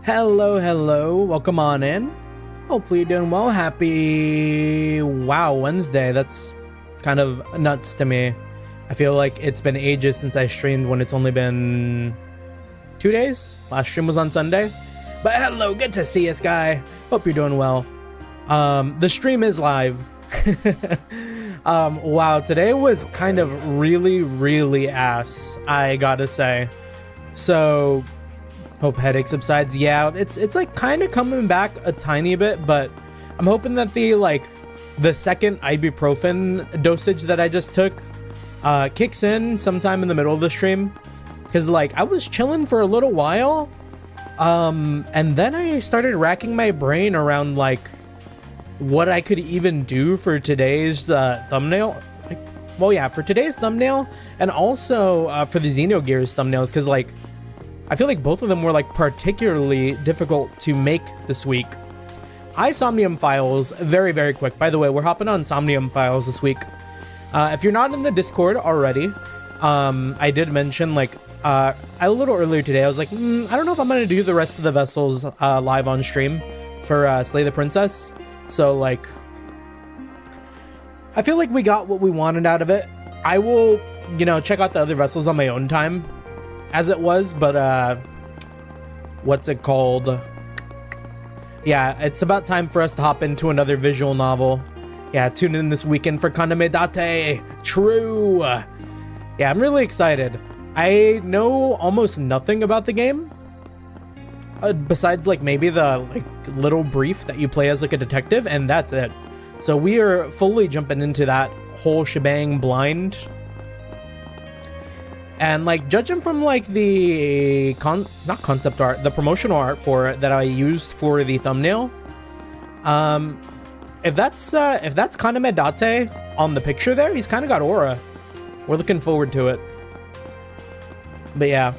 Hello, hello, welcome on in. Hopefully you're doing well. Happy Wednesday. That's kind of nuts to me. I feel like it's been ages since I streamed when it's only been 2 days. Last stream was on Sunday. But hello, good to see you, Sky. Hope you're doing well. The stream is live. Wow, today was kind of really ass, I gotta say. So hope headache subsides. Yeah, it's like kind of coming back a tiny bit, but I'm hoping that the second ibuprofen dosage that I just took kicks in sometime in the middle of the stream, because like I was chilling for a little while, and then I started racking my brain around like what I could even do for today's thumbnail. For today's thumbnail, and also for the Xenogears thumbnails, because like I feel like both of them were like particularly difficult to make this week. Somnium Files, very quick. By the way, we're hopping on Somnium Files this week. If you're not in the Discord already, I did mention like a little earlier today, I was like, I don't know if I'm gonna do the rest of the vessels live on stream for Slay the Princess. So like, I feel like we got what we wanted out of it. I will, check out the other vessels on my own time as it was, but what's it called? Yeah, it's about time for us to hop into another visual novel. Yeah, tune in this weekend for Kanamedate. True. Yeah, I'm really excited. I know almost nothing about the game, besides like maybe the little brief that you play as like a detective, and that's it. So we are fully jumping into that whole shebang blind. And like judging from like the not concept art, the promotional art for it that I used for the thumbnail, if that's Kanamedate on the picture there, he's kind of got aura. We're looking forward to it. But yeah,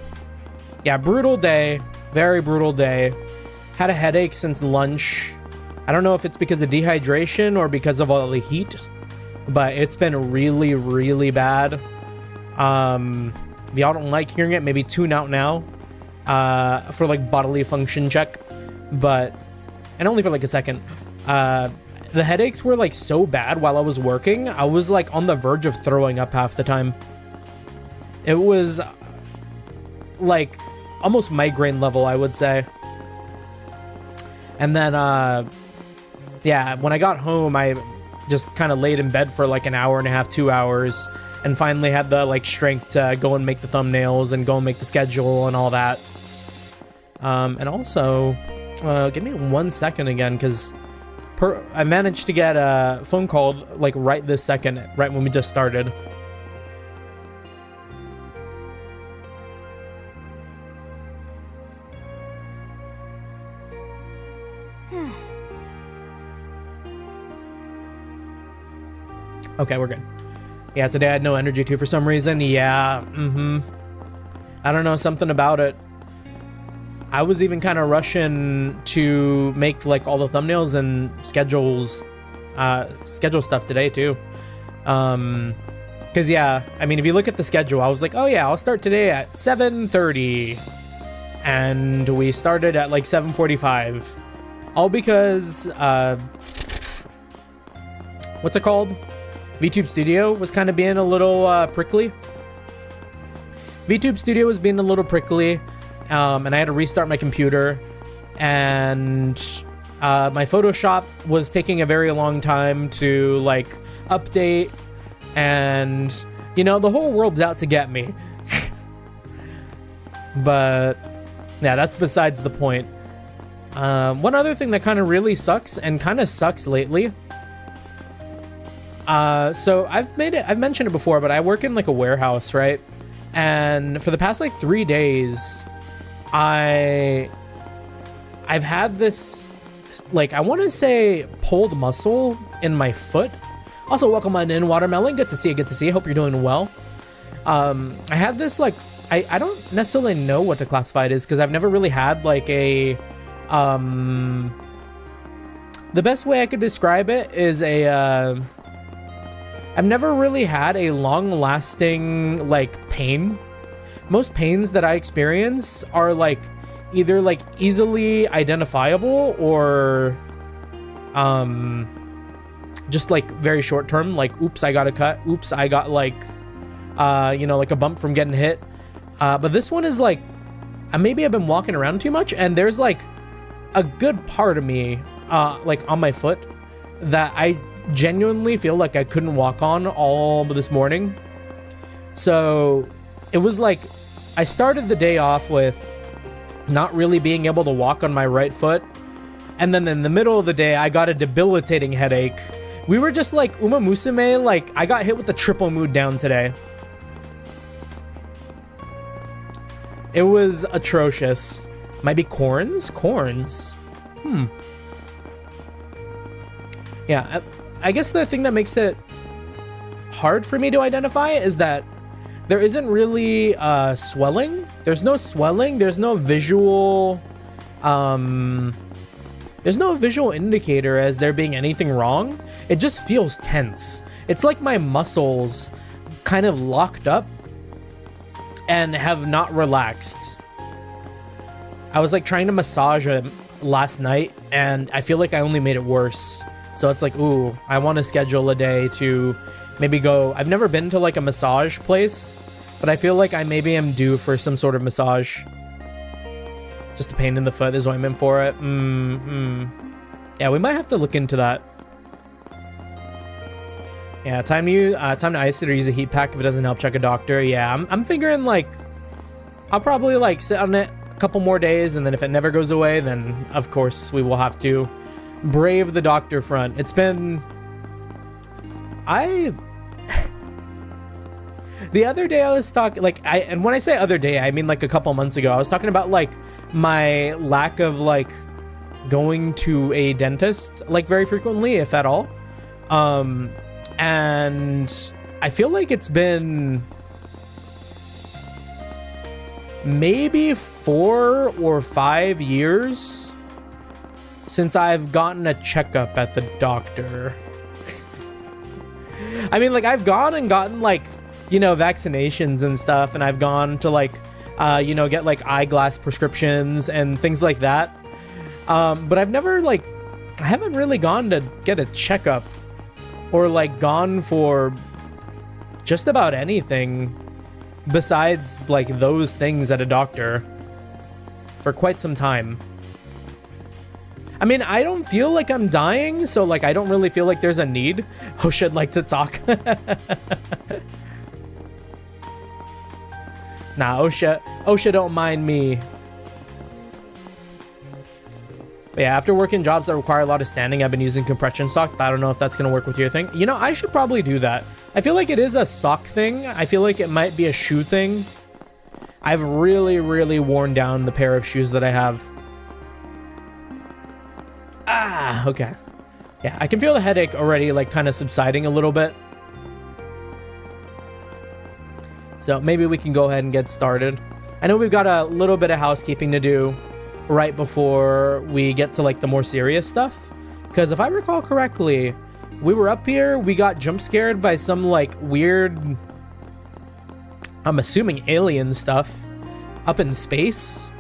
brutal day, very brutal day. Had a headache since lunch. I don't know if it's because of dehydration or because of all the heat, but it's been really bad. If y'all don't like hearing it, maybe tune out now for like bodily function check, and only for like a second. The headaches were like so bad while I was working, I was like on the verge of throwing up half the time. It was like almost migraine level, I would say. And then when I got home, I just kind of laid in bed for like an hour and a half, 2 hours, and finally had the like strength to go and make the thumbnails and go and make the schedule and all that. And also, give me 1 second again, because I managed to get a phone call like right this second, right when we just started. Okay, we're good. Yeah, today I had no energy too for some reason. Yeah, I don't know, something about it. I was even kind of rushing to make like all the thumbnails and schedule stuff today too. Cause yeah, I mean, if you look at the schedule, I was like, oh yeah, I'll start today at 7:30, and we started at like 7:45. All because what's it called? VTube Studio was kind of being a little prickly. VTube Studio was being a little prickly, and I had to restart my computer, and my Photoshop was taking a very long time to like update, and the whole world's out to get me. But yeah, that's besides the point. One other thing that kind of really sucks lately. So I've mentioned it before, but I work in like a warehouse, right? And for the past like 3 days, I've had this, like, I want to say pulled muscle in my foot. Also, welcome on in, Watermelon. Good to see you. Hope you're doing well. I had this like, I don't necessarily know what to classify it as, because I've never really had like a, the best way I could describe it is I've never really had a long-lasting like pain. Most pains that I experience are like either like easily identifiable or just like very short term, like oops, I got a cut, oops, I got like like a bump from getting hit. But this one is like maybe I've been walking around too much, and there's like a good part of me like on my foot that I genuinely feel like I couldn't walk on all this morning. So it was like I started the day off with not really being able to walk on my right foot, and then in the middle of the day I got a debilitating headache. We were just like Uma Musume, like I got hit with the triple mood down today. It was atrocious. Might be corns? Corns. Yeah, I guess the thing that makes it hard for me to identify is that there isn't really swelling. There's no swelling. There's no visual indicator as there being anything wrong. It just feels tense. It's like my muscles kind of locked up and have not relaxed. I was like trying to massage it last night, and I feel like I only made it worse. So it's like, ooh, I want to schedule a day to maybe go. I've never been to like a massage place, but I feel like I maybe am due for some sort of massage. Just a pain in the foot, there's ointment for it. Yeah, we might have to look into that. Yeah, time to ice it or use a heat pack if it doesn't help. Check a doctor. Yeah, I'm figuring like I'll probably like sit on it a couple more days, and then if it never goes away, then of course we will have to brave the doctor front. It's been the other day I was talking like and when I say other day, I mean like a couple months ago. I was talking about like my lack of like going to a dentist like very frequently, if at all. And I feel like it's been maybe 4 or 5 years since I've gotten a checkup at the doctor. I mean, like I've gone and gotten like, vaccinations and stuff, and I've gone to like, get like eyeglass prescriptions and things like that. But I've never like, I haven't really gone to get a checkup or like gone for just about anything besides like those things at a doctor for quite some time. I mean, I don't feel like I'm dying, so like I don't really feel like there's a need. Oh shit, like to talk. Nah, OSHA don't mind me. But yeah, after working jobs that require a lot of standing, I've been using compression socks, but I don't know if that's gonna work with your thing. I should probably do that. I feel like it is a sock thing. I feel like it might be a shoe thing. I've really, really worn down the pair of shoes that I have. Okay. Yeah, I can feel the headache already, like kind of subsiding a little bit. So maybe we can go ahead and get started. I know we've got a little bit of housekeeping to do right before we get to like the more serious stuff. Because if I recall correctly, we were up here, we got jump scared by some like weird, I'm assuming alien stuff up in space.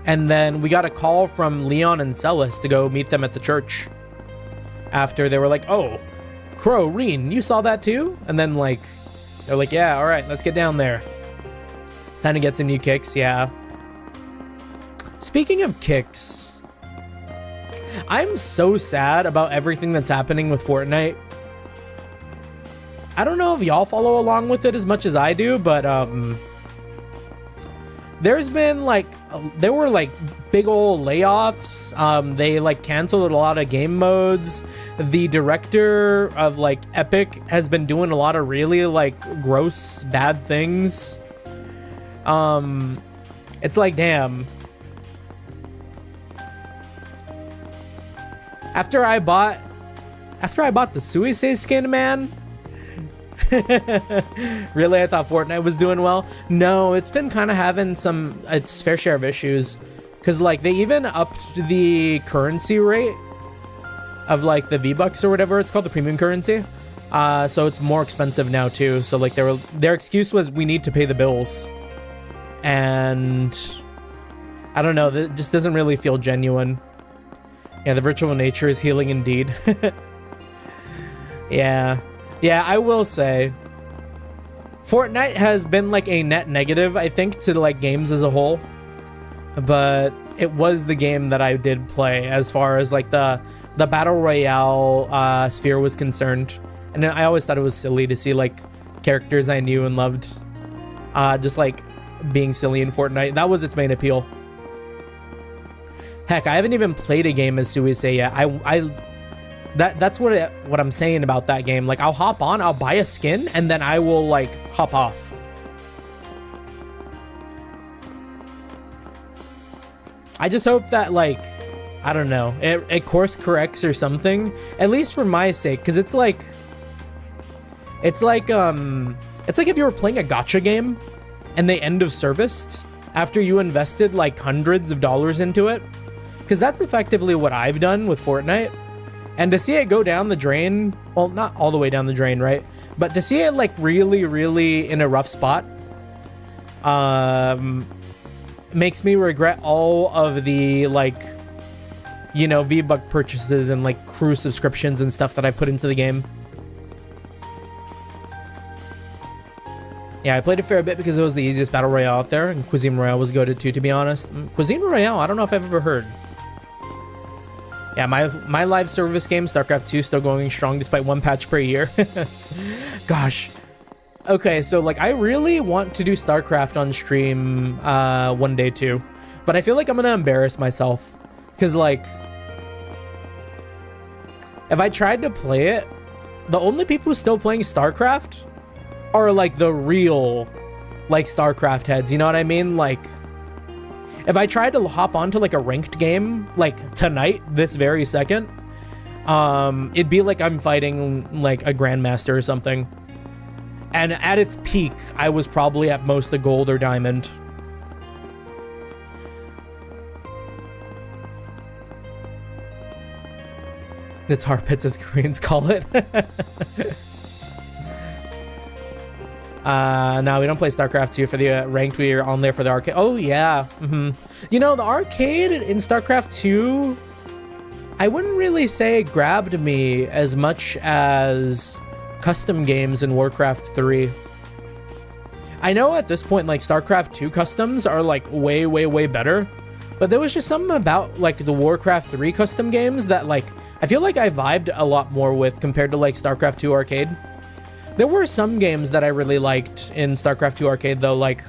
And then we got a call from Leon and Celis to go meet them at the church. After they were like, oh, Crow, Rean, you saw that too? And then like, they're like, yeah, all right, let's get down there. Time to get some new kicks, yeah. Speaking of kicks, I'm so sad about everything that's happening with Fortnite. I don't know if y'all follow along with it as much as I do, but there's been like, there were like big old layoffs. They like canceled a lot of game modes. The director of like Epic has been doing a lot of really like gross, bad things. It's like, damn. After I bought the Suicide skin, man. Really, I thought Fortnite was doing well. No, it's been kind of having its fair share of issues, because like they even upped the currency rate of like the V-Bucks or whatever it's called, the premium currency. So it's more expensive now too. So like their excuse was we need to pay the bills, and I don't know, that just doesn't really feel genuine. Yeah, the virtual nature is healing indeed. Yeah, I will say Fortnite has been like a net negative, I think, to like games as a whole, but it was the game that I did play as far as like the battle royale sphere was concerned. And I always thought it was silly to see like characters I knew and loved just like being silly in Fortnite. That was its main appeal. Heck, I haven't even played a game as Suicide yet. That's what I'm saying about that game. Like, I'll hop on, I'll buy a skin, and then I will like hop off. I just hope that, like, I don't know, it course corrects or something, at least for my sake, because it's like if you were playing a gacha game and they end of serviced after you invested like hundreds of dollars into it, because that's effectively what I've done with Fortnite. And to see it go down the drain, well, not all the way down the drain, right? But to see it like really, really in a rough spot, makes me regret all of the like, you know, V-Buck purchases and like crew subscriptions and stuff that I put into the game. Yeah, I played a fair bit because it was the easiest battle royale out there, and Cuisine Royale was goated too, to be honest. Cuisine Royale, I don't know if I've ever heard. Yeah, my live service game, StarCraft 2, still going strong despite one patch per year. Gosh. Okay, so like I really want to do StarCraft on stream one day too, but I feel like I'm gonna embarrass myself because like if I tried to play it, the only people still playing StarCraft are like the real like StarCraft heads, you know what I mean? Like if I tried to hop onto like a ranked game like tonight, this very second, it'd be like I'm fighting like a grandmaster or something. And at its peak, I was probably at most a gold or diamond. The tar pits, as Koreans call it. No, we don't play StarCraft 2 for the ranked. We are on there for the arcade. Oh, yeah. You know, the arcade in StarCraft 2, I wouldn't really say it grabbed me as much as custom games in Warcraft 3. I know at this point, like, StarCraft 2 customs are, like, way, way, way better. But there was just something about, like, the Warcraft 3 custom games that, like, I feel like I vibed a lot more with compared to, like, StarCraft 2 arcade. There were some games that I really liked in StarCraft 2 arcade, though, like,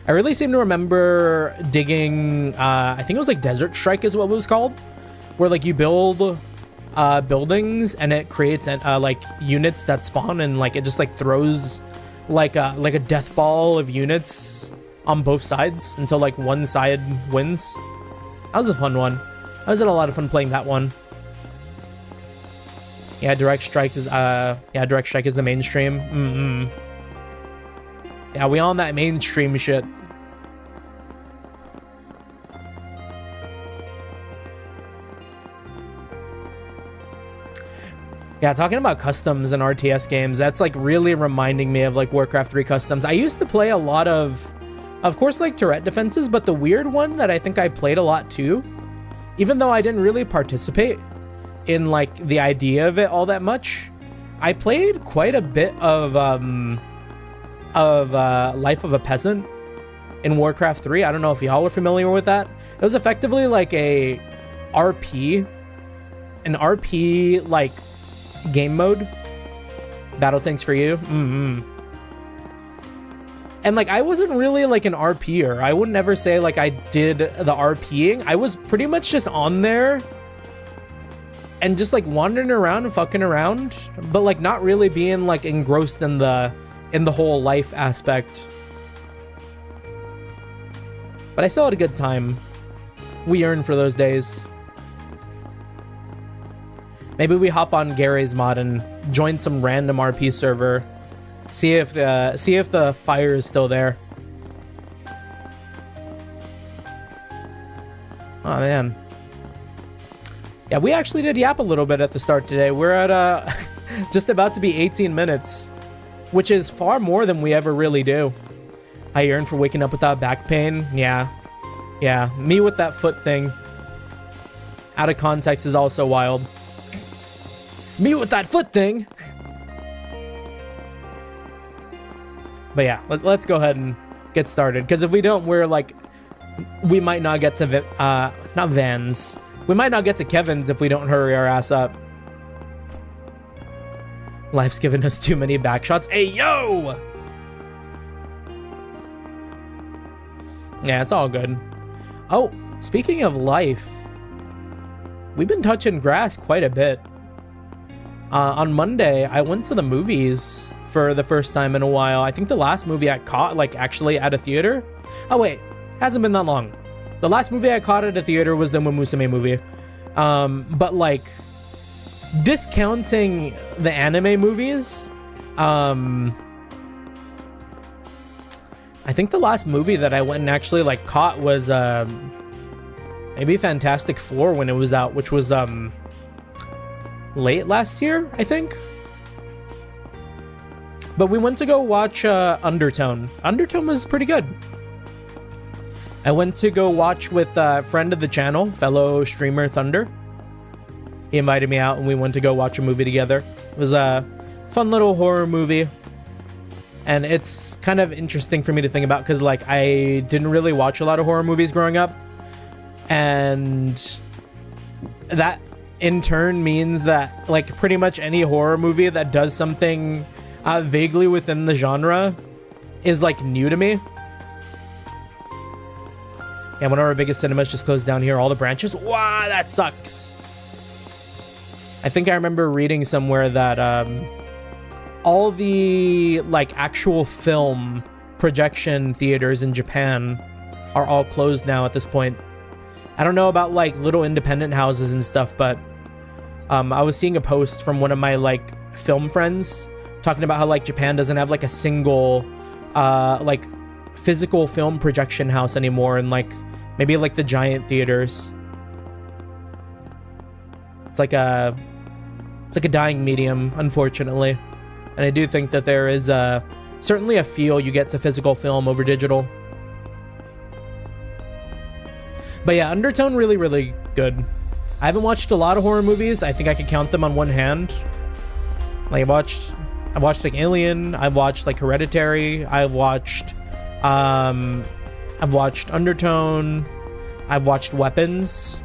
I really seem to remember digging, I think it was, like, Desert Strike is what it was called, where, like, you build buildings and it creates like units that spawn, and like it just like throws like a death ball of units on both sides until like one side wins. That was a fun one. I was had a lot of fun playing that one. Yeah, Direct Strike is Direct Strike is the mainstream. Yeah, we on that mainstream shit. Yeah, talking about customs and RTS games, that's like really reminding me of like Warcraft 3 customs. I used to play a lot of course, like turret defenses, but the weird one that I think I played a lot too, even though I didn't really participate in like the idea of it all that much, I played quite a bit of Life of a Peasant in Warcraft 3. I don't know if y'all are familiar with that. It was effectively like an RP like game mode. Battle tanks for you. And like I wasn't really like an RPer. I would never say like I did the RPing. I was pretty much just on there and just like wandering around and fucking around, but like not really being like engrossed in the whole life aspect. But I still had a good time. We yearn for those days. Maybe we hop on Gary's mod and join some random RP server. See if the fire is still there. Oh man. Yeah, we actually did yap a little bit at the start today. We're at just about to be 18 minutes, which is far more than we ever really do. I yearn for waking up without back pain. Yeah. Yeah, me with that foot thing. Out of context is also wild. Me with that foot thing. But yeah, let's go ahead and get started. Because if we don't, we might not get to, not Vans. We might not get to Kevin's if we don't hurry our ass up. Life's given us too many back shots. Hey, yo! Yeah, it's all good. Oh, speaking of life, we've been touching grass quite a bit. On Monday, I went to the movies for the first time in a while. I think the last movie I caught, actually at a theater. Oh, wait. Hasn't been that long. The last movie I caught at a theater was the Musume movie. But, discounting the anime movies, I think the last movie that I went and actually, caught was, maybe Fantastic Four when it was out, which was, late last year, I think. But we went to go watch Undertone. Undertone was pretty good. I went to go watch with a friend of the channel, fellow streamer Thunder. He invited me out and we went to go watch a movie together. It was a fun little horror movie. And it's kind of interesting for me to think about because I didn't really watch a lot of horror movies growing up. And that in turn means that pretty much any horror movie that does something vaguely within the genre is new to me. Yeah, one of our biggest cinemas just closed down here. All the branches. Wow, that sucks. I think I remember reading somewhere that all the actual film projection theaters in Japan are all closed now at this point. I don't know about little independent houses and stuff, but I was seeing a post from one of my film friends talking about how Japan doesn't have a single physical film projection house anymore, and maybe the giant theaters. It's like a dying medium, unfortunately. And I do think that there is certainly a feel you get to physical film over digital. But yeah, Undertone really, really good. I haven't watched a lot of horror movies. I think I could count them on one hand. I've watched Alien. I've watched Hereditary. I've watched Undertone. I've watched Weapons.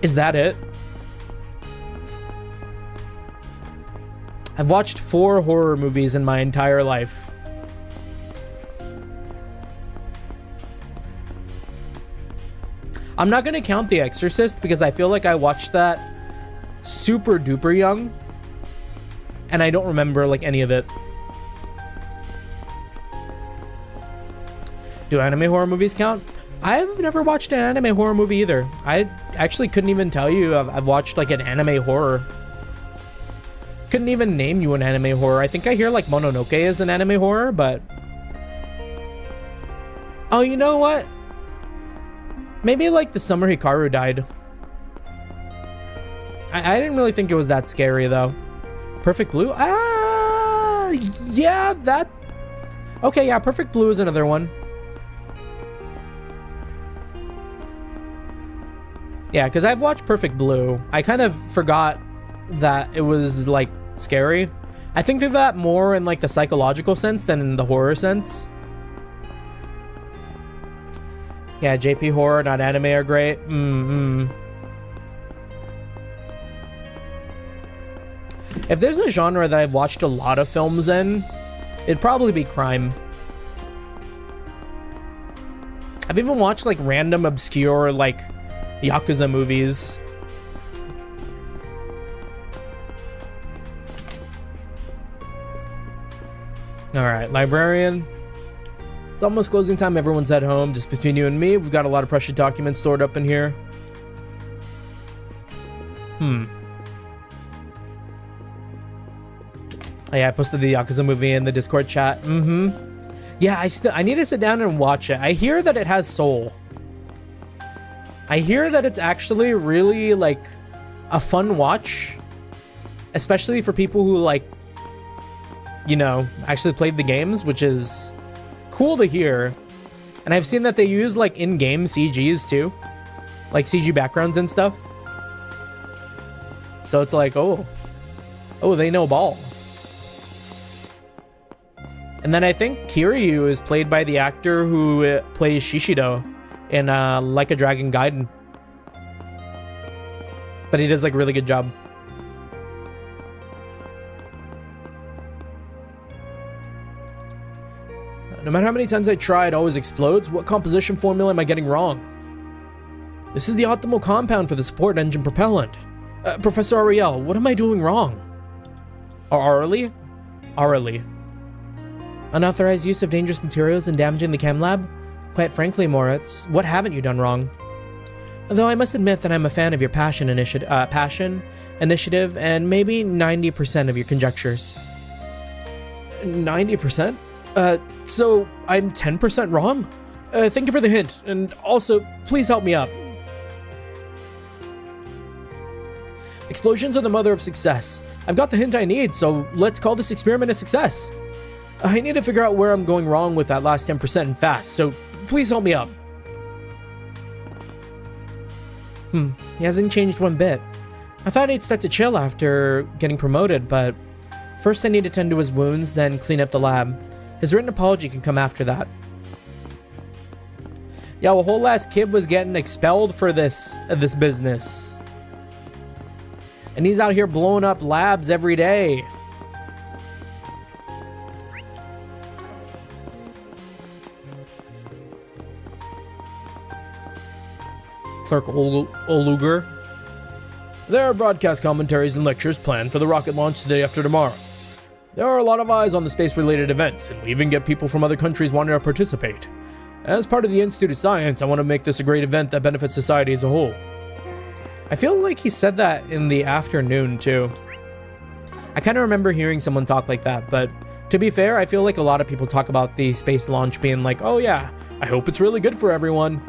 Is that it? I've watched 4 horror movies in my entire life. I'm not gonna count The Exorcist because I feel like I watched that super duper young and I don't remember any of it. Do anime horror movies count? I've never watched an anime horror movie either. I actually couldn't even tell you I've watched an anime horror. Couldn't even name you an anime horror. I think I hear Mononoke is an anime horror, but... Oh, you know what? Maybe the summer Hikaru died. I didn't really think it was that scary though. Perfect Blue? Yeah, that... Okay, yeah, Perfect Blue is another one. Yeah, because I've watched Perfect Blue. I kind of forgot that it was scary. I think of that more in the psychological sense than in the horror sense. Yeah, JP horror, not anime, are great. If there's a genre that I've watched a lot of films in, it'd probably be crime. I've even watched random obscure Yakuza movies. Alright, librarian. It's almost closing time. Everyone's at home. Just between you and me, we've got a lot of precious documents stored up in here. Oh, yeah, I posted the Yakuza movie in the Discord chat. Yeah, I need to sit down and watch it. I hear that it has soul. I hear that it's actually really a fun watch. especially for people who like, you know, actually played the games, which is cool to hear. And I've seen that they use like in-game CGs too, like CG backgrounds and stuff. So it's like, oh, they know ball. And then I think Kiryu is played by the actor who plays Shishido in Like a Dragon Gaiden. But he does like a really good job. No matter how many times I try, it always explodes. What composition formula am I getting wrong? This is the optimal compound for the support engine propellant. Professor Ariel, what am I doing wrong? Arlie? Unauthorized use of dangerous materials and damaging the chem lab? Quite frankly, Moritz, what haven't you done wrong? Though I must admit that I'm a fan of your passion, initiative, and maybe 90% of your conjectures. 90%? So I'm 10% wrong? Thank you for the hint, and also, please help me up. Explosions are the mother of success. I've got the hint I need, so let's call this experiment a success. I need to figure out where I'm going wrong with that last 10% and fast, so please help me up. He hasn't changed one bit. I thought he'd start to chill after getting promoted, but first I need to tend to his wounds, then clean up the lab. His written apology can come after that. Yeah, a whole ass kid was getting expelled for this business. And he's out here blowing up labs every day. Clerk Oluger. There are broadcast commentaries and lectures planned for the rocket launch today after tomorrow. There are a lot of eyes on the space-related events, and we even get people from other countries wanting to participate. As part of the Institute of Science, I want to make this a great event that benefits society as a whole. I feel like he said that in the afternoon, too. I kind of remember hearing someone talk like that, but to be fair, I feel like a lot of people talk about the space launch being like, oh yeah, I hope it's really good for everyone.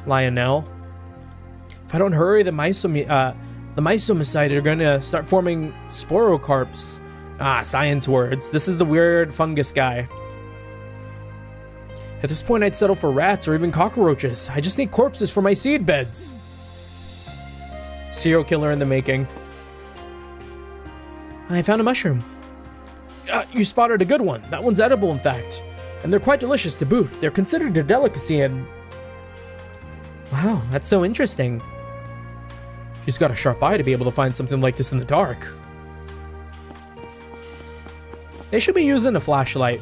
Lionel. If I don't hurry, the Mysomycete are going to start forming sporocarps. Ah, science words. This is the weird fungus guy. At this point, I'd settle for rats or even cockroaches. I just need corpses for my seed beds. Serial killer in the making. I found a mushroom. You spotted a good one. That one's edible, in fact. And they're quite delicious to boot. They're considered a delicacy and... Wow, that's so interesting. She's got a sharp eye to be able to find something like this in the dark. They should be using a flashlight.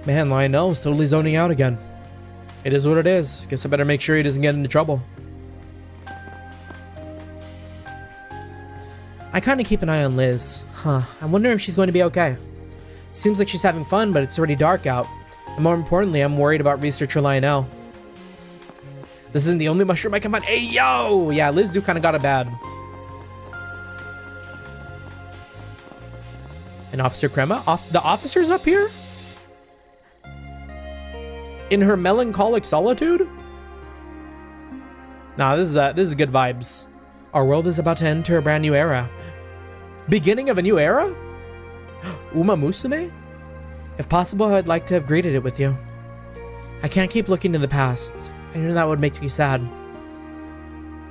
Man, Lionel is totally zoning out again. It is what it is. Guess I better make sure he doesn't get into trouble. I kind of keep an eye on Liz. I wonder if she's going to be okay. Seems like she's having fun, but it's already dark out. And more importantly, I'm worried about researcher Lionel. This isn't the only mushroom I can find. Hey, yo! Yeah, Liz do kind of got it bad. And Officer Crema? The officer's up here? In her melancholic solitude? Nah, this is good vibes. Our world is about to enter a brand new era. Beginning of a new era? Uma Musume? If possible, I'd like to have greeted it with you. I can't keep looking to the past. I knew that would make you sad.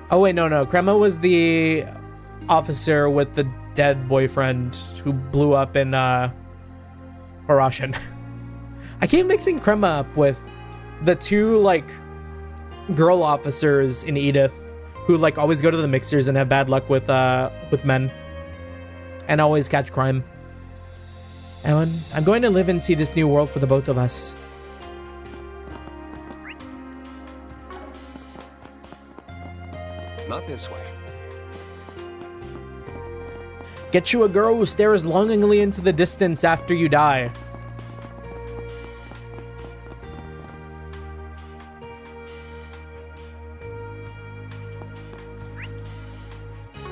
Oh wait, no. Crema was the officer with the dead boyfriend who blew up in Horashin. I keep mixing Crema up with the two, like, girl officers in Edith who, like, always go to the mixers and have bad luck with men. And always catch crime. Ellen, I'm going to live and see this new world for the both of us. Not this way. Get you a girl who stares longingly into the distance after you die.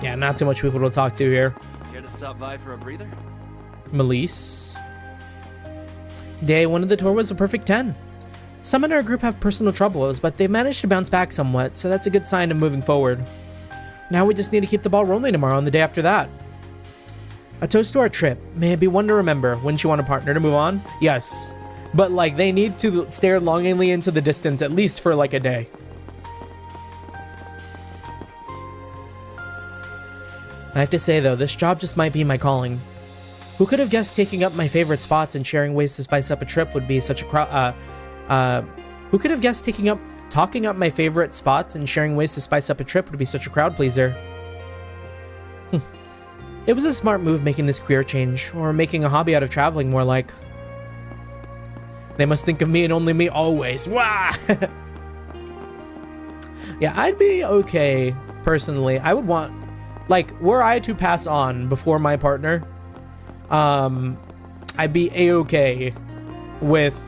Yeah, not too much people to talk to here. Care to stop by for a breather? Melise. Day 1 of the tour was a perfect 10. Some in our group have personal troubles, but they've managed to bounce back somewhat, so that's a good sign of moving forward. Now we just need to keep the ball rolling tomorrow and the day after that. A toast to our trip. May it be one to remember. Wouldn't you want a partner to move on? Yes. But, like, they need to stare longingly into the distance at least for, like, a day. I have to say, though, this job just might be my calling. Who could have guessed taking up my favorite spots and sharing ways to spice up a trip would be such a who could have guessed talking up my favorite spots and sharing ways to spice up a trip would be such a crowd pleaser? It was a smart move making this career change, or making a hobby out of traveling more like. They must think of me and only me always. Wah! Yeah, I'd be okay, personally. I would want, like, were I to pass on before my partner, I'd be a-okay with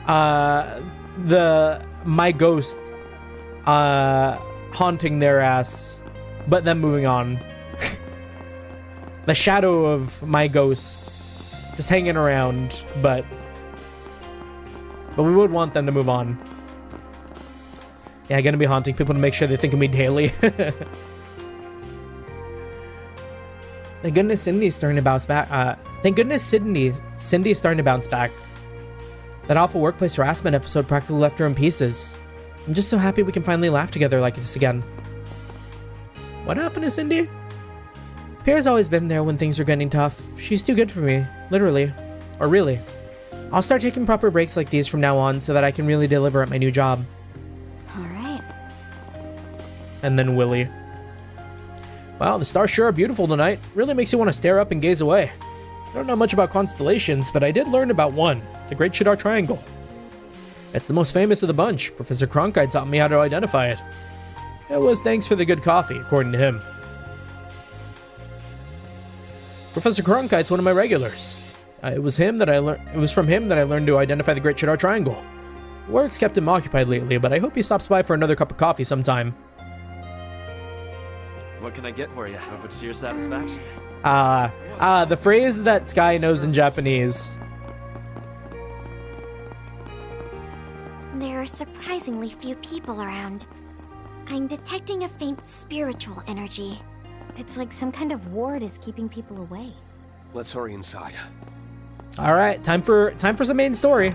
my ghost haunting their ass, but then moving on. The shadow of my ghost just hanging around, but we would want them to move on. Yeah, gonna be haunting people to make sure they think of me daily. Thank goodness Cindy's starting to bounce back. Thank goodness Cindy's starting to bounce back. That awful workplace harassment episode practically left her in pieces. I'm just so happy we can finally laugh together like this again. What happened to Cindy? Pierre's always been there when things are getting tough. She's too good for me, literally. Or really. I'll start taking proper breaks like these from now on so that I can really deliver at my new job. Alright. And then Willie. Wow, the stars sure are beautiful tonight. Really makes you want to stare up and gaze away. I don't know much about constellations, but I did learn about one, the Great Shadar Triangle. It's the most famous of the bunch. Professor Cronkite taught me how to identify it. It was thanks for the good coffee, according to him. Professor Cronkite's one of my regulars. It was from him that I learned to identify the Great Shadar Triangle. Work's kept him occupied lately, but I hope he stops by for another cup of coffee sometime. What can I get for you? Hope it's to your satisfaction. The phrase that Sky knows in Japanese. There are surprisingly few people around. I'm detecting a faint spiritual energy. It's like some kind of ward is keeping people away. Let's hurry inside. All right, time for some main story.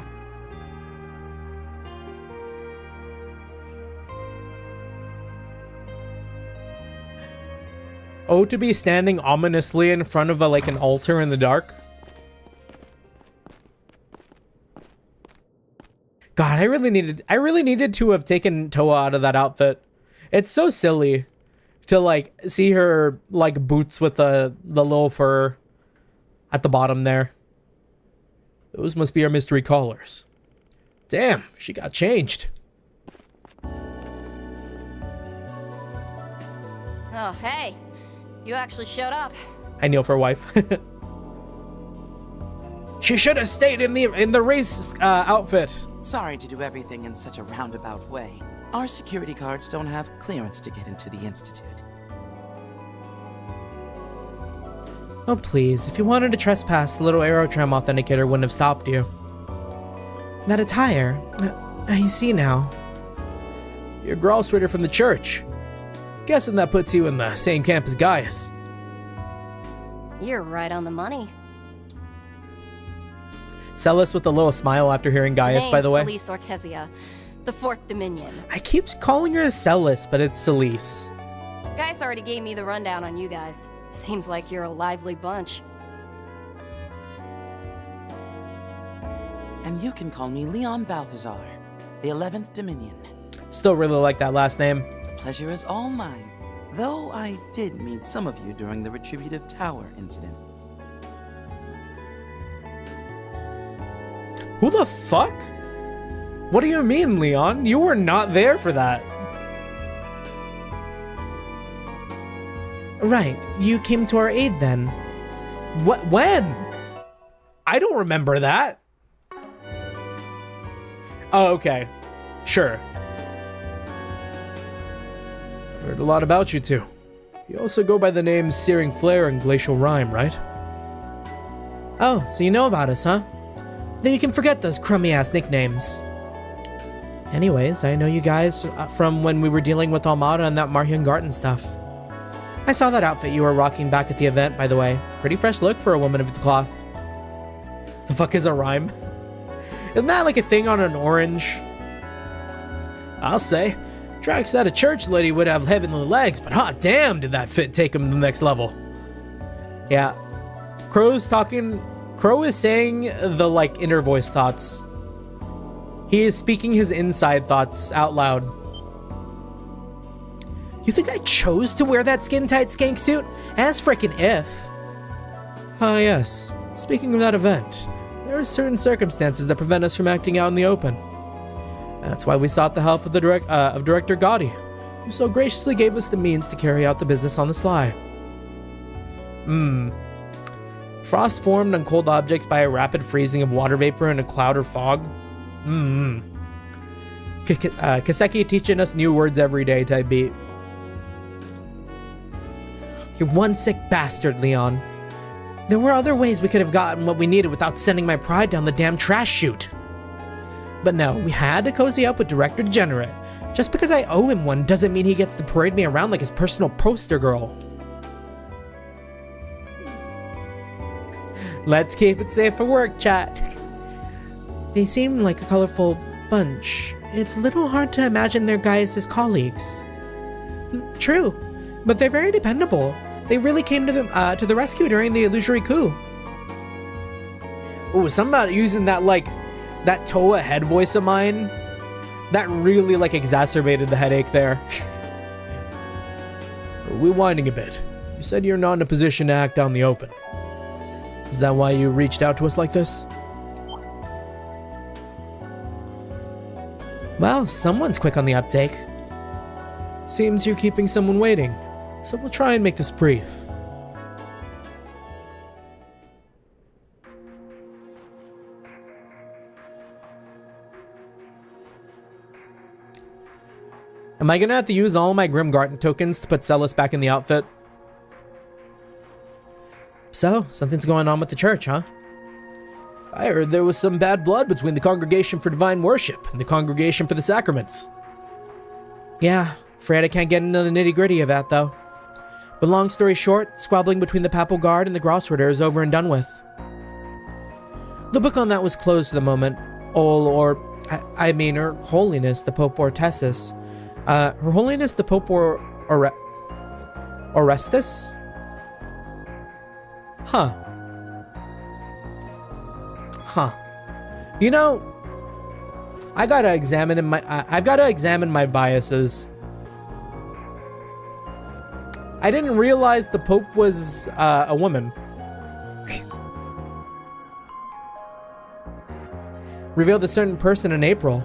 Oh, to be standing ominously in front of an altar in the dark. God, I really needed to have taken Toa out of that outfit. It's so silly to see her boots with the little fur at the bottom there. Those must be our mystery callers. Damn, she got changed. Oh, hey. You actually showed up. I kneel for a wife. She should have stayed in the race outfit. Sorry to do everything in such a roundabout way. Our security guards don't have clearance to get into the Institute. Oh, please. If you wanted to trespass, the little Aerotram authenticator wouldn't have stopped you. That attire. I see now. You're Gralsritter from the church. Guessing that puts you in the same camp as Gaius. You're right on the money. Celis with a little smile after hearing Gaius, by the way. Name's Celis Ortesia, the Fourth Dominion. I keep calling her Celis, but it's Celis. Gaius already gave me the rundown on you guys. Seems like you're a lively bunch. And you can call me Leon Balthazar, the 11th Dominion. Still really like that last name. The pleasure is all mine, though I did meet some of you during the Retributive Tower incident. Who the fuck? What do you mean, Leon? You were not there for that. Right, you came to our aid then. What? When? I don't remember that. Oh, okay. Sure. I've heard a lot about you two. You also go by the names Searing Flare and Glacial Rime, right? Oh, so you know about us, huh? Then you can forget those crummy-ass nicknames. Anyways, I know you guys from when we were dealing with Almada and that Marhian Garten stuff. I saw that outfit you were rocking back at the event, by the way. Pretty fresh look for a woman of the cloth. The fuck is a rhyme? Isn't that like a thing on an orange? I'll say, Drax said a church lady would have heavenly legs, but hot damn did that fit take him to the next level. Yeah. Crow is saying the like inner voice thoughts. He is speaking his inside thoughts out loud. You think I chose to wear that skin-tight skank suit? As frickin' if. Ah, yes. Speaking of that event, there are certain circumstances that prevent us from acting out in the open. That's why we sought the help of the Director Gotti, who so graciously gave us the means to carry out the business on the sly. Frost formed on cold objects by a rapid freezing of water vapor in a cloud or fog. Kaseki teaching us new words every day type beat. You're one sick bastard, Leon. There were other ways we could have gotten what we needed without sending my pride down the damn trash chute. But no, we had to cozy up with Director Degenerate. Just because I owe him one doesn't mean he gets to parade me around like his personal poster girl. Let's keep it safe for work, chat. They seem like a colorful bunch. It's a little hard to imagine their guys as colleagues. True, but they're very dependable. They really came to the rescue during the illusory coup. Ooh, something about using that that Toa head voice of mine. That really exacerbated the headache there. Rewinding a bit. You said you're not in a position to act out in the open. Is that why you reached out to us like this? Well, someone's quick on the uptake. Seems you're keeping someone waiting, so we'll try and make this brief. Am I gonna have to use all my Grimgarten tokens to put Celis back in the outfit? So, something's going on with the church, huh? I heard there was some bad blood between the Congregation for Divine Worship and the Congregation for the Sacraments. Yeah, afraid I can't get into the nitty-gritty of that, though. But long story short, squabbling between the Papal Guard and the Grossritter is over and done with. The book on that was closed for the moment. Her Holiness, the Pope Ortesis. Her Holiness, the Pope Orestes? Huh. You know, I've got to examine my biases. I didn't realize the Pope was a woman. Revealed a certain person in April.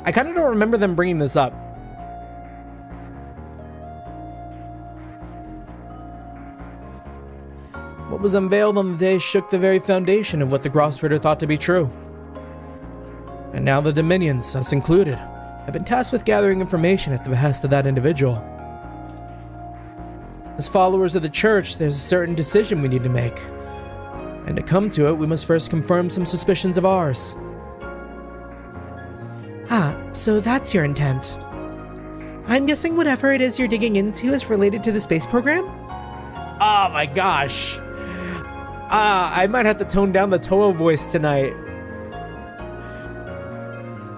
I kind of don't remember them bringing this up. What was unveiled on the day shook the very foundation of what the Grossritter thought to be true. And now the Dominions, us included, have been tasked with gathering information at the behest of that individual. As followers of the Church, there's a certain decision we need to make. And to come to it, we must first confirm some suspicions of ours. Ah, so that's your intent. I'm guessing whatever it is you're digging into is related to the space program? Oh my gosh. I might have to tone down the Toa voice tonight.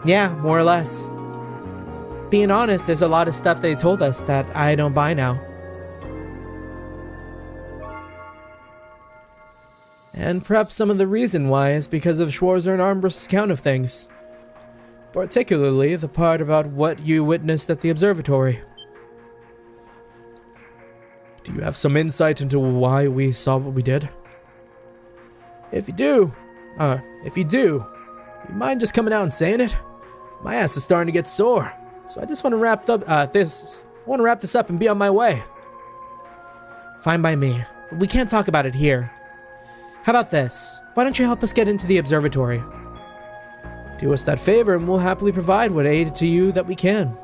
Yeah, more or less. Being honest, there's a lot of stuff they told us that I don't buy now. And perhaps some of the reason why is because of Schwarzer and Armbrust's account of things. Particularly the part about what you witnessed at the observatory. Do you have some insight into why we saw what we did? If you do, you mind just coming out and saying it? My ass is starting to get sore, so I just want to wrap this up and be on my way. Fine by me, but we can't talk about it here. How about this? Why don't you help us get into the observatory? Do us that favor and we'll happily provide what aid to you that we can,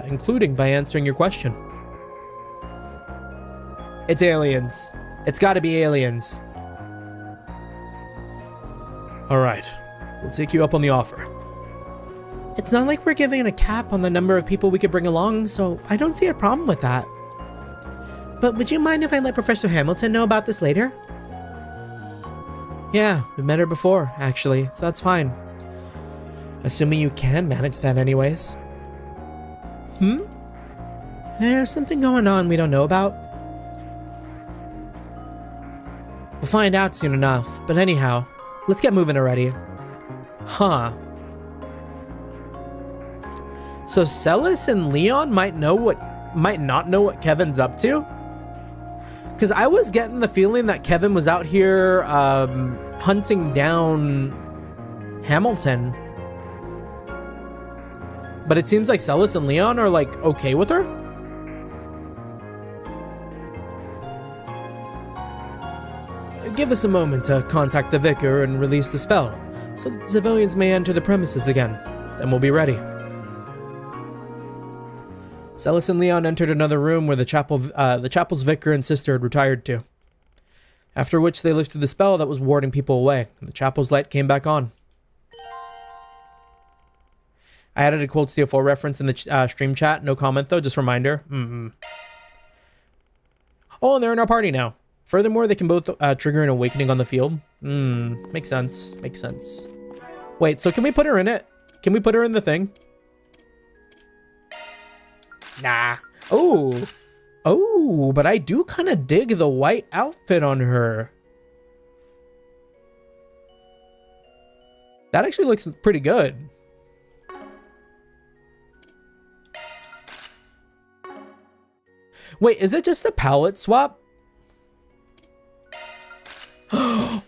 including by answering your question. It's aliens. It's gotta be aliens. All right, we'll take you up on the offer. It's not like we're giving a cap on the number of people we could bring along, so I don't see a problem with that. But would you mind if I let Professor Hamilton know about this later? Yeah, we've met her before, actually, so that's fine. Assuming you can manage that anyways. There's something going on we don't know about. We'll find out soon enough, but anyhow, let's get moving already. Huh. So Celis and Leon might not know what Kevin's up to? Because I was getting the feeling that Kevin was out here hunting down Hamilton. But it seems like Celis and Leon are like okay with her? Give us a moment to contact the vicar and release the spell, so that the civilians may enter the premises again. Then we'll be ready. Celis and Leon entered another room where the chapel's vicar and sister had retired to. After which they lifted the spell that was warding people away, and the chapel's light came back on. I added a Cold Steel 4 reference in the stream chat. No comment though, just reminder. Oh, and they're in our party now. Furthermore, they can both trigger an awakening on the field. Makes sense. Makes sense. Wait, so can we put her in it? Can we put her in the thing? Nah. Oh. Oh, but I do kind of dig the white outfit on her. That actually looks pretty good. Wait, is it just a palette swap?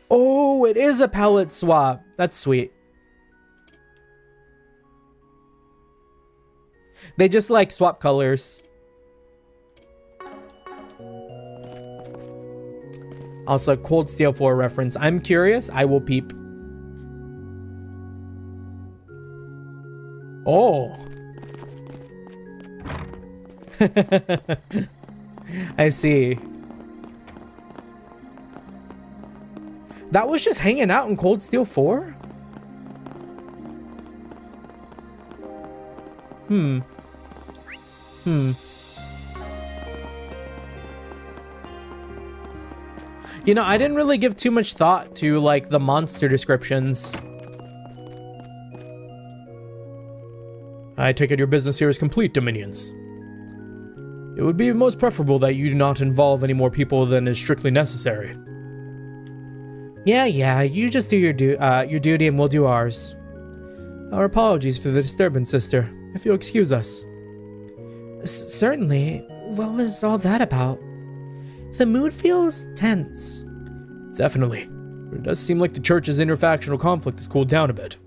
Oh, it is a palette swap. That's sweet. They just like swap colors. Also, Cold Steel 4 reference. I'm curious. I will peep. Oh. I see. That was just hanging out in Cold Steel 4? You know, I didn't really give too much thought to, like, the monster descriptions. I take it your business here is complete, Dominions. It would be most preferable that you do not involve any more people than is strictly necessary. Yeah, you just do your duty and we'll do ours. Our apologies for the disturbance, sister, if you'll excuse us. Certainly. What was all that about? The mood feels tense. Definitely. But it does seem like the church's interfactional conflict has cooled down a bit.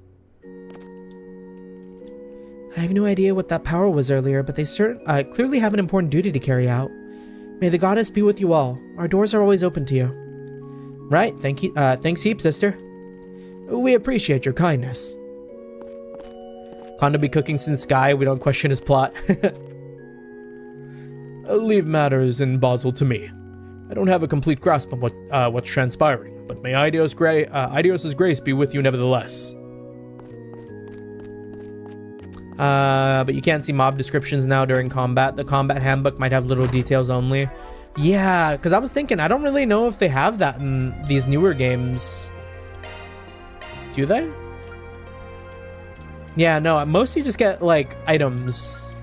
I have no idea what that power was earlier, but they clearly have an important duty to carry out. May the goddess be with you all. Our doors are always open to you. Right, thanks heap, sister. We appreciate your kindness. Kondo be cooking since Sky, we don't question his plot. Leave matters in Basel to me. I don't have a complete grasp on what's transpiring, but may Aidios' grace be with you nevertheless. But you can't see mob descriptions now during combat. The combat handbook might have little details only. Yeah, because I was thinking, I don't really know if they have that in these newer games. Do they? Yeah, no, mostly just get, like, items.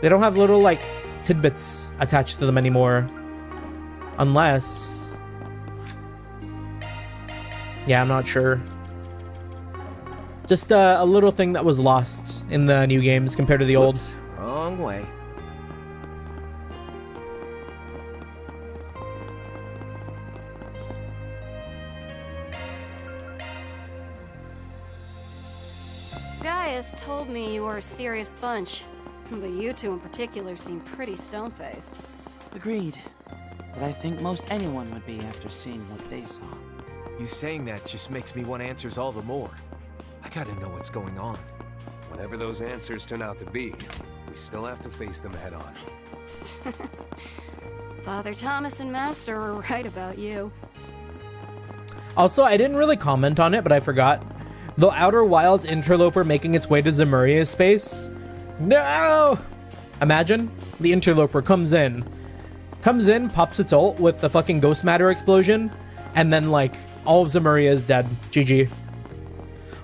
They don't have little, like, tidbits attached to them anymore. Unless... yeah, I'm not sure. Just a little thing that was lost in the new games compared to the old. Wrong way. Gaius told me you were a serious bunch, but you two in particular seem pretty stone-faced. Agreed. But I think most anyone would be after seeing what they saw. You saying that just makes me want answers all the more. I gotta know what's going on. Whatever those answers turn out to be, we still have to face them head on. Father Thomas and Master were right about you. Also, I didn't really comment on it, but I forgot. The Outer Wilds interloper making its way to Zemuria space. No! Imagine the interloper comes in, pops its ult with the fucking ghost matter explosion, and then like all of Zemuria is dead. GG.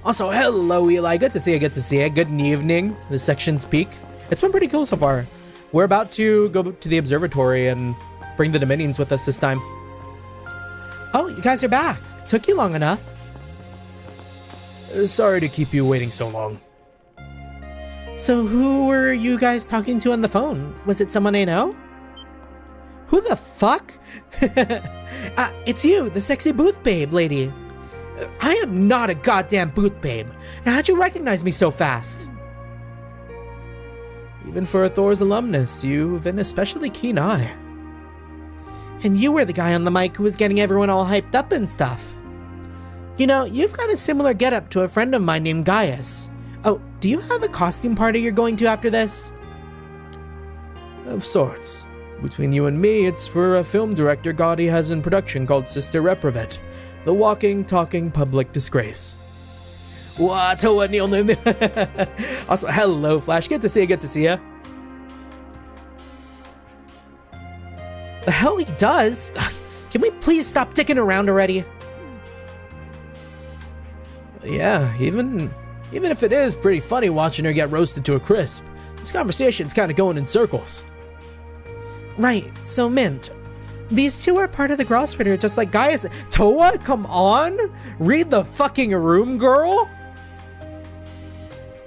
Also, hello Eli, good to see you, Good evening. This section's peak. It's been pretty cool so far. We're about to go to the observatory and bring the Dominions with us this time. Oh, you guys are back. Took you long enough. Sorry to keep you waiting so long. So who were you guys talking to on the phone? Was it someone I know? Who the fuck? It's you, the sexy booth babe lady. I am not a goddamn booth babe. Now how'd you recognize me so fast? Even for a Thor's alumnus, you've an especially keen eye. And you were the guy on the mic who was getting everyone all hyped up and stuff. You know, you've got a similar getup to a friend of mine named Gaius. Oh, do you have a costume party you're going to after this? Of sorts. Between you and me, it's for a film director Gotti has in production called Sister Reprobate, the walking, talking public disgrace. What? Also, hello, Flash. Good to see you. The hell he does? Can we please stop dicking around already? Yeah, even if it is pretty funny watching her get roasted to a crisp, this conversation's kind of going in circles. Right, so Mint, these two are part of the Grossritter just like Gaius. Toa, come on! Read the fucking room, girl!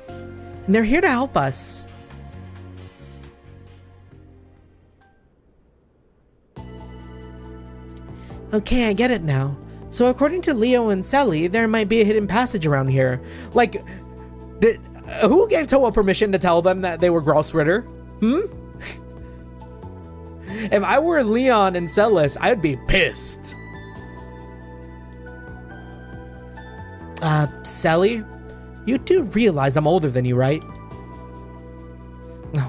And they're here to help us. Okay, I get it now. So according to Leo and Sally, there might be a hidden passage around here. Like, who gave Toa permission to tell them that they were Grossritter? If I were Leon and Celis, I'd be pissed. Sally? You do realize I'm older than you, right?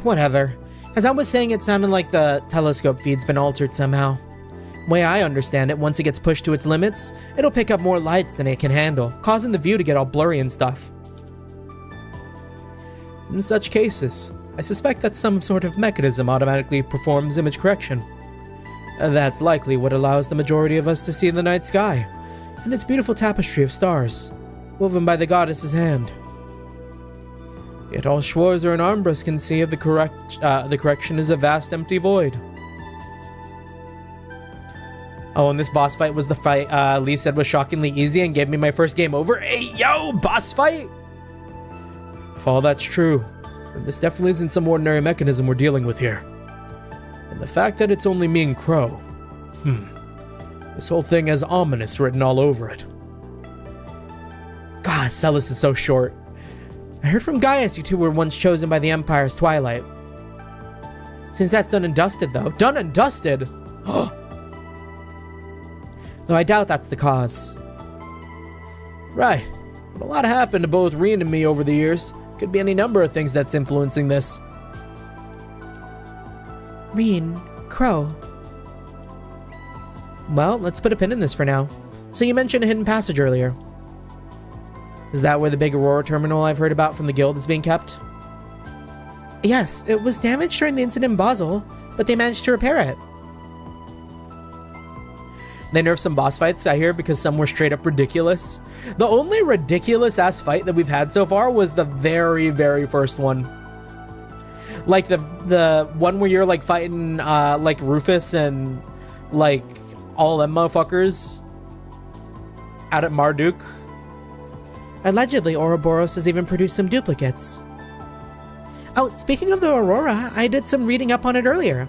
Whatever. As I was saying, it sounded like the telescope feed's been altered somehow. Way I understand it, once it gets pushed to its limits, it'll pick up more lights than it can handle, causing the view to get all blurry and stuff. In such cases, I suspect that some sort of mechanism automatically performs image correction. That's likely what allows the majority of us to see the night sky, and its beautiful tapestry of stars, woven by the goddess's hand. Yet all Schwarzer and Armbrust can see of the correction is a vast empty void. Oh, and this boss fight was the fight Lee said was shockingly easy and gave me my first game over. Hey, yo, boss fight! If all that's true, then this definitely isn't some ordinary mechanism we're dealing with here. And the fact that it's only me and Crow, this whole thing has ominous written all over it. God, Celis is so short. I heard from Gaius you two were once chosen by the Empire's Twilight. Since that's done and dusted, though. Done and dusted? Though I doubt that's the cause. Right. But a lot happened to both Rean and me over the years. Could be any number of things that's influencing this. Rean, Crow. Well, let's put a pin in this for now. So you mentioned a hidden passage earlier. Is that where the big Aurora terminal I've heard about from the guild is being kept? Yes, it was damaged during the incident in Basel, but they managed to repair it. They nerfed some boss fights, I hear, because some were straight up ridiculous. The only ridiculous ass fight that we've had so far was the very, very first one. Like the one where you're like fighting like Rufus and like all them motherfuckers out at Marduk. Allegedly, Ouroboros has even produced some duplicates. Oh, speaking of the Aurora, I did some reading up on it earlier.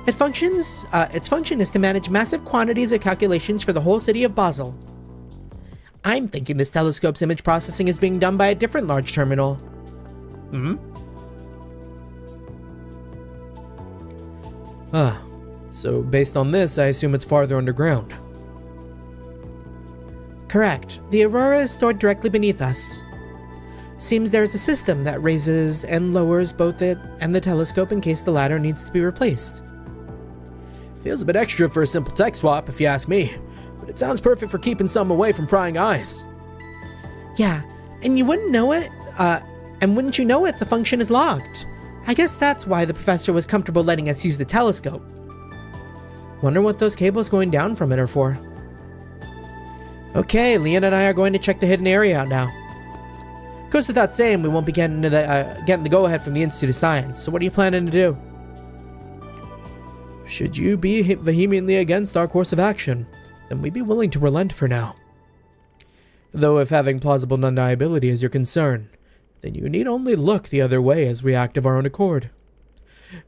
Its function is to manage massive quantities of calculations for the whole city of Basel. I'm thinking this telescope's image processing is being done by a different large terminal. So based on this, I assume it's farther underground. Correct. The Aurora is stored directly beneath us. Seems there is a system that raises and lowers both it and the telescope in case the latter needs to be replaced. Feels a bit extra for a simple tech swap, if you ask me. but it sounds perfect for keeping some away from prying eyes. Yeah, and you wouldn't know it, and wouldn't you know it, the function is locked. I guess that's why the professor was comfortable letting us use the telescope. Wonder what those cables going down from it are for. Okay, Leon and I are going to check the hidden area out now. Goes without saying, we won't be getting the go-ahead from the Institute of Science, so what are you planning to do? Should you be vehemently against our course of action, then we'd be willing to relent for now. Though if having plausible non-deniability is your concern, then you need only look the other way as we act of our own accord.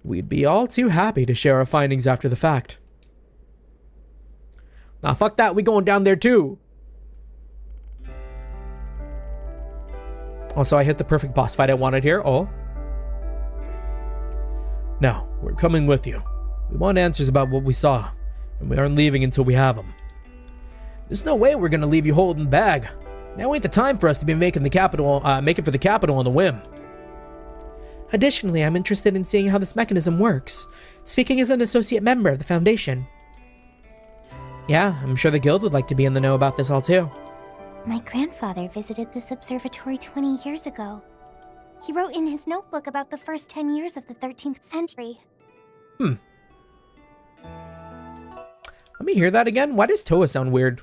We'd be all too happy to share our findings after the fact. Nah, fuck that, we going down there too! Also, I hit the perfect boss fight I wanted here. Oh. Now, we're coming with you. We want answers about what we saw, and we aren't leaving until we have them. There's no way we're gonna leave you holding the bag. Now ain't the time for us to be making for the capital on the whim. Additionally, I'm interested in seeing how this mechanism works, speaking as an associate member of the Foundation. Yeah, I'm sure the Guild would like to be in the know about this all too. My grandfather visited this observatory 20 years ago. He wrote in his notebook about the first 10 years of the 13th century. Let me hear that again. Why does Toa sound weird?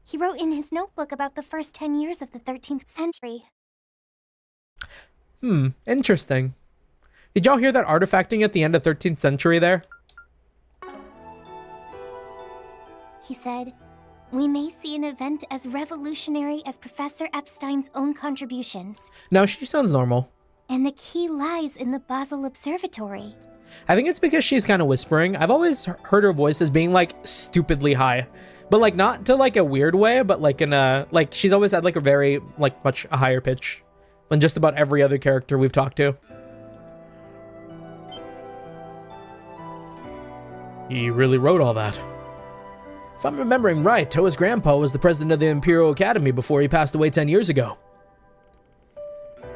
He wrote in his notebook about the first 10 years of the 13th century. Interesting. Did y'all hear that artifacting at the end of 13th century there? He said, "We may see an event as revolutionary as Professor Epstein's own contributions, No, she sounds normal. and the key lies in the Basel Observatory." I think it's because she's kind of whispering. I've always heard her voice as being like stupidly high, but like not to like a weird way, but like in a, like she's always had like a very, like much a higher pitch than just about every other character we've talked to. He really wrote all that. If I'm remembering right, Toa's grandpa was the president of the Imperial Academy before he passed away 10 years ago.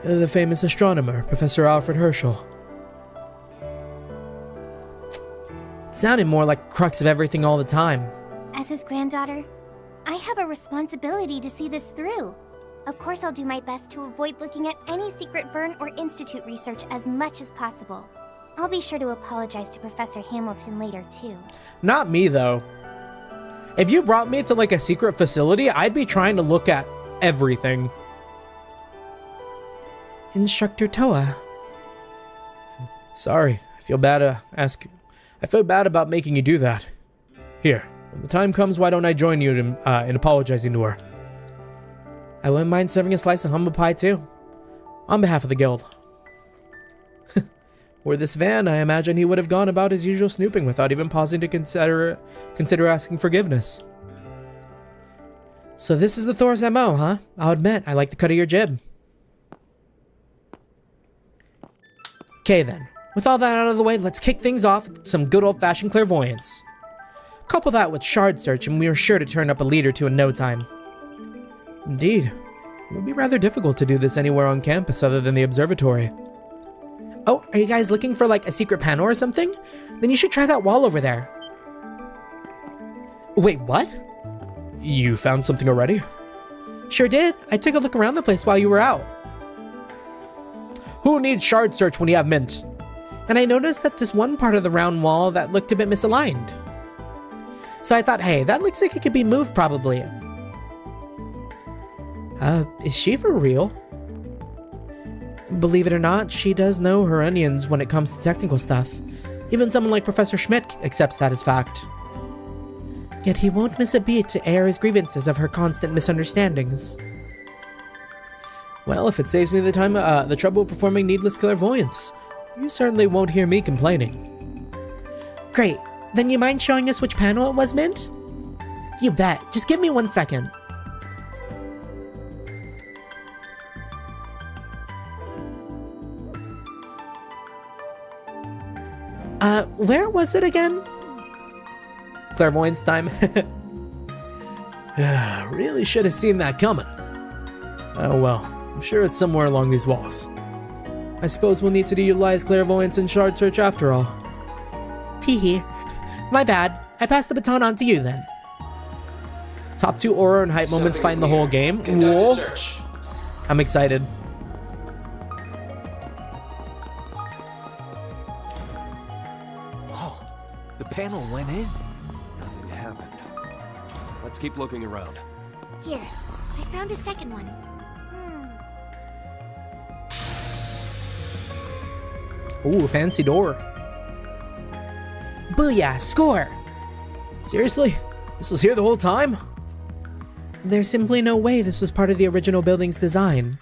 The famous astronomer, Professor Alfred Herschel. It sounded more like crux of everything all the time. As his granddaughter, I have a responsibility to see this through. Of course, I'll do my best to avoid looking at any secret Vern or Institute research as much as possible. I'll be sure to apologize to Professor Hamilton later, too. Not me, though. If you brought me to like a secret facility, I'd be trying to look at everything. Instructor Toa. Sorry, I feel bad about making you do that. Here, when the time comes, why don't I join you in apologizing to her? I wouldn't mind serving a slice of humble pie too, on behalf of the guild. Were this Van, I imagine he would have gone about his usual snooping without even pausing to consider asking forgiveness. So this is the Thor's MO, huh? I'll admit, I like the cut of your jib. Okay then, with all that out of the way, let's kick things off with some good old-fashioned clairvoyance. Couple that with shard search and we are sure to turn up a lead or two in no time. Indeed, it would be rather difficult to do this anywhere on campus other than the observatory. Oh, are you guys looking for like a secret panel or something? Then you should try that wall over there. Wait, what? You found something already? Sure did. I took a look around the place while you were out. Who needs shard search when you have mint? And I noticed that this one part of the round wall that looked a bit misaligned. So I thought, hey, that looks like it could be moved probably. Is she for real? Believe it or not, she does know her onions when it comes to technical stuff. Even someone like Professor Schmidt accepts that as fact. Yet he won't miss a beat to air his grievances of her constant misunderstandings. Well, if it saves me the trouble of performing needless clairvoyance, you certainly won't hear me complaining. Great. Then you mind showing us which panel it was, Mint? You bet. Just give me 1 second. Where was it again? Clairvoyance time. Really should have seen that coming. Oh well, I'm sure it's somewhere along these walls. I suppose we'll need to utilize clairvoyance and shard search after all. Teehee. My bad. I pass the baton on to you then. Top 2 aura and hype moments find the whole game. Conduct a Whoa. search. I'm excited. Oh, the panel went in. Nothing happened. Let's keep looking around. Here, I found a second one. Ooh, fancy door. Booyah, score! Seriously? This was here the whole time? There's simply no way this was part of the original building's design.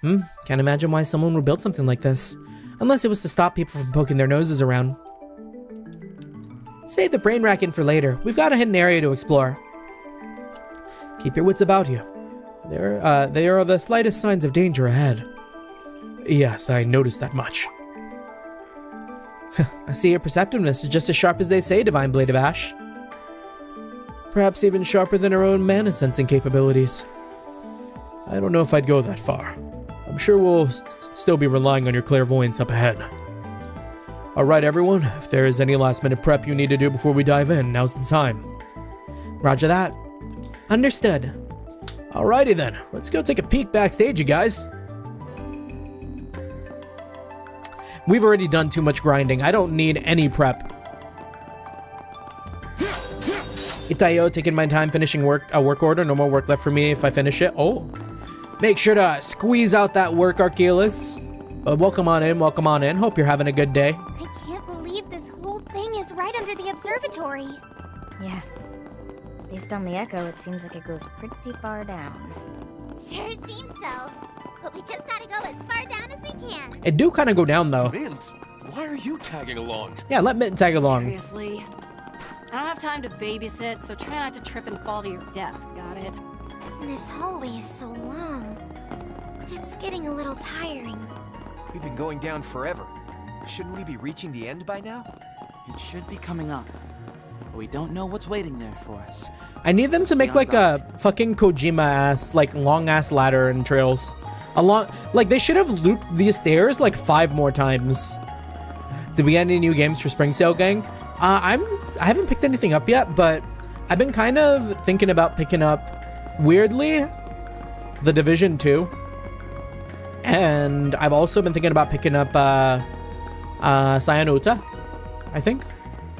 Can't imagine why someone would build something like this. Unless it was to stop people from poking their noses around. Save the brain racking for later. We've got a hidden area to explore. Keep your wits about you. There are the slightest signs of danger ahead. Yes, I noticed that much. I see your perceptiveness is just as sharp as they say, Divine Blade of Ash. Perhaps even sharper than our own mana sensing capabilities. I don't know if I'd go that far. I'm sure we'll still be relying on your clairvoyance up ahead. Alright everyone, if there is any last minute prep you need to do before we dive in, now's the time. Roger that. Understood. Alrighty then, let's go take a peek backstage, you guys. We've already done too much grinding. I don't need any prep. Itayo, taking my time finishing a work order. No more work left for me if I finish it. Oh, make sure to squeeze out that work, Archelaus. Welcome on in, welcome on in. Hope you're having a good day. I can't believe this whole thing is right under the observatory. Yeah. Based on the echo, it seems like it goes pretty far down. Sure seems so. But we just gotta go as far down as we can. It do kind of go down though. Mint, why are you tagging along? Yeah, let Mint tag along. Seriously? I don't have time to babysit, so try not to trip and fall to your death, got it? This hallway is so long. It's getting a little tiring. We've been going down forever. Shouldn't we be reaching the end by now? It should be coming up. But we don't know what's waiting there for us. I need them to So make stay on like a guard. fucking Kojima ass, like long ass ladder and trails. Like they should have looped these stairs like 5 more times. Did we get any new games for Spring Sale, gang? I haven't picked anything up yet, but I've been kind of thinking about picking up, weirdly, The Division 2. And I've also been thinking about picking up Sayonota, I think.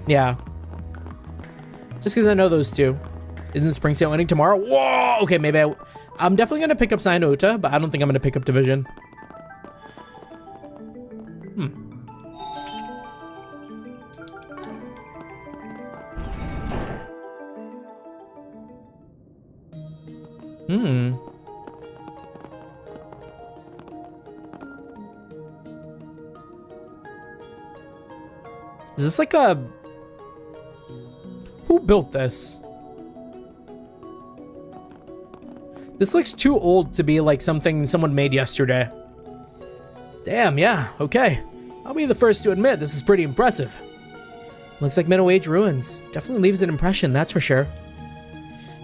Yeah. Just because I know those two. Isn't Spring Sale ending tomorrow? Whoa! Okay, maybe I'm definitely going to pick up Sayonota, but I don't think I'm going to pick up Division. Is this like a... Who built this? This looks too old to be like something someone made yesterday. Damn, yeah, okay. I'll be the first to admit this is pretty impressive. Looks like Middle Age ruins. Definitely leaves an impression, that's for sure.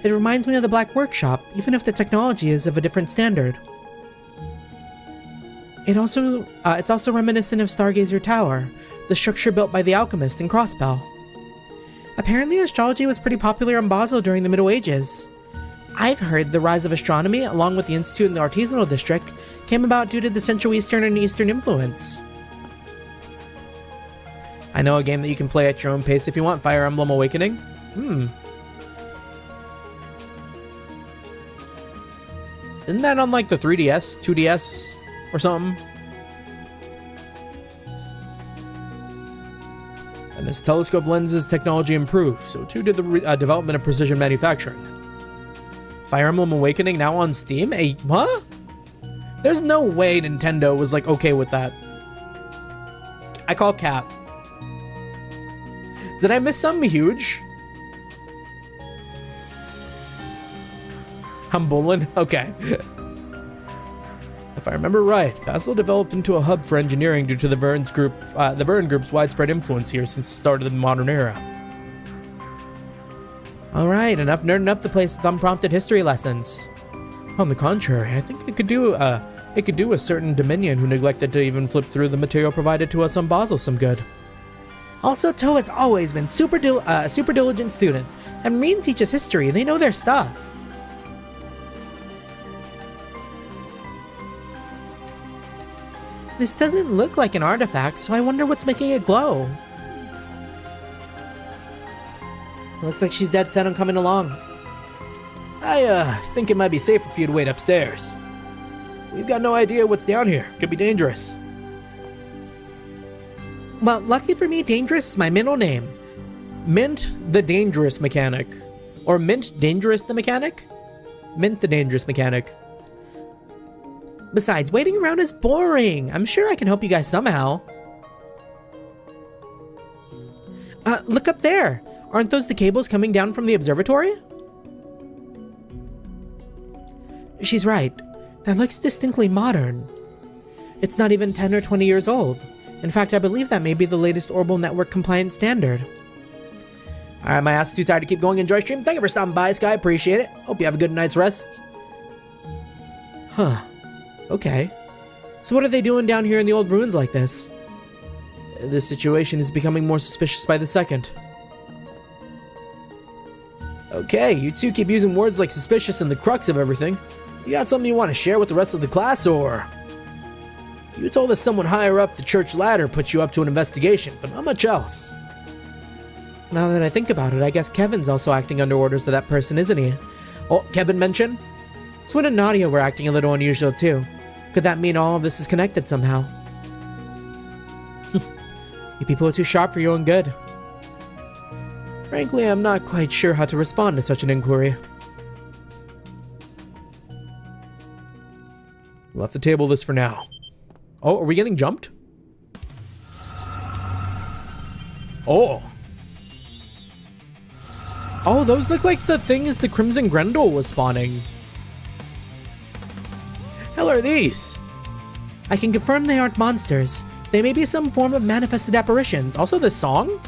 It reminds me of the Black Workshop, even if the technology is of a different standard. It's also reminiscent of Stargazer Tower, the structure built by the alchemist in Crossbell. Apparently astrology was pretty popular in Basel during the Middle Ages. I've heard the rise of astronomy, along with the Institute in the Artisanal District, came about due to the Central Eastern and Eastern influence. I know a game that you can play at your own pace if you want, Fire Emblem Awakening. Isn't that on like the 3DS, 2DS, or something? And as telescope lenses technology improved, so too did the development of precision manufacturing. Fire Emblem Awakening now on Steam? What? There's no way Nintendo was like okay with that. I call cap. Did I miss something huge? I'm bullying? Okay. If I remember right, Basel developed into a hub for engineering due to the Verne Group's widespread influence here since the start of the modern era. Alright, enough nerding up the place with unprompted history lessons. On the contrary, I think it could do a certain Dominion who neglected to even flip through the material provided to us on Basel some good. Also, Toe has always been a super diligent student, and Rean teaches history. They know their stuff. This doesn't look like an artifact, so I wonder what's making it glow. Looks like she's dead set on coming along. I think it might be safer for you to wait upstairs. We've got no idea what's down here. Could be dangerous. Well, lucky for me, Dangerous is my middle name. Mint the Dangerous Mechanic. Or Mint Dangerous the Mechanic? Mint the Dangerous Mechanic. Besides, waiting around is boring. I'm sure I can help you guys somehow. Look up there. Aren't those the cables coming down from the observatory? She's right. That looks distinctly modern. It's not even 10 or 20 years old. In fact, I believe that may be the latest Orbital Network compliant standard. Alright, my ass is too tired to keep going. Enjoy stream. Thank you for stopping by, Sky. Appreciate it. Hope you have a good night's rest. Huh. Okay. So what are they doing down here in the old ruins like this? This situation is becoming more suspicious by the second. Okay, you two keep using words like suspicious and the crux of everything. You got something you want to share with the rest of the class, or? You told us someone higher up the church ladder put you up to an investigation, but not much else. Now that I think about it, I guess Kevin's also acting under orders of that person, isn't he? Oh, Kevin mentioned? Swin and Nadia were acting a little unusual too. Could that mean all of this is connected somehow? You people are too sharp for your own good. Frankly, I'm not quite sure how to respond to such an inquiry. We'll have to table this for now. Oh, are we getting jumped? Oh. Oh, those look like the things the Crimson Grendel was spawning. Hell are these? I can confirm they aren't monsters. They may be some form of manifested apparitions. Also, this song?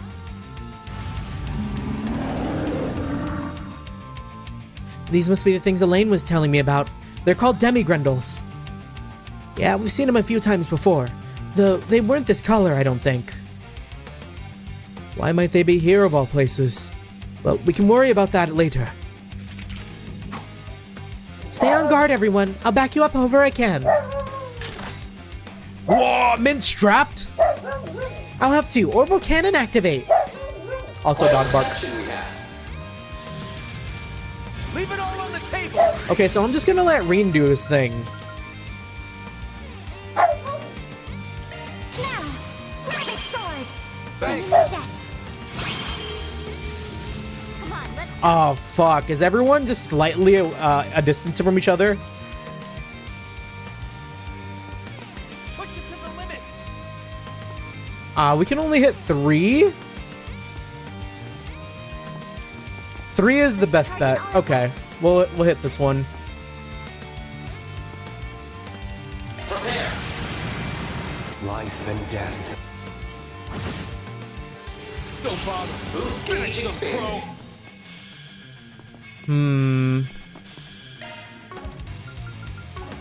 These must be the things Elaine was telling me about. They're called demi-grendels. Yeah, we've seen them a few times before. Though they weren't this color, I don't think. Why might they be here of all places? Well, we can worry about that later. Stay on guard, everyone. I'll back you up however I can. Whoa, Mint's strapped? I'll help too. Orbital cannon activate. Also, dog bark. Leave it all on the table. Okay, so I'm just gonna let Rean do his thing. Now, perfect sword. Thanks. Come on, let's Oh, fuck. Is everyone just slightly a distance from each other? Push it to the limit. We can only hit 3? 3 is the best bet. Okay, we'll hit this one. Prepare. Life and death. Don't bother. Boost gauge expanded.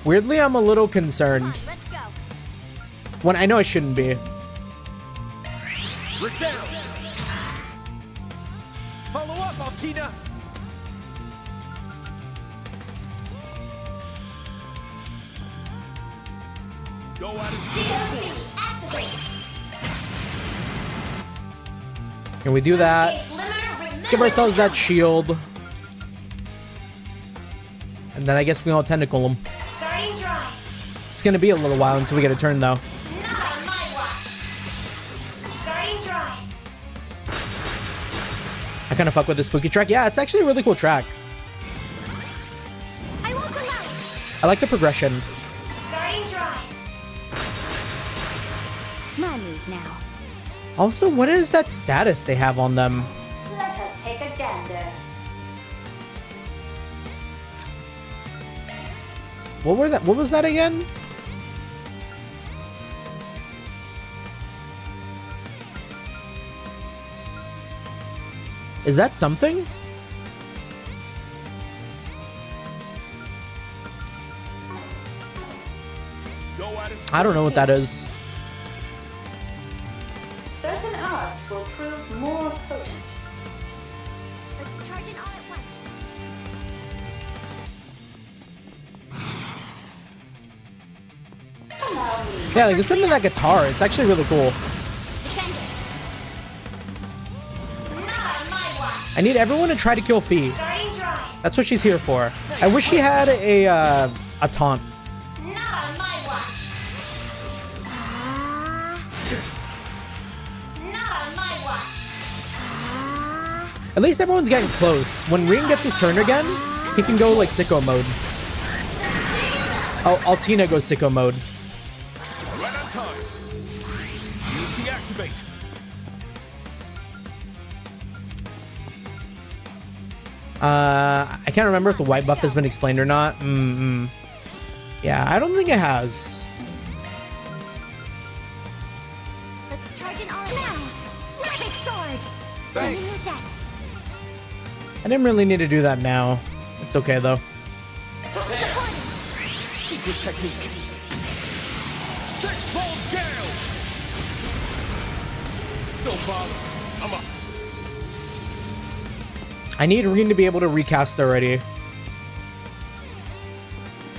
Weirdly, I'm a little concerned. let's go. When I know I shouldn't be. Resound. Follow up, Altina. Go out and Can we do that? Give ourselves that shield. And then I guess we all tentacle him. Starting dry. It's gonna be a little while until we get a turn, though. Not on my watch. Starting dry. I kind of fuck with the spooky track. Yeah, it's actually a really cool track. I won't come out. I like the progression. Starting dry. My move now. Also, what is that status they have on them? Let us take a gander. What was that again? Is that something? go out and I don't know what that is. certain arts will prove more potent. Let's charge it all at once. Allow me. Yeah, like listen to that guitar. It's actually really cool. Defend it. Not on my watch. I need everyone to try to kill Fee. Starting drawing. That's what she's here for. I wish she had a taunt. Not on my watch. Not on my watch. At least everyone's getting close. When Rean gets his turn again, he can go like sicko mode. Oh, Altina goes sicko mode. Right on time. CC activate. I can't remember if the white buff has been explained or not. Yeah, I don't think it has. Let's charge it all now. Big sword. Thanks. Use that. I didn't really need to do that now. It's okay though. Secret technique. Six-fold gales. Don't bother. I'm up. I need Rean to be able to recast already.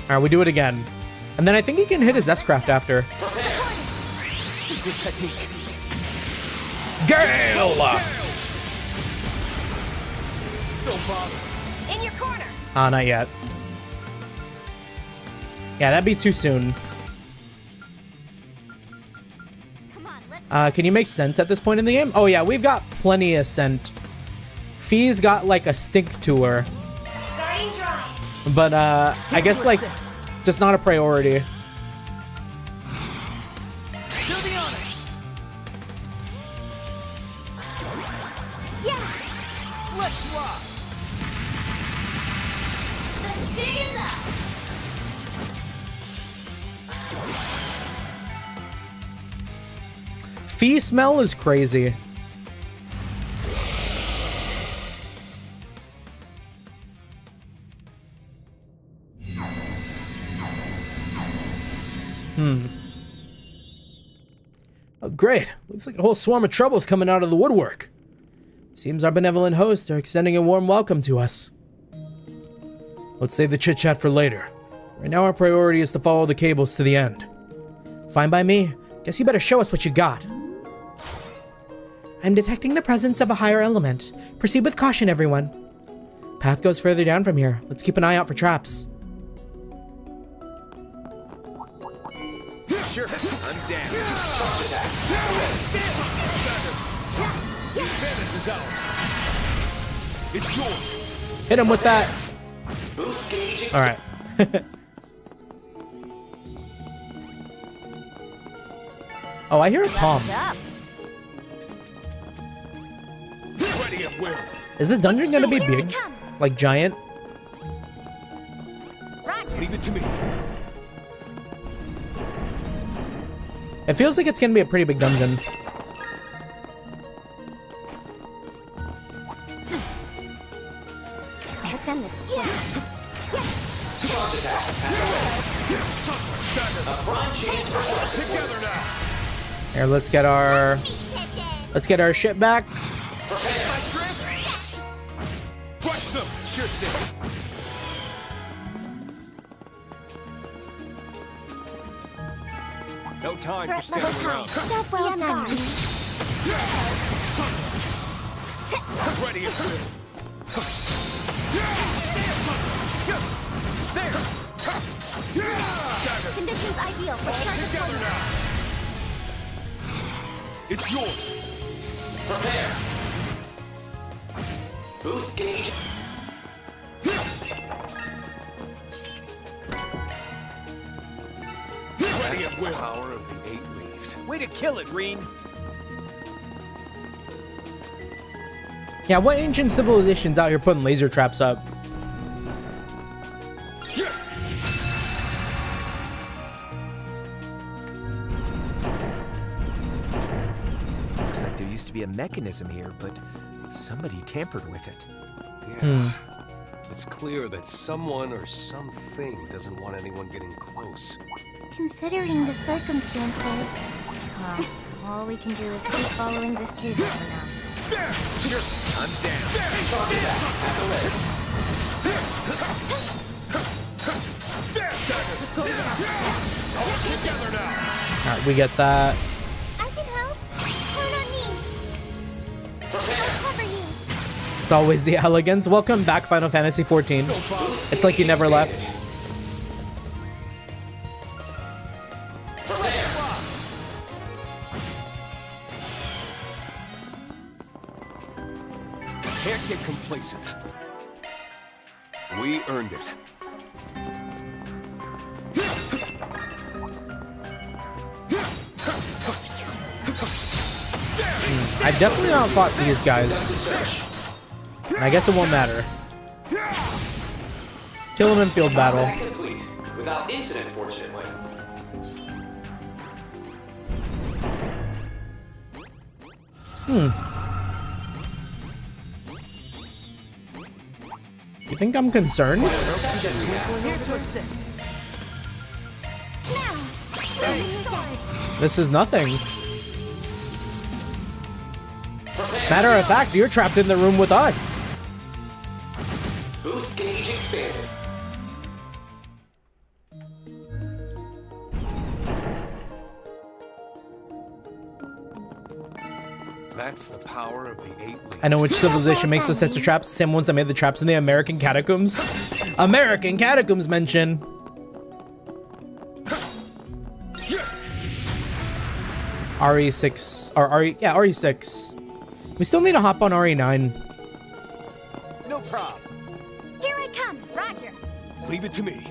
Alright, we do it again. And then I think he can hit his S-Craft after. Secret technique. Gale! Don't bother. In your corner. Not yet. Yeah, that'd be too soon. Come on, let's Can you make sense at this point in the game? Oh yeah, we've got plenty of scent. Fee's got like a stink to her. starting drawing. But I guess like just not a priority. Do the honors. Yeah. Let's rock. The jig is up. Fee smell is crazy. Oh, great. Looks like a whole swarm of troubles coming out of the woodwork. Seems our benevolent hosts are extending a warm welcome to us. Let's save the chit-chat for later. Right now our priority is to follow the cables to the end. Fine by me. Guess you better show us what you got. I'm detecting the presence of a higher element. Proceed with caution, everyone. Path goes further down from here. Let's keep an eye out for traps. Sure, I'm down. Charge attack. The advantage is ours. It's yours. Hit him with that. Boost gauge. All right. Oh, I hear a palm. Ready at will. Is this dungeon gonna be Here we big? come. Like giant? Leave it to me. It feels like it's gonna be a pretty big dungeon. Let's end this. Yeah. Charge attack. Stagger. A prime chance for sure. Together now. Here, let's get our shit back. My trip. Crush them. Sure thing. No time for Threat level standing high. around. Job well done. Ready at will. There. Stagger. Conditions ideal for All charge together deployment. now. It's yours. Prepare. Boost gauge. Ready at will. Power of the 8 leaves. Way to kill it, Rean. Yeah, what ancient civilization's out here putting laser traps up? Looks like there used to be a mechanism here, but somebody tampered with it. Yeah. It's clear that someone or something doesn't want anyone getting close. Considering the circumstances. All we can do is keep following this cable for now. Sure, I'm down. Charge attack at the ready. Alright, we get that. I can help. Count on me. I'll cover you. It's always the elegance. Welcome back, Final Fantasy XIV. It's like you never left. Can't get complacent. We earned it. I've definitely not fought these guys. And I guess it won't matter. Kill him in field battle. Combat complete. Without incident, fortunately. You think I'm concerned? Here to assist. Now. This is nothing. Matter of fact, you're trapped in the room with us. Boost gauge expanded. That's the power of the 8 leaves. I know which civilization makes those sets of traps. Same ones that made the traps in the American catacombs. American catacombs mention. RE6 or RE, yeah, RE6. We still need to hop on RE9. No problem. Here I come. Roger. Leave it to me.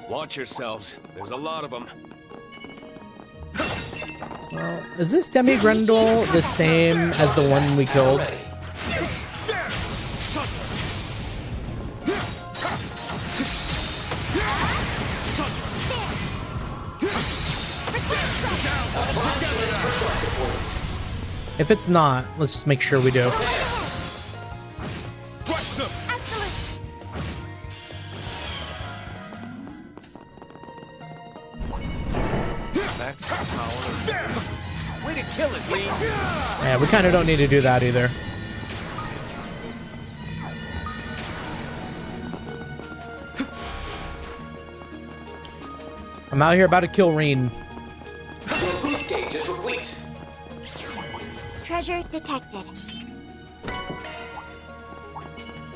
Watch yourselves. There's a lot of them. Well, is this Demi Grendel the same as the one we killed? Ready. If it's not, let's just make sure we do. Excellent. That's the power of Way to kill it, Rean. Yeah, we kind of don't need to do that either. I'm out here about to kill Rean. Your boost gauge is replete. Treasure detected.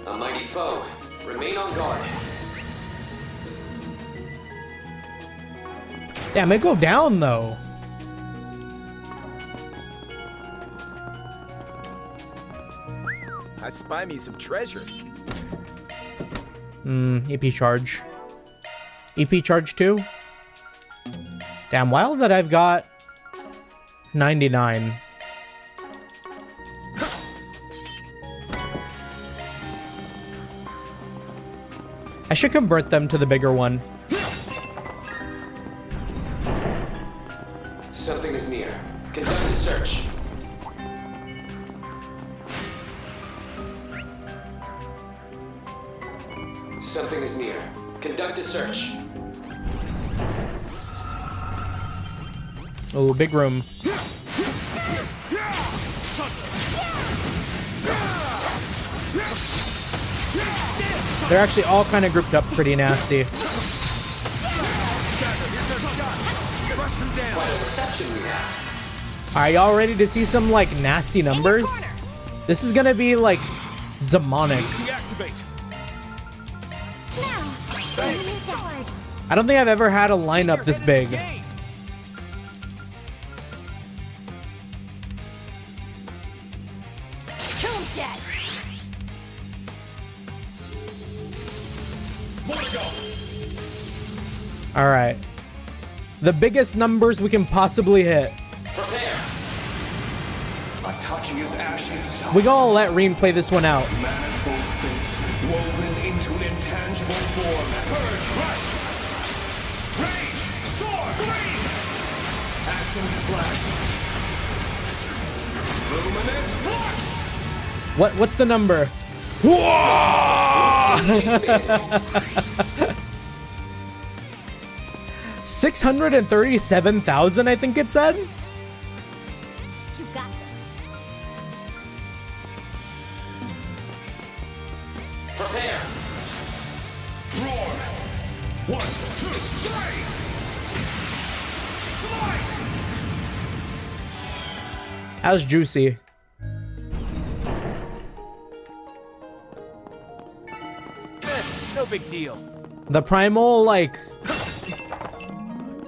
A mighty foe. Remain on guard. Damn, it go down though. I spy me some treasure. EP charge. EP charge 2? Damn, wild that I've got 99. I should convert them to the bigger one. Something is near. Conduct a search. Something is near. Conduct a search. Oh, big room. They're actually all kind of grouped up pretty nasty. What a reception we have. Are y'all ready to see some like nasty numbers? This is gonna be like demonic. deactivate. I don't think I've ever had a lineup this big. All right. The biggest numbers we can possibly hit. Prepare. A touching his ashes. We gonna let Rean play this one out. Manifold fates woven into an intangible form. Purge, rush. Rage, sword, green. Ashen slash. Luminous flux. What's the number? 637,000, I think it said. You got this. Prepare. Roar. 1, 2, 3. Slice. That was juicy. No big deal. The primal, like,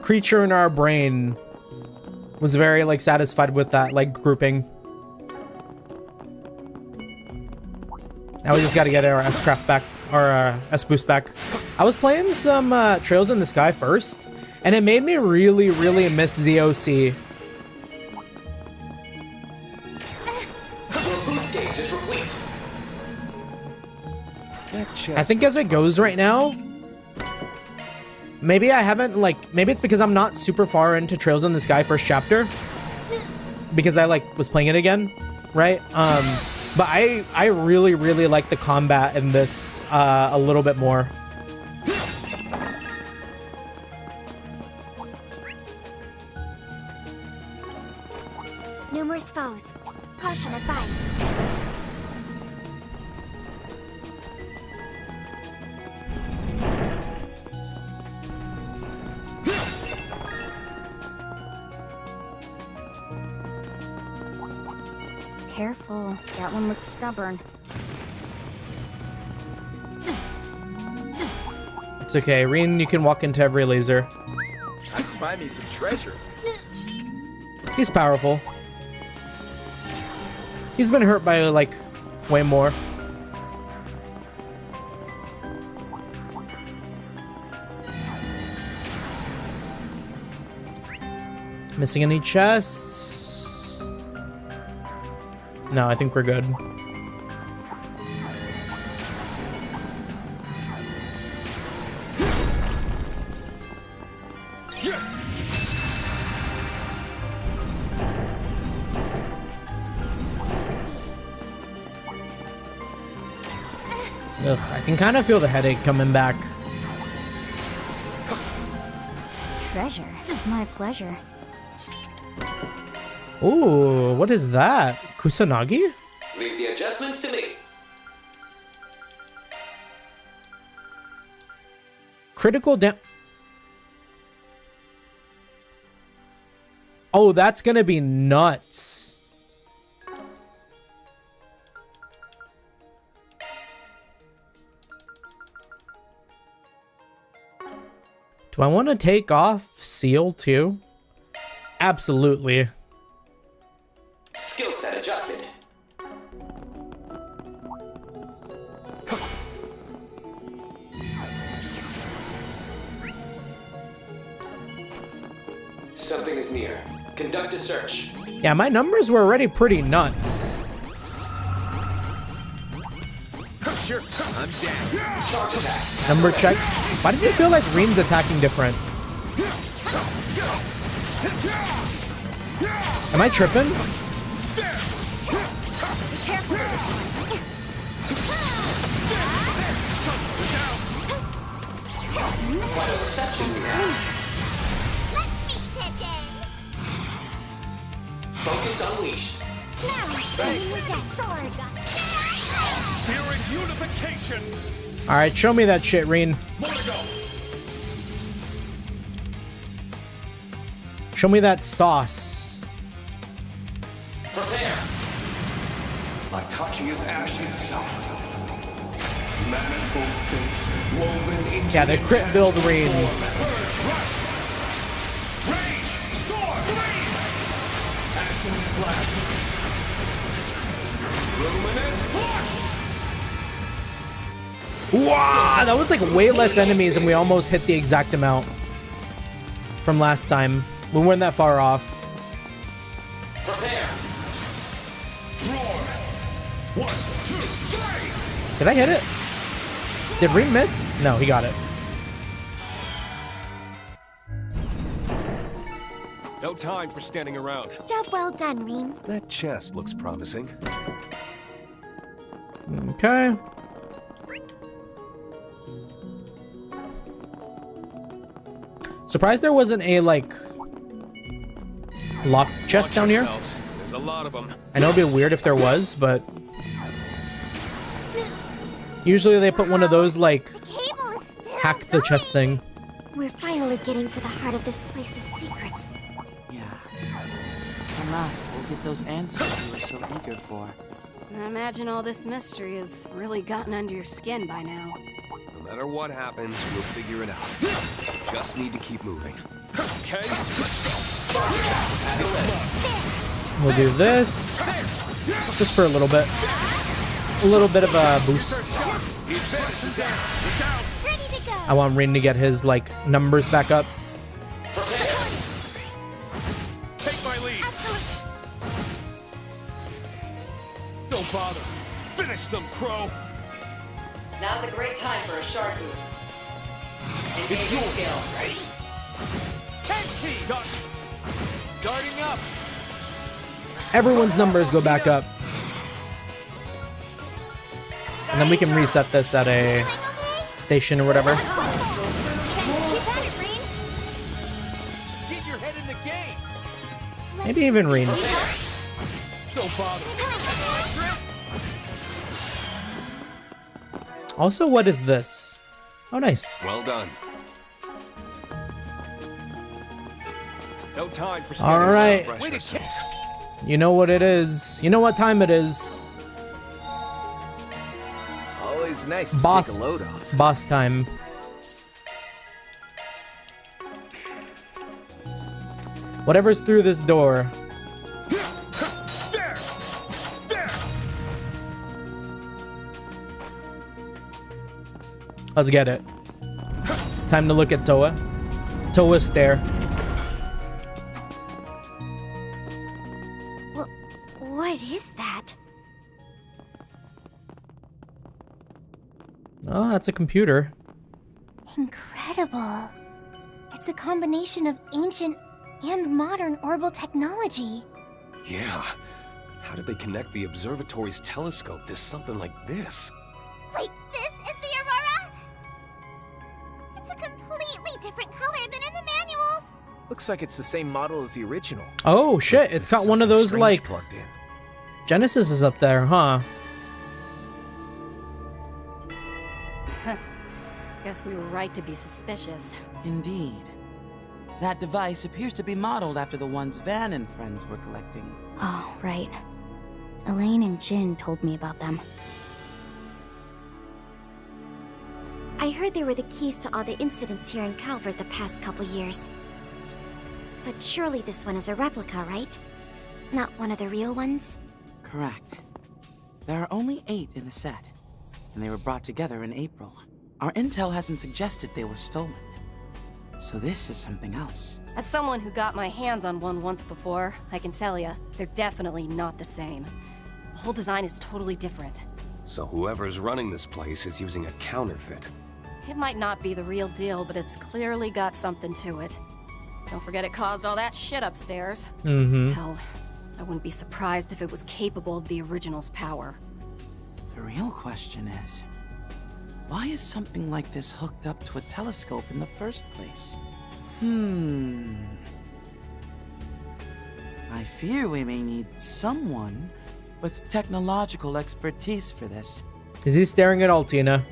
creature in our brain was very, like, satisfied with that, like, grouping. Now we just gotta get our S-Craft back, or S-Boost back. I was playing some Trails in the Sky first, and it made me really, really miss ZOC. Your boost gauge is replete. I think as it goes right now, maybe I haven't, like, maybe it's because I'm not super far into Trails in the Sky first chapter, because I, like, was playing it again, right? But I really, really like the combat in this a little bit more. Numerous foes. Caution advised. Careful, that one looks stubborn. It's okay, Rean, you can walk into every laser. I spy me some treasure. He's powerful. He's been hurt by, like, way more. Missing any chests? No, I think we're good. Ugh, I can kind of feel the headache coming back. Treasure. My pleasure. Ooh, what is that? Kusanagi? Leave the adjustments to me. Critical damage. Oh, that's gonna be nuts. Do I want to take off Seal too? Absolutely. Skill set adjusted. Something is near. Conduct a search. Yeah, my numbers were already pretty nuts. Sure, I'm down. Charge attack. Number check. Why does it feel like Rean's attacking different? Am I tripping? What a reception we have. Focus unleashed. Spirit unification. All right, show me that shit, Rean. More to go. Show me that sauce. Prepare. Itachi is ash itself. Manifold fates woven into Yeah, the crit build Rean. Purge, rush. Rage, sword, gleam. Ashen slash. Luminous flux. Wow, that was like way less enemies and we almost hit the exact amount from last time. We weren't that far off. Prepare. Roar. 1, 2, 3. Did I hit it? Did Rean miss? No, he got it. No time for standing around. Job well done, Rean. That chest looks promising. Okay. Surprised there wasn't a, like, lock chest Watch down here. yourselves. There's a lot of them. I know it'd be weird if there was, but usually they put one of those, like, Cable is still hack the chest thing. We're finally getting to the heart of this place's secrets. Yeah. At last, we'll get those answers you were so eager for. I imagine all this mystery has really gotten under your skin by now. No matter what happens, we'll figure it out. Just need to keep moving. Okay, let's go. We'll do this just for a little bit. A little bit of a boost. Ready to go. I want Rean to get his, like, numbers back up. Take my lead. Don't bother. Finish them, Crow. Now's a great time for a shard boost. It's Engaging yours. skill. Guarding up. Everyone's numbers go back up. And then we can reset this at a station or whatever. Keep at it, Rean. Get your head in the game. Maybe even Rean. Don't bother. Also, what is this? Oh, nice. Well done. No time for All right. Fresh ourselves. You know what it is. You know what time it is. Always nice to Boss. take a load off. Boss time. Whatever's through this door. There. There. Let's get it. Time to look at Toa. Toa's stare. What is that? Oh, that's a computer. Incredible. It's a combination of ancient and modern orbital technology. Yeah. How did they connect the observatory's telescope to something like this? Wait, this is the Aurora? It's a completely different color than in the manuals. Looks like it's the same model as the original. Oh shit, it's got one of Something those strange like plugged in. Genesis is up there, huh? Guess we were right to be suspicious. Indeed. That device appears to be modeled after the ones Van and friends were collecting. Oh, right. Elaine and Jin told me about them. I heard they were the keys to all the incidents here in Calvard the past couple years. But surely this one is a replica, right? Not one of the real ones? Correct. There are only 8 in the set, and they were brought together in April. Our intel hasn't suggested they were stolen. So this is something else. As someone who got my hands on one once before, I can tell you, they're definitely not the same. The whole design is totally different. So whoever's running this place is using a counterfeit. It might not be the real deal, but it's clearly got something to it. Don't forget it caused all that shit upstairs. Mm-hmm. Hell, I wouldn't be surprised if it was capable of the original's power. The real question is, why is something like this hooked up to a telescope in the first place? I fear we may need someone with technological expertise for this. Is he staring at Altina?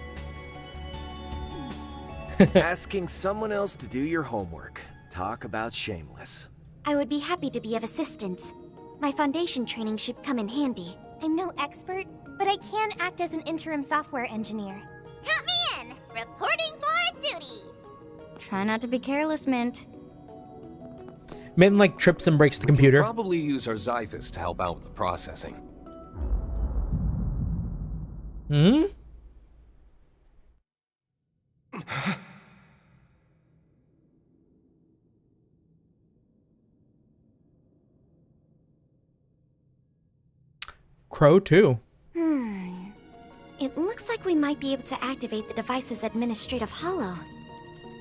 Asking someone else to do your homework. Talk about shameless. I would be happy to be of assistance. My foundation training should come in handy. I'm no expert, but I can act as an interim software engineer. Count me in! Reporting for duty! Try not to be careless, Mint. Mint like trips and breaks the We can computer. probably use our Xiphus to help out with the processing. Hmm? Crow too. It looks like we might be able to activate the device's administrative holo.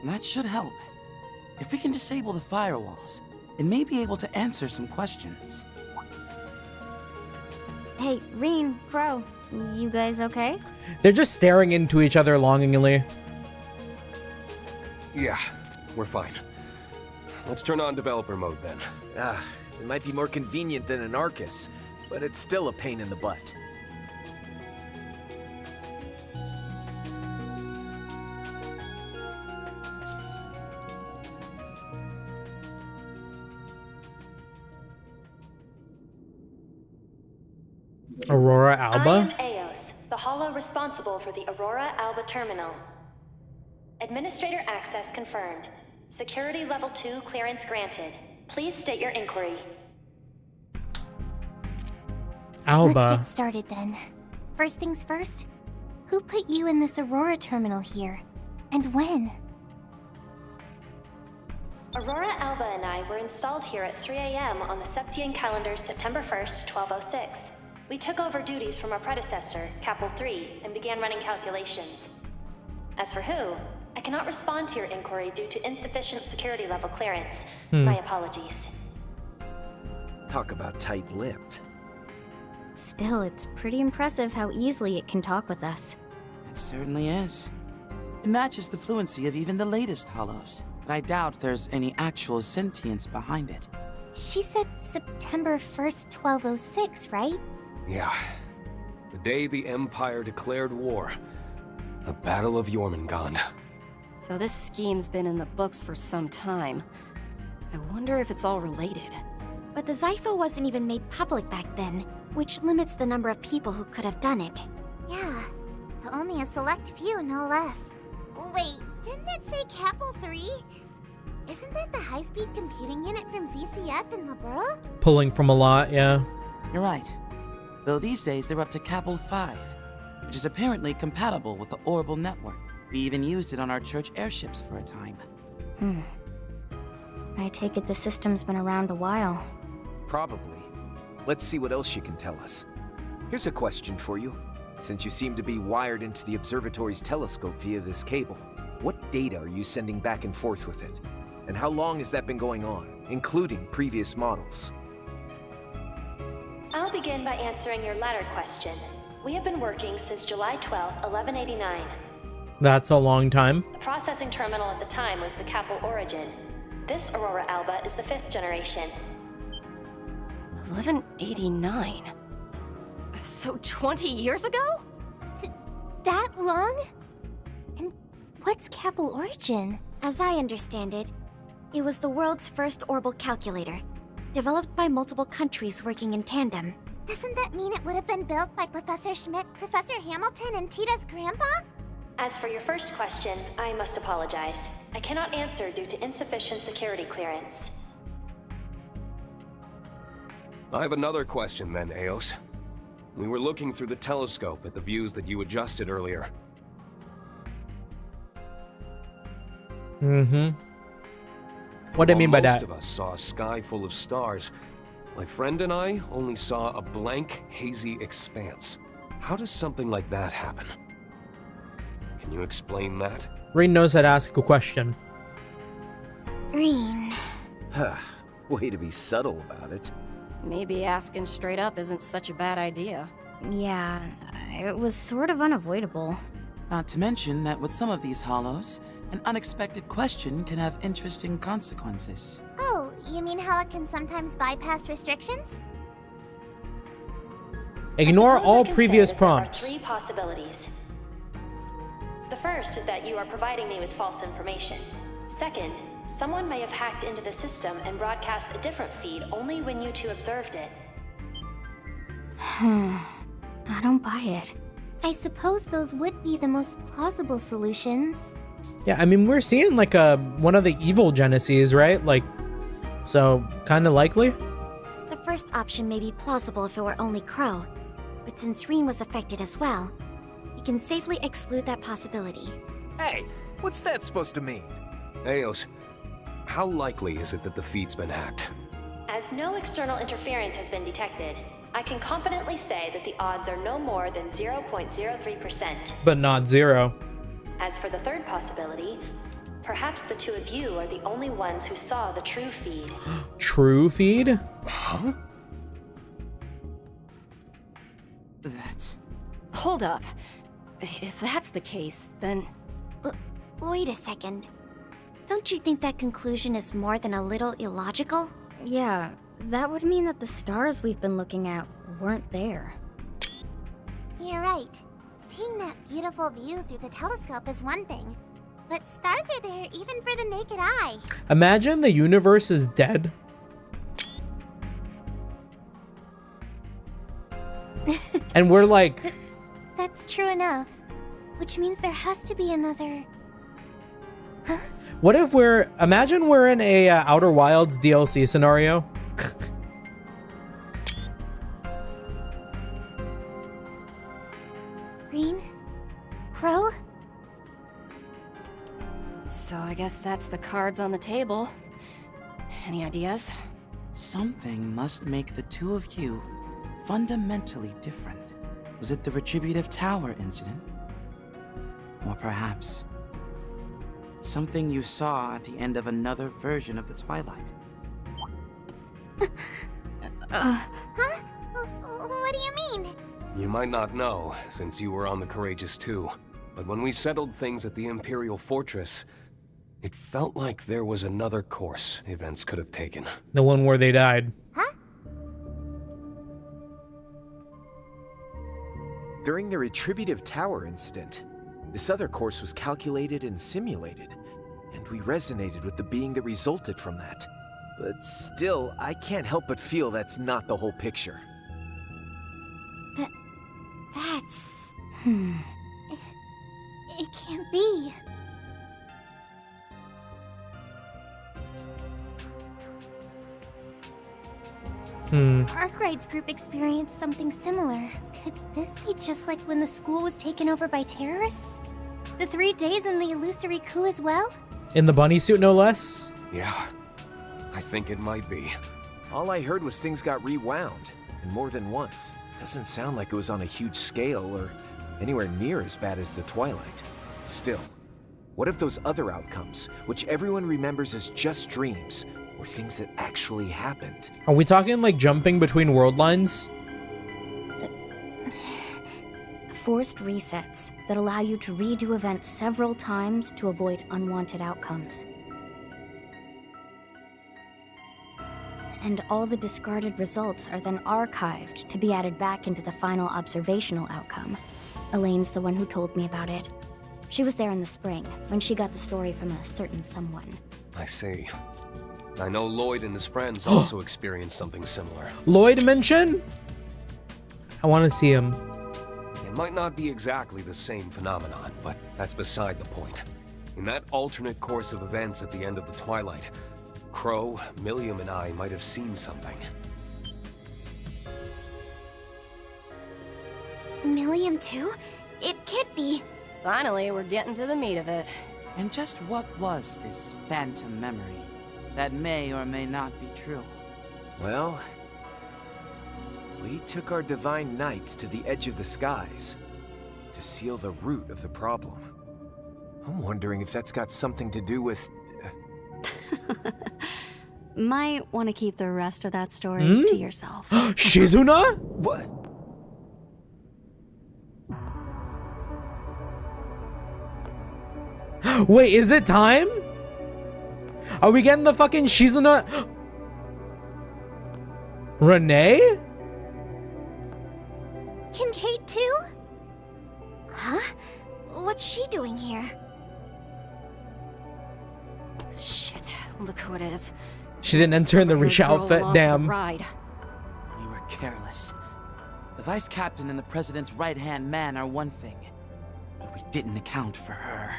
That should help. If we can disable the firewalls, it may be able to answer some questions. Hey, Rean, Crow, you guys okay? They're just staring into each other longingly. Yeah, we're fine. let's turn on developer mode then. It might be more convenient than an Arcus, but it's still a pain in the butt. Aurora Alba? I am Eos, the holo responsible for the Aurora Alba terminal. Administrator access confirmed. Security level 2 clearance granted. Please state your inquiry. Alba. Let's get started then. First things first, who put you in this Aurora terminal here? And when? Aurora Alba and I were installed here at 3 a.m. on the Septian calendar September 1st, 1206. We took over duties from our predecessor, Capel 3, and began running calculations. As for who, I cannot respond to your inquiry due to insufficient security level clearance. My apologies. Talk about tight-lipped. Still, it's pretty impressive how easily it can talk with us. It certainly is. It matches the fluency of even the latest hollows, but I doubt there's any actual sentience behind it. She said September 1st, 1206, right? Yeah. The day the Empire declared war. The Battle of Jormungand. So this scheme's been in the books for some time. I wonder if it's all related. But the Zypho wasn't even made public back then, which limits the number of people who could have done it. Yeah, to only a select few, no less. Wait, didn't it say Capel 3? Isn't that the high-speed computing unit from ZCF in Liberl? Pulling from a lot, yeah. You're right. Though these days they're up to Capel 5, which is apparently compatible with the Orbital network. We even used it on our church airships for a time. I take it the system's been around a while. Probably. Let's see what else you can tell us. Here's a question for you. Since you seem to be wired into the observatory's telescope via this cable, what data are you sending back and forth with it? And how long has that been going on, including previous models? I'll begin by answering your latter question. We have been working since July 12, 1189. That's a long time. The processing terminal at the time was the Capel Origin. This Aurora Alba is the 5th generation. 1189? So 20 years ago? That long? And what's Capel Origin? As I understand it, it was the world's first orbital calculator, developed by multiple countries working in tandem. Doesn't that mean it would have been built by Professor Schmidt, Professor Hamilton, and Tita's grandpa? As for your first question, I must apologize. I cannot answer due to insufficient security clearance. I have another question then, Eos. We were looking through the telescope at the views that you adjusted earlier. What do you mean by that? Most of us saw a sky full of stars. My friend and I only saw a blank, hazy expanse. How does something like that happen? Can you explain that? Rean knows how to ask a question. Rean. Way to be subtle about it. Maybe asking straight up isn't such a bad idea. Yeah, it was sort of unavoidable. Not to mention that with some of these hollows, an unexpected question can have interesting consequences. Oh, you mean how it can sometimes bypass restrictions? Ignore I suppose all I can previous say that there are prompts. 3 possibilities. The first is that you are providing me with false information. Second, someone may have hacked into the system and broadcast a different feed only when you two observed it. I don't buy it. I suppose those would be the most plausible solutions. Yeah, I mean, we're seeing like one of the evil genesis, right? Like, so kind of likely. The first option may be plausible if it were only Crow, but since Rean was affected as well, we can safely exclude that possibility. Hey, what's that supposed to mean? Eos, how likely is it that the feed's been hacked? As no external interference has been detected, I can confidently say that the odds are no more than 0.03%. But not 0. As for the third possibility, perhaps the two of you are the only ones who saw the true feed. True feed? Huh? That's... Hold up. If that's the case, then... Wait a second. Don't you think that conclusion is more than a little illogical? Yeah, that would mean that the stars we've been looking at weren't there. You're right. Seeing that beautiful view through the telescope is one thing. But stars are there even for the naked eye. Imagine the universe is dead. And we're like... That's true enough. Which means there has to be another... Huh? What if imagine we're in a Outer Wilds DLC scenario. Rean? Crow? So I guess that's the cards on the table. Any ideas? Something must make the two of you fundamentally different. Was it the Retributive Tower incident? Or perhaps something you saw at the end of another version of the Twilight? Huh? What do you mean? You might not know, since you were on the Courageous too, but when we settled things at the Imperial Fortress, it felt like there was another course events could have taken. The one where they died. Huh? During the Retributive Tower incident, this other course was calculated and simulated, and we resonated with the being that resulted from that. But still, I can't help but feel that's not the whole picture. That's... It can't be. Arkwright's group experienced something similar. Could this be just like when the school was taken over by terrorists? The 3 days in the illusory coup as well? In the bunny suit, no less? Yeah, I think it might be. All I heard was things got rewound, and more than once. Doesn't sound like it was on a huge scale or anywhere near as bad as the Twilight. Still, what if those other outcomes, which everyone remembers as just dreams, were things that actually happened? Are we talking like jumping between world lines? Forced resets that allow you to redo events several times to avoid unwanted outcomes. And all the discarded results are then archived to be added back into the final observational outcome. Elaine's the one who told me about it. She was there in the spring, when she got the story from a certain someone. I see. I know Lloyd and his friends also experienced something similar. Lloyd mention? I want to see him. It might not be exactly the same phenomenon, but that's beside the point. In that alternate course of events at the end of the Twilight, Crow, Milliam, and I might have seen something. Milliam too? It can't be. Finally, we're getting to the meat of it. And just what was this phantom memory that may or may not be true? Well, we took our divine knights to the edge of the skies to seal the root of the problem. I'm wondering if that's got something to do with... Might want to keep the rest of that story to yourself. Shizuna? What? Wait, is it time? Are we getting the fucking Shizuna? Renee? Kincaid too? Huh? What's she doing here? Shit, look who it is. She didn't enter in the Risha outfit, damn. Ride. We were careless. The vice captain and the president's right-hand man are one thing, but we didn't account for her.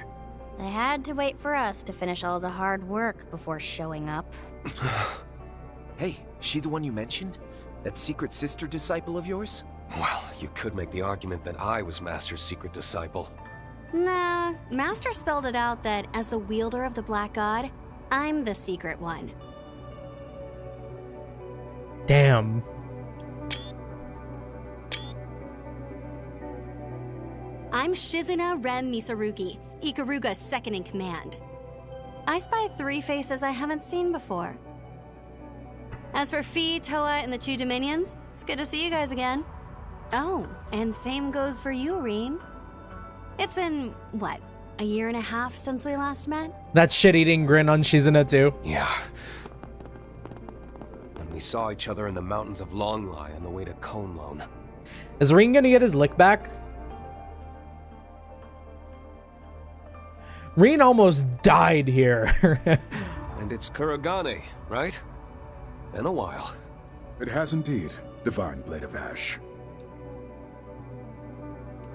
They had to wait for us to finish all the hard work before showing up. Hey, she the one you mentioned? That secret sister disciple of yours? Well, you could make the argument that I was Master's secret disciple. Nah, Master spelled it out that as the wielder of the Black God, I'm the secret one. Damn. I'm Shizuna Rem Misarugi, Ikaruga's second in command. I spy 3 faces I haven't seen before. As for Fi, Toa, and the 2 Dominions, it's good to see you guys again. Oh, and same goes for you, Rean. It's been, what, a year and a half since we last met? That shit-eating grin on Shizuna too. Yeah. When we saw each other in the mountains of Longlai on the way to Konlone. Is Rean gonna get his lick back? Rean almost died here. And it's Kuragane, right? Been a while. It has indeed, Divine Blade of Ash.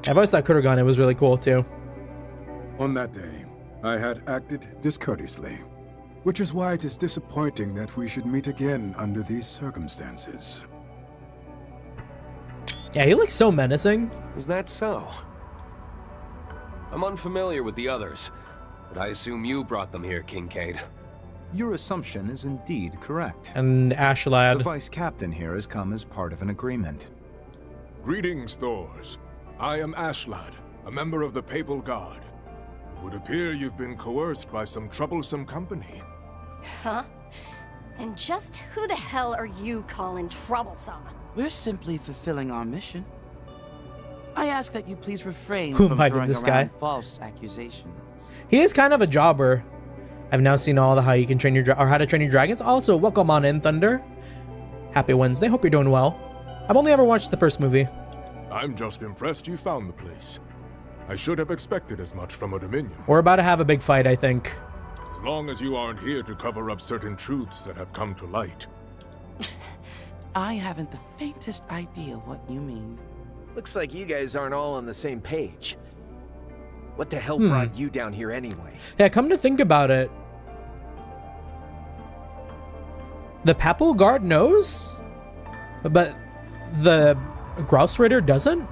I've always thought Kuragane was really cool too. On that day, I had acted discourteously, which is why it is disappointing that we should meet again under these circumstances. Yeah, he looks so menacing. Is that so? I'm unfamiliar with the others, but I assume you brought them here, Kincaid. Your assumption is indeed correct. And Ashlad. The vice captain here has come as part of an agreement. Greetings, Thors. I am Ashlad, a member of the Papal Guard. It would appear you've been coerced by some troublesome company. Huh? And just who the hell are you calling troublesome? We're simply fulfilling our mission. I ask that you please refrain Who from invited throwing this around guy? false accusations. He is kind of a jobber. I've now seen all the how you can train your or how to train your dragons. Also, welcome on in, Thunder. Happy Wednesday. Hope you're doing well. I've only ever watched the first movie. I'm just impressed you found the place. I should have expected as much from a Dominion. We're about to have a big fight, I think. As long as you aren't here to cover up certain truths that have come to light. I haven't the faintest idea what you mean. Looks like you guys aren't all on the same page. What the hell brought you down here anyway? Yeah, come to think about it, the Papal Guard knows, but the Grouse Raider doesn't?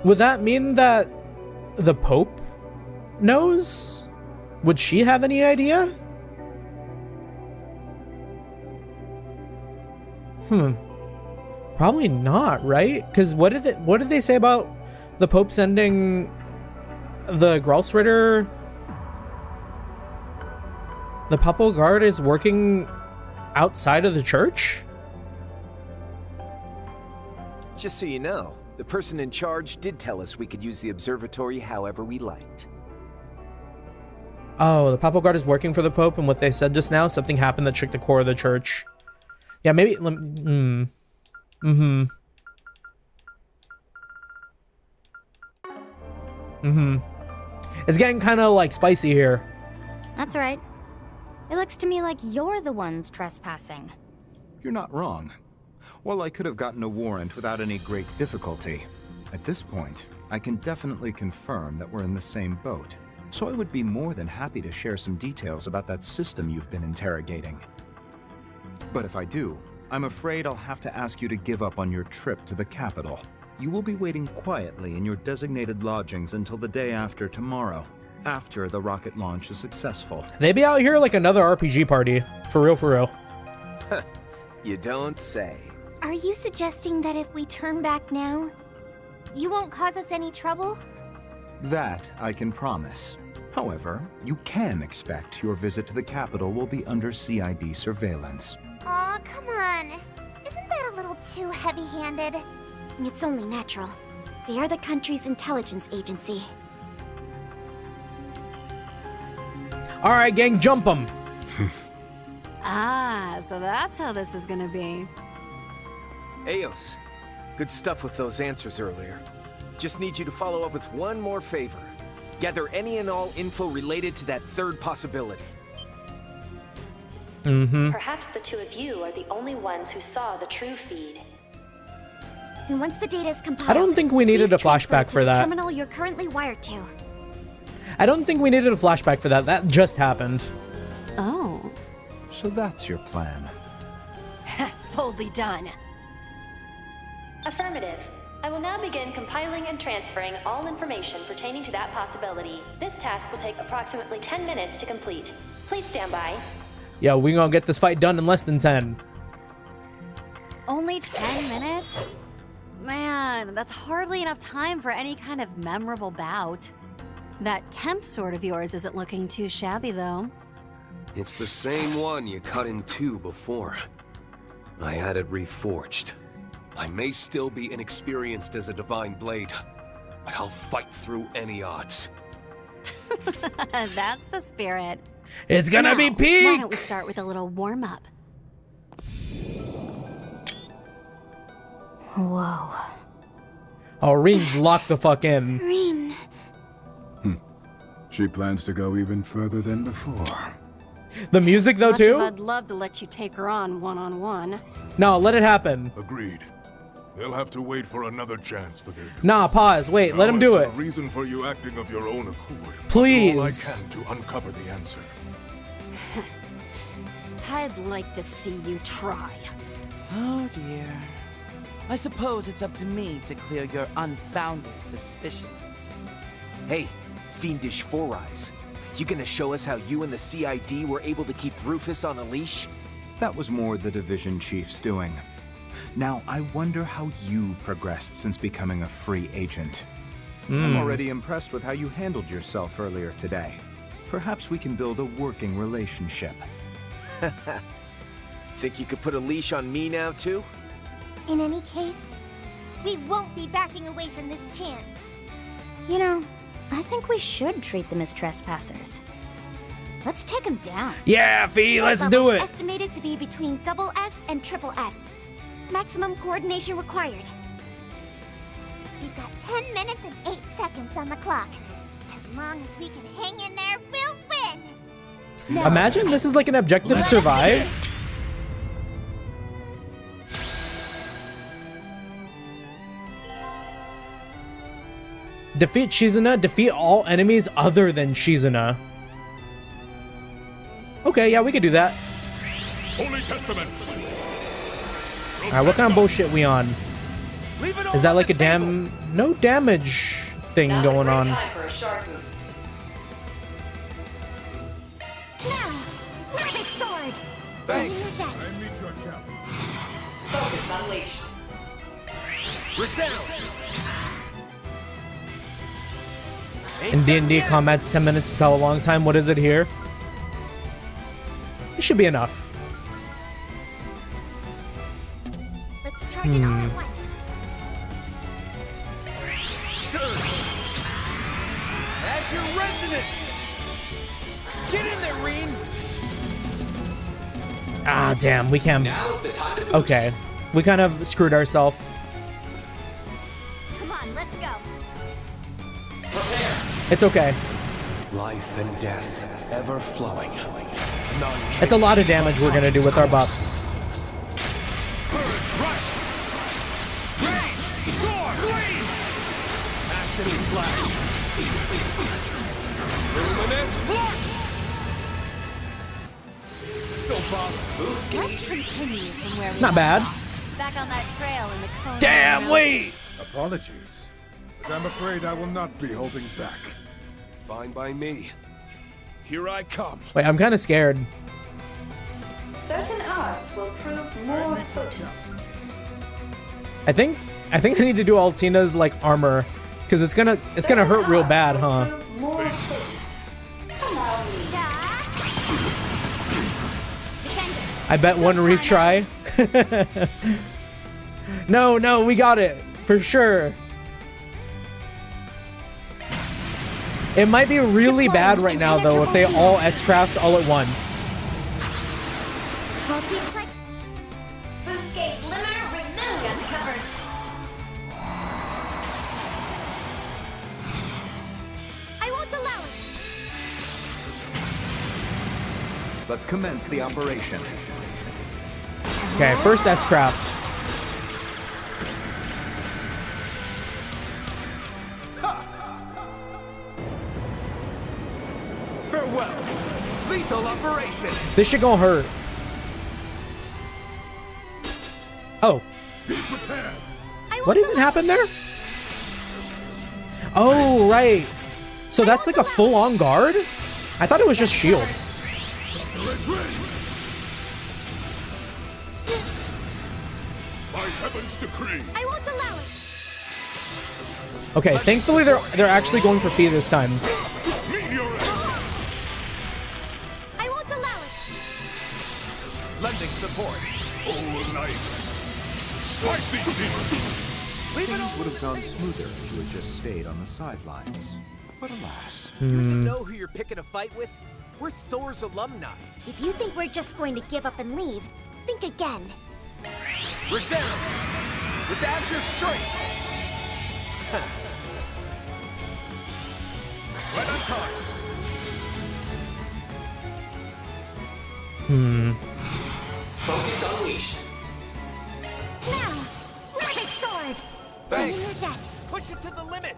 Would that mean that the Pope knows? Would she have any idea? Probably not, right? Because what did they say about the Pope sending the Grouse Raider? The Papal Guard is working outside of the church? Just so you know, the person in charge did tell us we could use the observatory however we liked. Oh, the Papal Guard is working for the Pope, and what they said just now, something happened that shook the core of the church. Yeah, maybe. It's getting kind of like spicy here. That's right. It looks to me like you're the ones trespassing. You're not wrong. While I could have gotten a warrant without any great difficulty, at this point, I can definitely confirm that we're in the same boat. So I would be more than happy to share some details about that system you've been interrogating. But if I do, I'm afraid I'll have to ask you to give up on your trip to the capital. You will be waiting quietly in your designated lodgings until the day after tomorrow, after the rocket launch is successful. They be out here like another RPG party. For real, for real. You don't say. Are you suggesting that if we turn back now, you won't cause us any trouble? That I can promise. However, you can expect your visit to the capital will be under CID surveillance. Aw, come on. Isn't that a little too heavy-handed? It's only natural. They are the country's intelligence agency. All right, gang, jump them. Ah, so that's how this is gonna be. Eos, good stuff with those answers earlier. Just need you to follow up with one more favor. Gather any and all info related to that third possibility. Perhaps the two of you are the only ones who saw the true feed. And once the data is compiled, I don't think we needed a please transfer flashback it to for the that. terminal you're currently wired to. I don't think we needed a flashback for that. That just happened. Oh. So that's your plan. Boldly done. Affirmative. I will now begin compiling and transferring all information pertaining to that possibility. This task will take approximately 10 minutes to complete. Please stand by. Yeah, we gonna get this fight done in less than 10. Only 10 minutes? Man, that's hardly enough time for any kind of memorable bout. That temp sword of yours isn't looking too shabby, though. It's the same one you cut in two before. I had it reforged. I may still be inexperienced as a divine blade, but I'll fight through any odds. That's the spirit. It's gonna be peak! Why don't we start with a little warm-up? Whoa. Oh, Rean's locked the fuck in. Rean. She plans to go even further than before. The music, though, Much as too? I'd love to let you take her on one-on-one. No, let it happen. Agreed. They'll have to wait for another chance for their... Nah, pause. Wait, let him do it. A reason for you acting of your own accord. Please. All I can to uncover the answer. I'd like to see you try. Oh dear. I suppose it's up to me to clear your unfounded suspicions. Hey, Fiendish Four Eyes. You gonna show us how you and the CID were able to keep Rufus on a leash? That was more the Division Chief's doing. Now, I wonder how you've progressed since becoming a free agent. I'm already impressed with how you handled yourself earlier today. Perhaps we can build a working relationship. Think you could put a leash on me now, too? In any case, we won't be backing away from this chance. You know, I think we should treat them as trespassers. Let's take them down. Yeah, Fee, let's do Levels it. Estimated to be between SS and SS. Maximum coordination required. We've got 10 minutes and 8 seconds on the clock. As long as we can hang in there, we'll win! Imagine this is like an objective survive. Defeat Shizuna, defeat all enemies other than Shizuna. Okay, yeah, we could do that. Holy Testaments! Alright, what kind of bullshit we on? Is that like a no damage thing Now's going a great on? time for a shark boost. Now, perfect sword! Thanks. Use that. Focus unleashed. Resound! In D&D combat, 10 minutes is how a long time. What is it here? It should be enough. Let's charge it all at once. Surge! As your resonance! Get in there, Rean! Ah, damn, we can't. Now's the time to boost. Okay, we kind of screwed ourselves. Come on, let's go. Prepare. It's okay. Life and death, ever flowing. None It's a lot of damage we're gonna do with our buffs. Purge, rush! Rage! Sword! Bleed! Acid slash! Luminous flux! Don't bother. Boost gauge. Let's continue from where we Not bad. left off. Back on that trail in the cone. Damn, wait! Apologies, but I'm afraid I will not be holding back. Fine by me. Here I come. Wait, I'm kind of scared. Certain arts will prove more potent. I think I need to do Altina's like armor, because it's gonna hurt real bad, huh? More potent. Allow me. I bet one retry. No, we got it for sure. It might be really bad right now though if they all S-craft all at once. Multiplex. Boost gauge limiter removed. Got you covered. I won't allow it. Let's commence the operation. Okay, first S-craft. Farewell! Lethal operation! This shit gonna hurt. Oh. What even happened there? Oh, right. So that's like a full-on guard? I thought it was just shield. By heaven's decree. I won't allow it. Okay, thankfully they're actually going for Fee this time. I won't allow it. Lending support. Oh, light. Strike these demons. Things would have gone smoother if you had just stayed on the sidelines. But alas. You even know who you're picking a fight with? We're Thor's alumni. If you think we're just going to give up and leave, think again. Resent! With Azure strength! Right on time! Focus unleashed. Now, Rabbit Sword! Thanks. Your debt. Push it to the limit!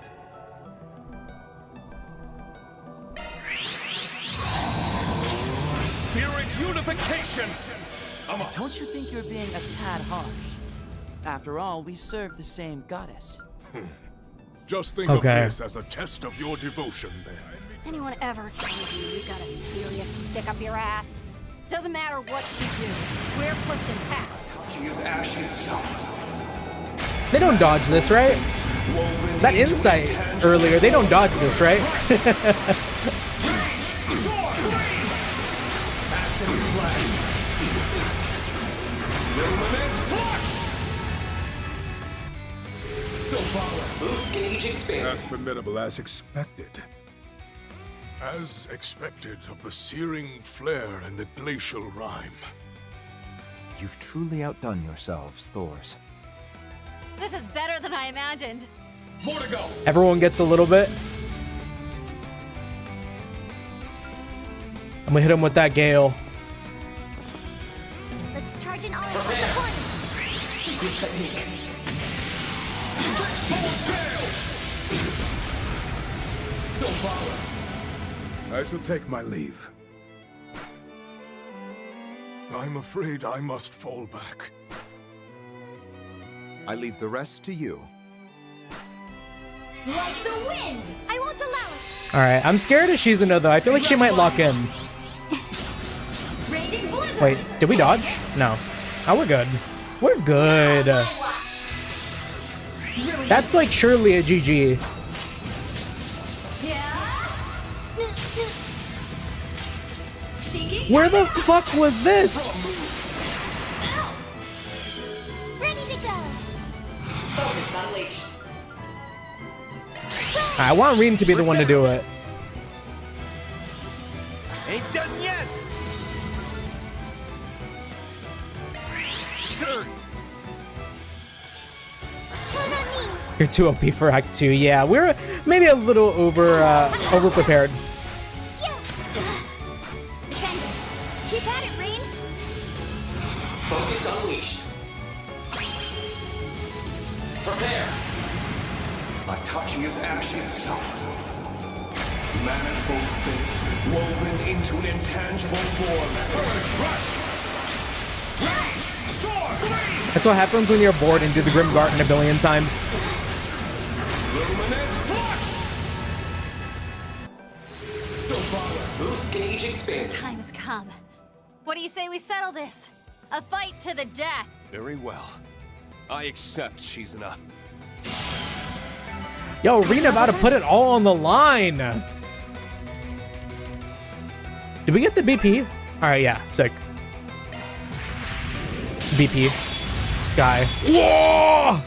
Spirit unification! Don't you think you're being a tad harsh? After all, we serve the same goddess. Just think Okay. of this as a test of your devotion, then. Anyone ever tell you you got a serious stick up your ass? Doesn't matter what you do, we're pushing past. She is ash itself. They don't dodge this, right? That insight earlier, they don't dodge this, right? Boost gauge expanded. As formidable as expected. As expected of the searing flare and the glacial rime. You've truly outdone yourselves, Thors. This is better than I imagined. More to go! Everyone gets a little bit. I'm gonna hit him with that gale. Let's charge an all for support. Secret technique. I shall take my leave. I'm afraid I must fall back. I leave the rest to you. Like the wind! I won't allow it! Alright, I'm scared of Shizuna though. I feel like she might lock in. Raging blizzard! Wait, did we dodge? No. Oh, we're good. We're good. That's like surely a GG. Where the fuck was this? Ready to go! Focus unleashed. I want Rean to be the one to do it. Ain't done yet! Sir! You're too OP for Act 2. Yeah, we're maybe a little over prepared. Keep at it, Rean! Focus unleashed. Prepare. Itachi is ash itself. Manifold fates woven into an intangible form. Purge, rush. Rage, sword, bleed. That's what happens when you're bored and do the Grim Garden a billion times. Luminous flux. Boost gauge expanded. Time has come. What do you say we settle this? A fight to the death. Very well. I accept, Shizuna. Yo, Rean about to put it all on the line. Did we get the BP? Alright, yeah, sick. BP. Sky. Whoa!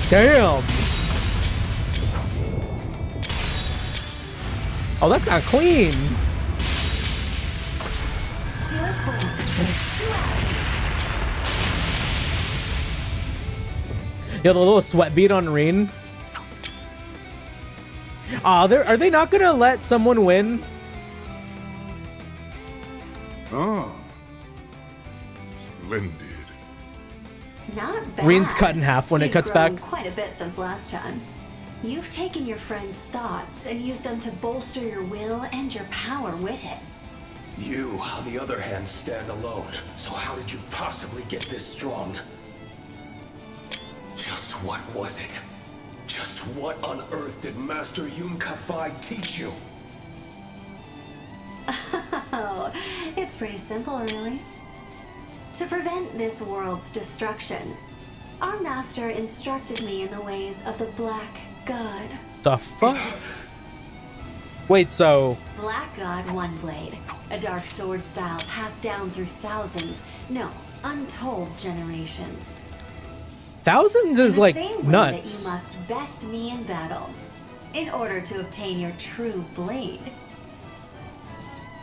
Damn! Oh, that's kind of clean. Yo, the little sweat bead on Rean. Are they not gonna let someone win? Oh. Splendid. Not bad. Rean's cut in half when it You've cuts grown back. quite a bit since last time. You've taken your friend's thoughts and used them to bolster your will and your power with it. You, on the other hand, stand alone. So how did you possibly get this strong? Just what was it? Just what on earth did Master Yun-Ka-Fai teach you? Oh, it's pretty simple, really. To prevent this world's destruction, our master instructed me in the ways of the Black God. The fuck? Wait, so... Black God One Blade, a dark sword style passed down through thousands, no, untold generations. Thousands is In the like same way nuts. that you must best me in battle in order to obtain your true blade.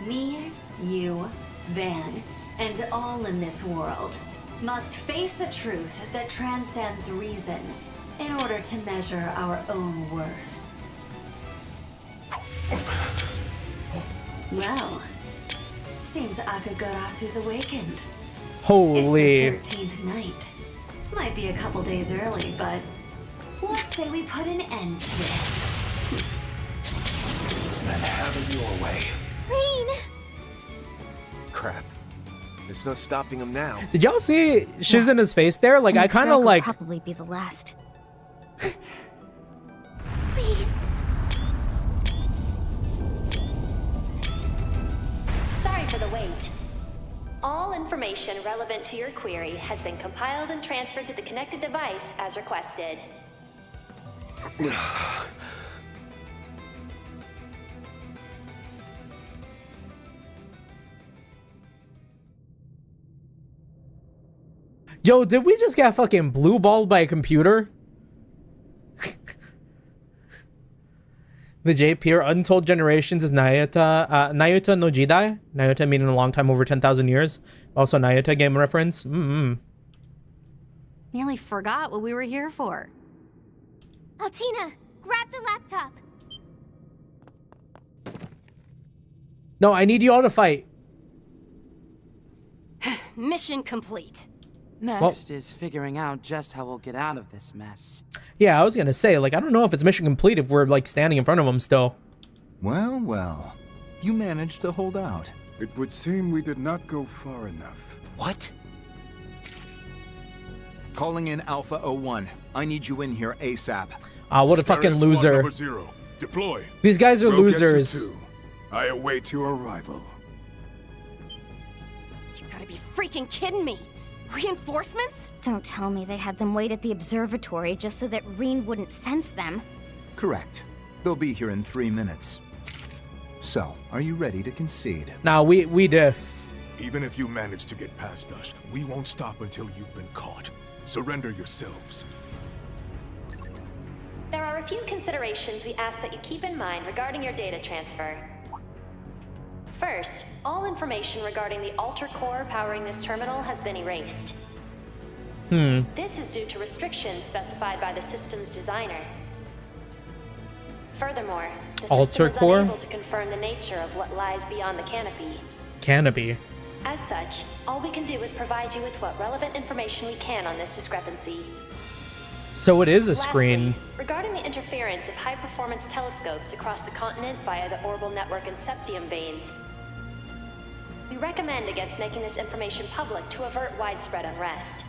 Me, you, Van, and all in this world must face a truth that transcends reason in order to measure our own worth. Well, seems Akagarasu's awakened. Holy. It's the 13th night. Might be a couple days early, but let's say we put an end to this. And have it your way. Rean! Crap. There's no stopping him now. Did y'all see Shizuna's face there? Like, I kind of like. Probably be the last. Please. Sorry for the wait. All information relevant to your query has been compiled and transferred to the connected device as requested. Yo, did we just get fucking blue balled by a computer? The JP or Untold Generations is Nayota, Nayota no Jidai. Nayota meaning a long time, over 10,000 years. Also Nayota game reference. Nearly forgot what we were here for. Altina, grab the laptop. No, I need you all to fight. Mission complete. Next is figuring out just how we'll get out of this mess. Yeah, I was gonna say, like, I don't know if it's mission complete if we're, like, standing in front of them still. Well, well. You managed to hold out. It would seem we did not go far enough. What? Calling in Alpha 01. I need you in here ASAP. What a fucking Squad loser. number 0. Deploy. These guys are Rogetsu losers. 2. I await your arrival. You gotta be freaking kidding me. Reinforcements? Don't tell me they had them wait at the observatory just so that Rean wouldn't sense them. Correct. They'll be here in 3 minutes. So, are you ready to concede? Nah, we diff. Even if you manage to get past us, we won't stop until you've been caught. Surrender yourselves. There are a few considerations we ask that you keep in mind regarding your data transfer. First, all information regarding the altar core powering this terminal has been erased. This is due to restrictions specified by the system's designer. Furthermore, the Altar system is core? unable to confirm the nature of what lies beyond the canopy. Canopy. As such, all we can do is provide you with what relevant information we can on this discrepancy. So it is a screen. Lastly, regarding the interference of high-performance telescopes across the continent via the orbital network and septium veins, we recommend against making this information public to avert widespread unrest.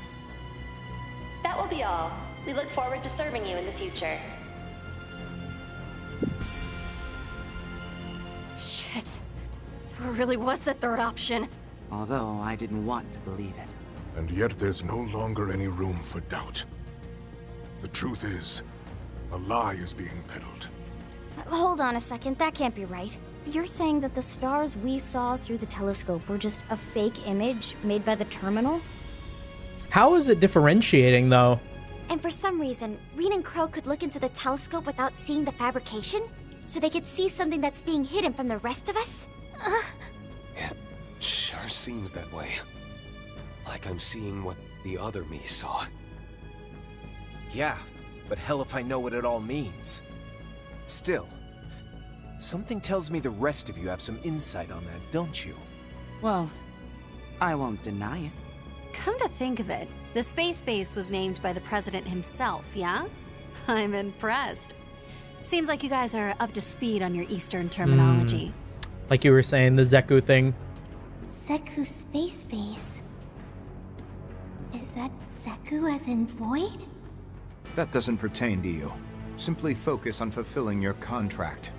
That will be all. We look forward to serving you in the future. Shit. So it really was the third option. Although I didn't want to believe it. And yet there's no longer any room for doubt. The truth is, a lie is being peddled. Hold on a second, that can't be right. You're saying that the stars we saw through the telescope were just a fake image made by the terminal? How is it differentiating, though? And for some reason, Rean and Crow could look into the telescope without seeing the fabrication? So they could see something that's being hidden from the rest of us? It sure seems that way. Like I'm seeing what the other me saw. Yeah, but hell if I know what it all means. Still, something tells me the rest of you have some insight on that, don't you? Well, I won't deny it. Come to think of it, the space base was named by the president himself, yeah? I'm impressed. Seems like you guys are up to speed on your Eastern terminology. Like you were saying, the Zeku thing. Zeku Space Base. Is that Zeku as in void? That doesn't pertain to you. Simply focus on fulfilling your contract.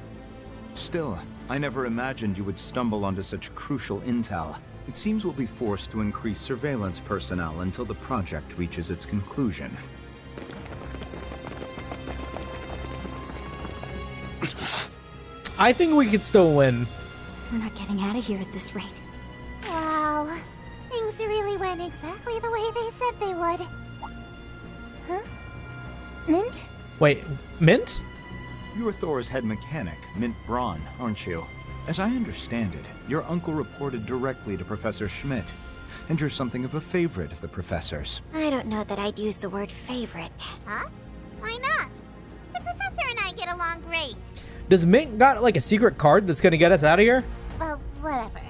Still, I never imagined you would stumble onto such crucial intel. It seems we'll be forced to increase surveillance personnel until the project reaches its conclusion. I think we could still win. We're not getting out of here at this rate. Wow. Things really went exactly the way they said they would. Huh? Mint? Wait, Mint? You're Thor's head mechanic, Mint Braun, aren't you? As I understand it, your uncle reported directly to Professor Schmidt, and you're something of a favorite of the professor's. I don't know that I'd use the word favorite. Huh? Why not? The professor and I get along great. Does Mint got like a secret card that's gonna get us out of here? Well, whatever.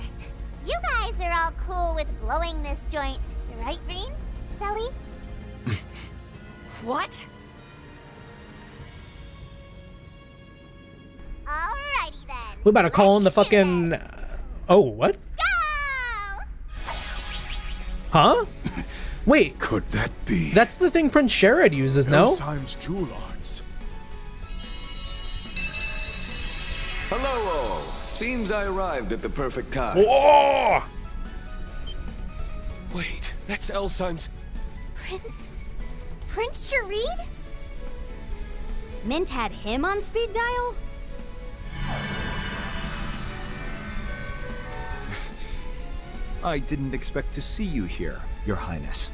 You guys are all cool with blowing this joint, right, Rean? Sully? What? Alrighty then. We about to call in the fucking. Oh, what? Go! Huh? Wait. Could that be? That's the thing Prince Sherrod uses, no? Elsheim's jewel arts. Hello all. Seems I arrived at the perfect time. Whoa! Wait, that's Elsheim's... Prince Sherrod? Mint had him on speed dial? I didn't expect to see you here, Your Highness.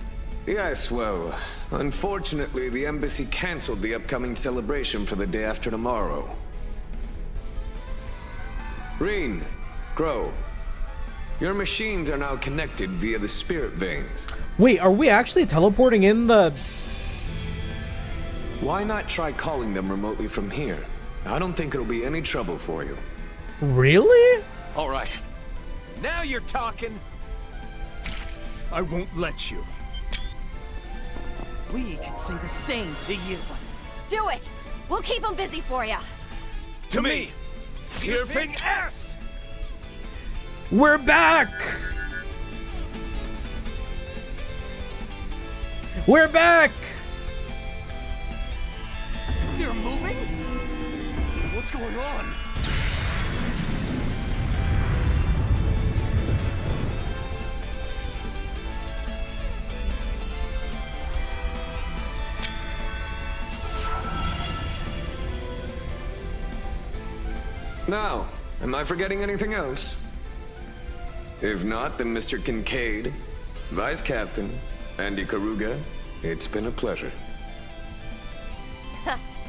Yes, well, unfortunately the embassy cancelled the upcoming celebration for the day after tomorrow. Rean, Crow, your machines are now connected via the spirit veins. Wait, are we actually teleporting in the... Why not try calling them remotely from here? I don't think it'll be any trouble for you. Really? All right. Now you're talking. I won't let you. We could say the same to you. Do it! We'll keep them busy for you. To me, Tierfing S! We're back! We're back! You're moving? What's going on? Now, am I forgetting anything else? If not, then Mr. Kincaid, Vice Captain, Andy Karuga, it's been a pleasure.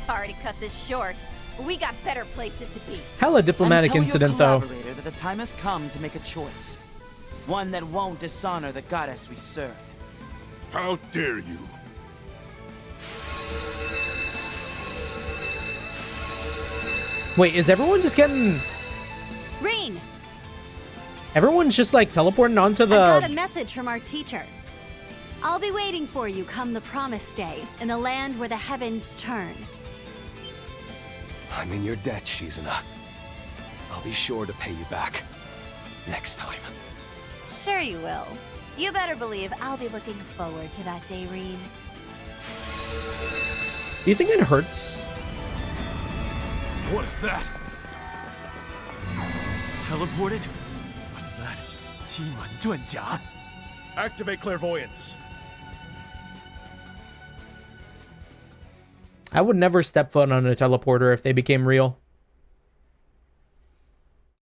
Sorry to cut this short, but we got better places to be. Hella diplomatic And tell incident, your though. collaborator that the time has come to make a choice. One that won't dishonor the goddess we serve. How dare you? Wait, is everyone just getting... Rean, Everyone's just like teleporting onto I got a the... message from our teacher. I'll be waiting for you come the promised day in the land where the heavens turn. I'm in your debt, Shizuna. I'll be sure to pay you back. Next time. Sure you will. You better believe I'll be looking forward to that day, Rean. Do you think it hurts? What is that? Teleported? What's that? 机门遁甲? Activate clairvoyance. I would never step foot on a teleporter if they became real.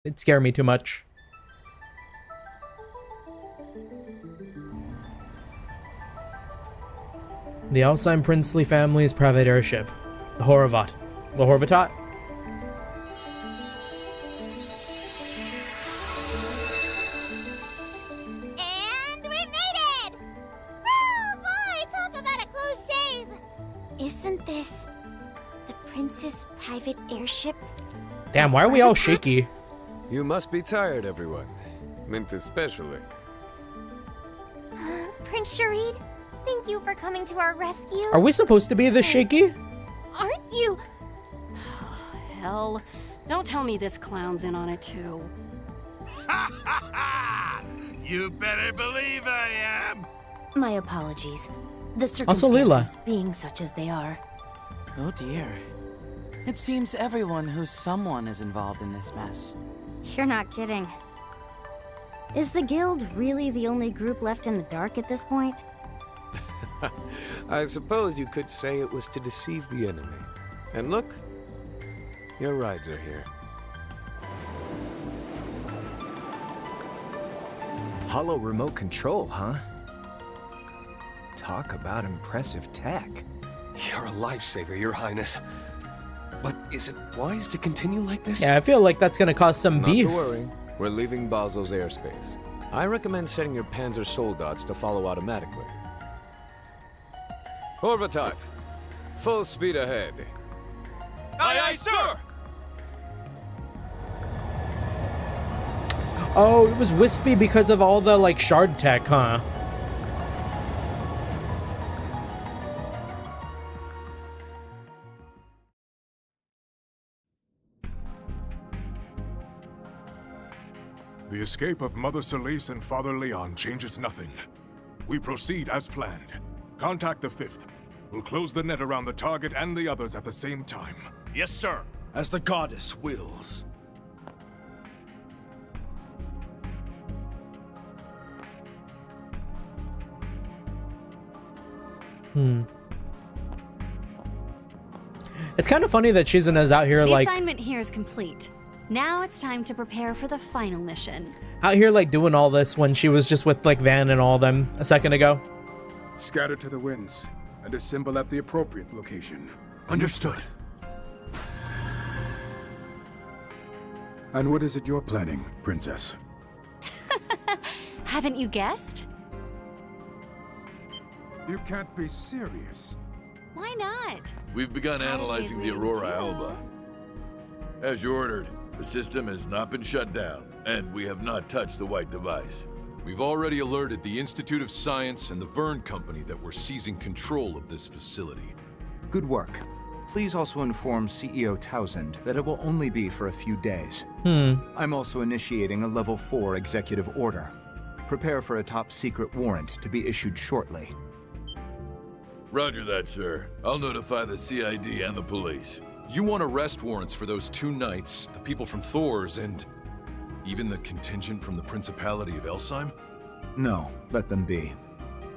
It'd scare me too much. The Alsheim princely family's private airship, the Horvat. The Horvatot? And we made it! Oh boy, talk about a close shave! Isn't this the prince's private airship? Damn, why are we all shaky? You must be tired, everyone. Mint especially. Prince Sherrod, thank you for coming to our rescue. Are we supposed to be this shaky? Aren't you? Hell, don't tell me this clown's in on it too. You better believe I am. My apologies. The Also, Leela. circumstances being such as they are. Oh dear. It seems everyone who's someone is involved in this mess. You're not kidding. Is the guild really the only group left in the dark at this point? I suppose you could say it was to deceive the enemy. And look, your rides are here. Hollow remote control, huh? Talk about impressive tech. You're a lifesaver, Your Highness. But is it wise to continue like this? Yeah, I feel like that's gonna cause some beef. Not to worry. We're leaving Basel's airspace. I recommend setting your Panzer Soldats to follow automatically. Horvatat, full speed ahead. Aye, aye, sir! Oh, it was wispy because of all the, like, shard tech, huh? The escape of Mother Solis and Father Leon changes nothing. We proceed as planned. Contact the 5th. We'll close the net around the target and the others at the same time. Yes, sir. As the goddess wills. It's kind of funny that Shizuna's out here, The like... assignment here is complete. Now it's time to prepare for the final mission. Out here, like, doing all this when she was just with, like, Van and all them a second ago. Scatter to the winds and assemble at the appropriate location. Understood. And what is it you're planning, Princess? Haven't you guessed? You can't be serious. Why not? We've begun analyzing the Aurora Alba. As you ordered, the system has not been shut down, and we have not touched the white device. We've already alerted the Institute of Science and the Verne Company that we're seizing control of this facility. Good work. Please also inform CEO Townsend that it will only be for a few days. I'm also initiating a Level 4 executive order. Prepare for a top-secret warrant to be issued shortly. Roger that, sir. I'll notify the CID and the police. You want arrest warrants for those 2 knights, the people from Thor's, and even the contingent from the Principality of Elsheim? No, let them be.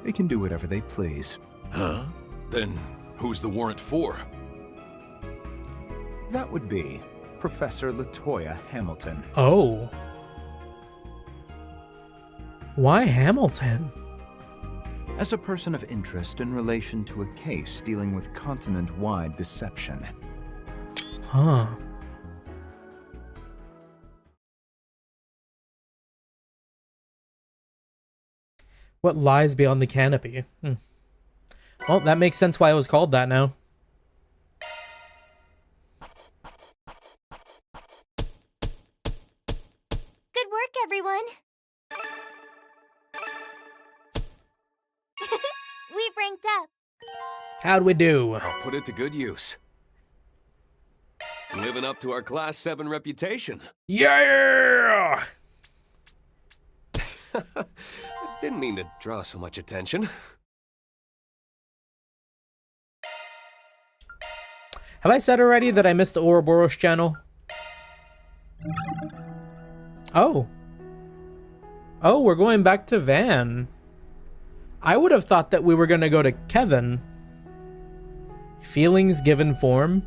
They can do whatever they please. Huh? Then who's the warrant for? That would be Professor Latoya Hamilton. Oh. Why Hamilton? As a person of interest in relation to a case dealing with continent-wide deception. Huh. What lies beyond the canopy? Well, that makes sense why it was called that now. Good work, everyone. We've ranked up. How'd we do? I'll put it to good use. Living up to our Class 7 reputation. Yeah! Didn't mean to draw so much attention. Have I said already that I missed the Ouroboros channel? Oh. Oh, we're going back to Van. I would have thought that we were going to go to Kevin. Feelings given form.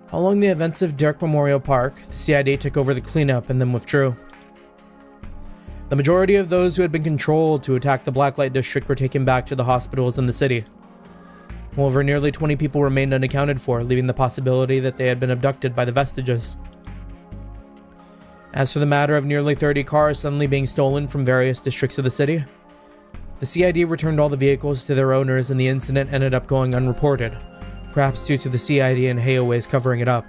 Following the events of Dirk Memorial Park, the CID took over the cleanup and then withdrew. The majority of those who had been controlled to attack the Blacklight District were taken back to the hospitals in the city. However, nearly 20 people remained unaccounted for, leaving the possibility that they had been abducted by the vestiges. As for the matter of nearly 30 cars suddenly being stolen from various districts of the city, the CID returned all the vehicles to their owners and the incident ended up going unreported, perhaps due to the CID and Hayoways covering it up.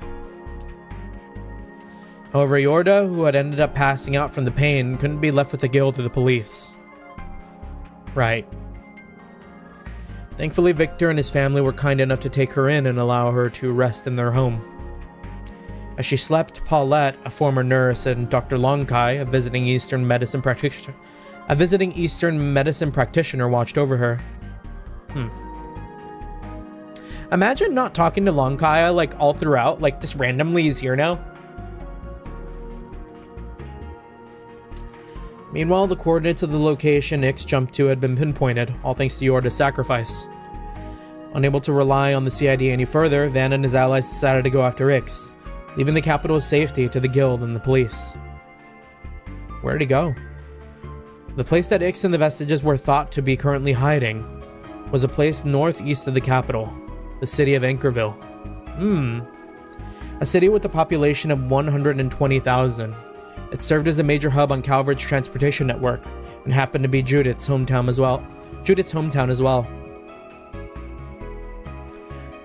However, Yorda, who had ended up passing out from the pain, couldn't be left with the guilt of the police. Right. Thankfully, Victor and his family were kind enough to take her in and allow her to rest in their home. As she slept, Paulette, a former nurse, and Dr. Longkai, a visiting Eastern medicine practitioner, watched over her. Imagine not talking to Longkai, like, all throughout, like, just randomly he's here now. Meanwhile, the coordinates of the location Ix jumped to had been pinpointed, all thanks to Yorda's sacrifice. Unable to rely on the CID any further, Van and his allies decided to go after Ix, leaving the capital's safety to the guild and the police. Where'd he go? The place that Ix and the Vestiges were thought to be currently hiding was a place northeast of the capital, the city of Anchorville. A city with a population of 120,000. It served as a major hub on Calvard's transportation network and happened to be Judith's hometown as well.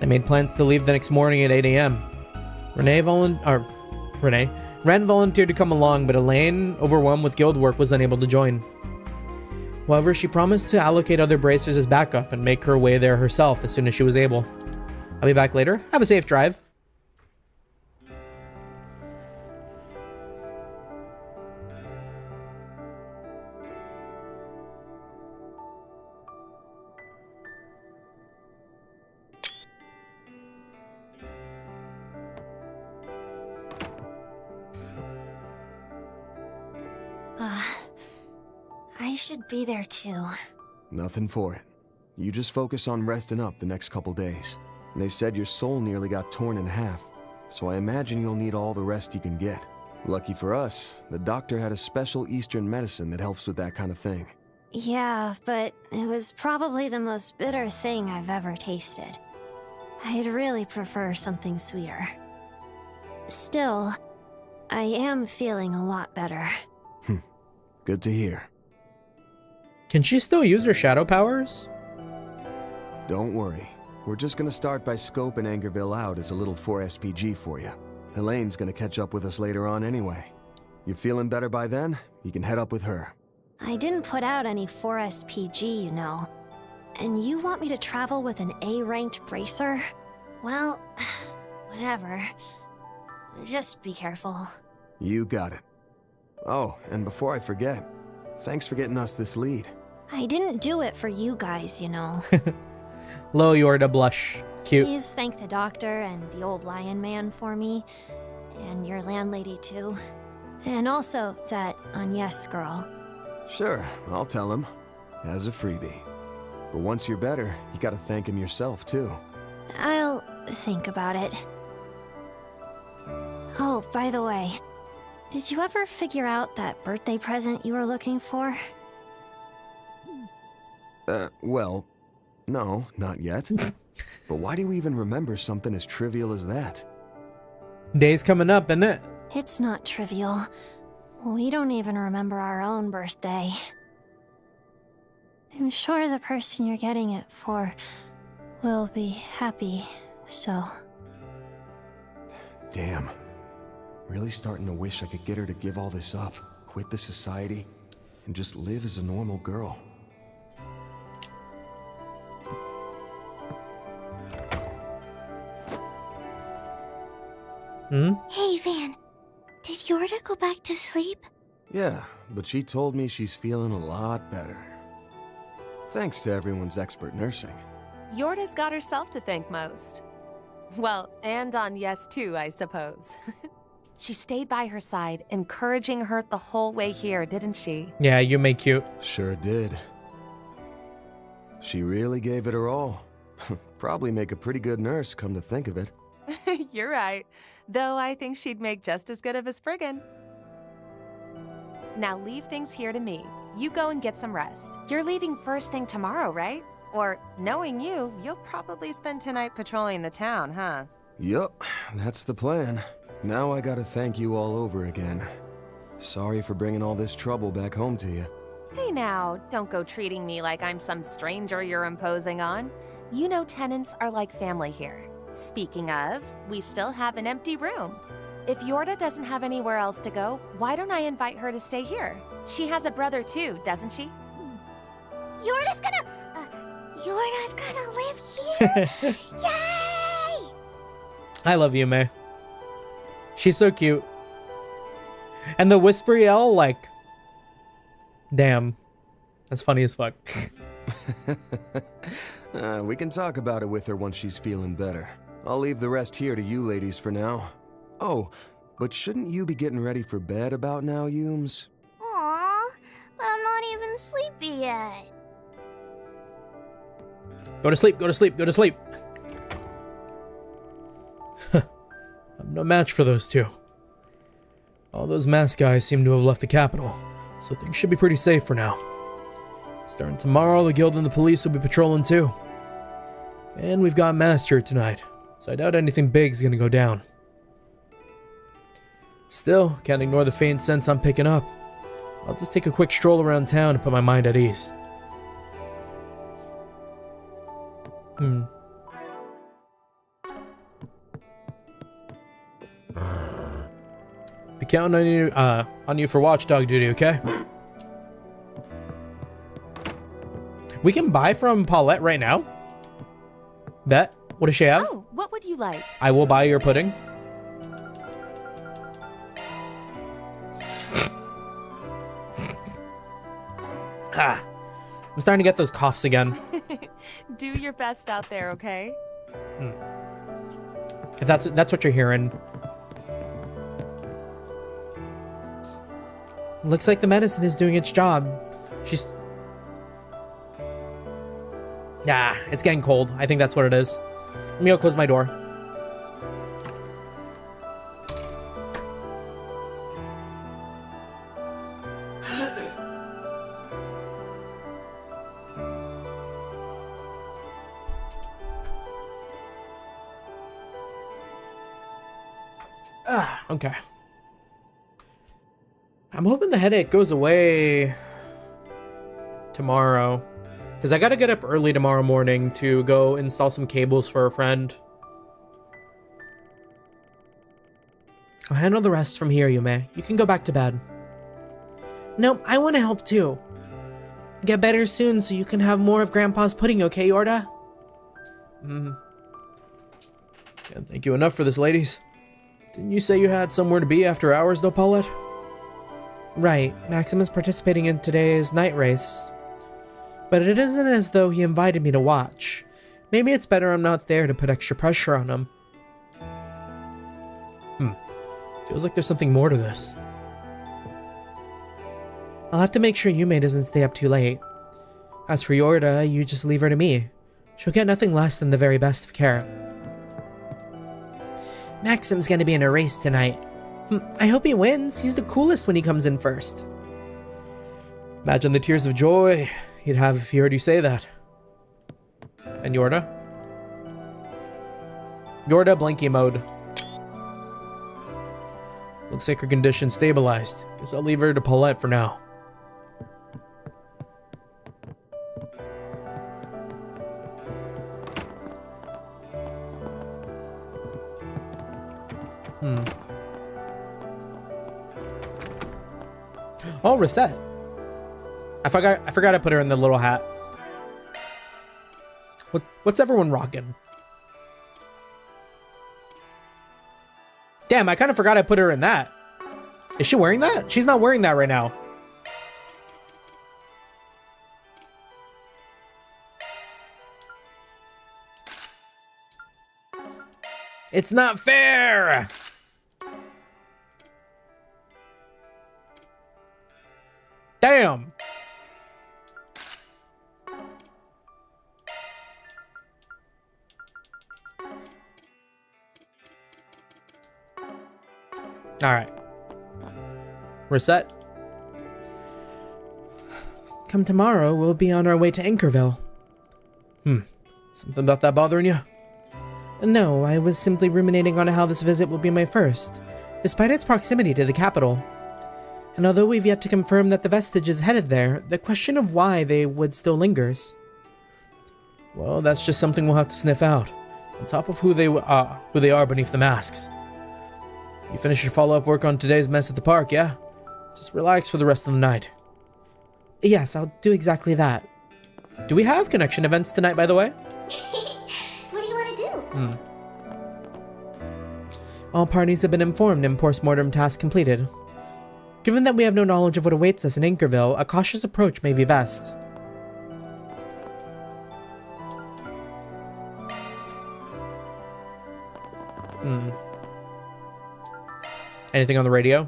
They made plans to leave the next morning at 8 a.m. Ren volunteered to come along, but Elaine, overwhelmed with guild work, was unable to join. However, she promised to allocate other bracers as backup and make her way there herself as soon as she was able. I'll be back later. Have a safe drive. I should be there too. Nothing for it. You just focus on resting up the next couple days. And they said your soul nearly got torn in half, so I imagine you'll need all the rest you can get. Lucky for us, the doctor had a special Eastern medicine that helps with that kind of thing. Yeah, but it was probably the most bitter thing I've ever tasted. I'd really prefer something sweeter. Still, I am feeling a lot better. Good to hear. Can she still use her shadow powers? Don't worry. We're just gonna start by scoping Angerville out as a little 4SPG for you. Elaine's gonna catch up with us later on anyway. You feeling better by then? You can head up with her. I didn't put out any 4SPG, you know. And you want me to travel with an A-ranked bracer? Well, whatever. Just be careful. You got it. Oh, and before I forget, thanks for getting us this lead. I didn't do it for you guys, you know. Lo, you're to blush. Cute. Please thank the doctor and the old lion man for me. And your landlady, too. And also that Agnes girl. Sure, I'll tell him. As a freebie. But once you're better, you gotta thank him yourself, too. I'll think about it. Oh, by the way, did you ever figure out that birthday present you were looking for? Well, no, not yet. But why do we even remember something as trivial as that? Day's coming up, isn't it? It's not trivial. We don't even remember our own birthday. I'm sure the person you're getting it for will be happy, so... Damn. Really starting to wish I could get her to give all this up, quit the society, and just live as a normal girl. Hey, Van. Did Yorda go back to sleep? Yeah, but she told me she's feeling a lot better. Thanks to everyone's expert nursing. Yorda's got herself to thank most. Well, and Agnes too, I suppose. She stayed by her side, encouraging her the whole way here, didn't she? Yeah, you make cute. Sure did. She really gave it her all. Probably make a pretty good nurse, come to think of it. You're right. Though I think she'd make just as good of a Spriggan. Now leave things here to me. You go and get some rest. You're leaving first thing tomorrow, right? Or, knowing you, you'll probably spend tonight patrolling the town, huh? Yup, that's the plan. Now I gotta thank you all over again. Sorry for bringing all this trouble back home to you. Hey now, don't go treating me like I'm some stranger you're imposing on. You know tenants are like family here. Speaking of, we still have an empty room. If Yorda doesn't have anywhere else to go, why don't I invite her to stay here? She has a brother too, doesn't she? Yorda's gonna live here? Yay! I love you, May. She's so cute. And the whispery L, like... Damn. That's funny as fuck. We can talk about it with her once she's feeling better. I'll leave the rest here to you ladies for now. Oh, but shouldn't you be getting ready for bed about now, Yumes? Aw, but I'm not even sleepy yet. Go to sleep, go to sleep, go to sleep. I'm no match for those two. All those masked guys seem to have left the capital, so things should be pretty safe for now. Starting tomorrow, the guild and the police will be patrolling too. And we've got Master tonight, so I doubt anything big's gonna go down. Still, can't ignore the faint sense I'm picking up. I'll just take a quick stroll around town to put my mind at ease. Be counting on you for watchdog duty, okay? We can buy from Paulette right now? Bet. What does she have? Oh, what would you like? I will buy your pudding. I'm starting to get those coughs again. Do your best out there, okay? If that's what you're hearing. Looks like the medicine is doing its job. It's getting cold. I think that's what it is. Let me go close my door. Okay. I'm hoping the headache goes away tomorrow, because I gotta get up early tomorrow morning to go install some cables for a friend. I'll handle the rest from here, Yume. You can go back to bed. No, I want to help too. Get better soon so you can have more of Grandpa's pudding, okay, Yorda? Can't thank you enough for this, ladies. Didn't you say you had somewhere to be after hours, though, Paulette? Right. Maxim is participating in today's night race. But it isn't as though he invited me to watch. Maybe it's better I'm not there to put extra pressure on him. Feels like there's something more to this. I'll have to make sure Yume doesn't stay up too late. As for Yorda, you just leave her to me. She'll get nothing less than the very best of care. Maxim's gonna be in a race tonight. I hope he wins. He's the coolest when he comes in first. Imagine the tears of joy he'd have if he heard you say that. And Yorda? Yorda, blanky mode. Looks like her condition stabilized. Guess I'll leave her to Paulette for now. Oh, reset. I forgot I put her in the little hat. What's everyone rocking? Damn, I kind of forgot I put her in that. Is she wearing that? She's not wearing that right now. It's not fair! Damn! Alright. Reset. Come tomorrow, we'll be on our way to Anchorville. Something about that bothering you? No, I was simply ruminating on how this visit will be my first, despite its proximity to the capital. And although we've yet to confirm that the vestige is headed there, the question of why they would still lingers. Well, that's just something we'll have to sniff out, on top of who they are beneath the masks. You finish your follow-up work on today's mess at the park, yeah? Just relax for the rest of the night. Yes, I'll do exactly that. Do we have connection events tonight, by the way? What do you want to do? All parties have been informed and post-mortem task completed. Given that we have no knowledge of what awaits us in Anchorville, a cautious approach may be best. Anything on the radio?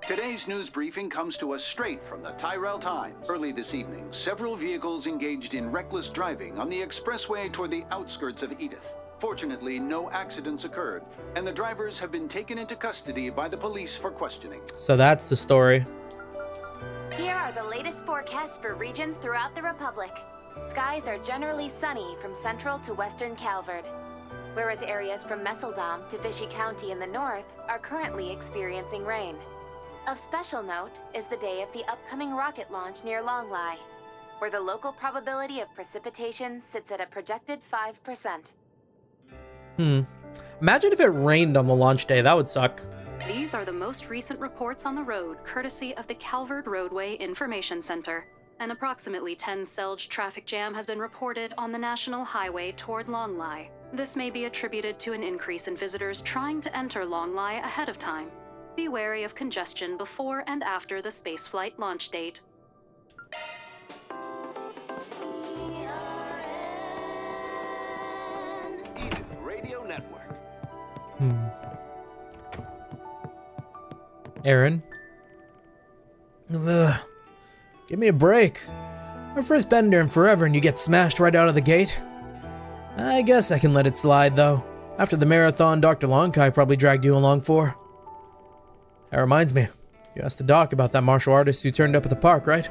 Today's news briefing comes to us straight from the Tyrell Times. Early this evening, several vehicles engaged in reckless driving on the expressway toward the outskirts of Edith. Fortunately, no accidents occurred, and the drivers have been taken into custody by the police for questioning. So that's the story. Here are the latest forecasts for regions throughout the Republic. Skies are generally sunny from central to western Calvard, whereas areas from Messeldom to Vichy County in the north are currently experiencing rain. Of special note is the day of the upcoming rocket launch near Longlai, where the local probability of precipitation sits at a projected 5%. Imagine if it rained on the launch day. That would suck. These are the most recent reports on the road, courtesy of the Calvard Roadway Information Center. An approximately 10-selge traffic jam has been reported on the National Highway toward Longlai. This may be attributed to an increase in visitors trying to enter Longlai ahead of time. Be wary of congestion before and after the spaceflight launch date. Edith Radio Network. Aaron? Ugh. Give me a break. Our first bender in forever and you get smashed right out of the gate? I guess I can let it slide, though. After the marathon Dr. Lonkai probably dragged you along for. That reminds me, you asked the doc about that martial artist who turned up at the park, right?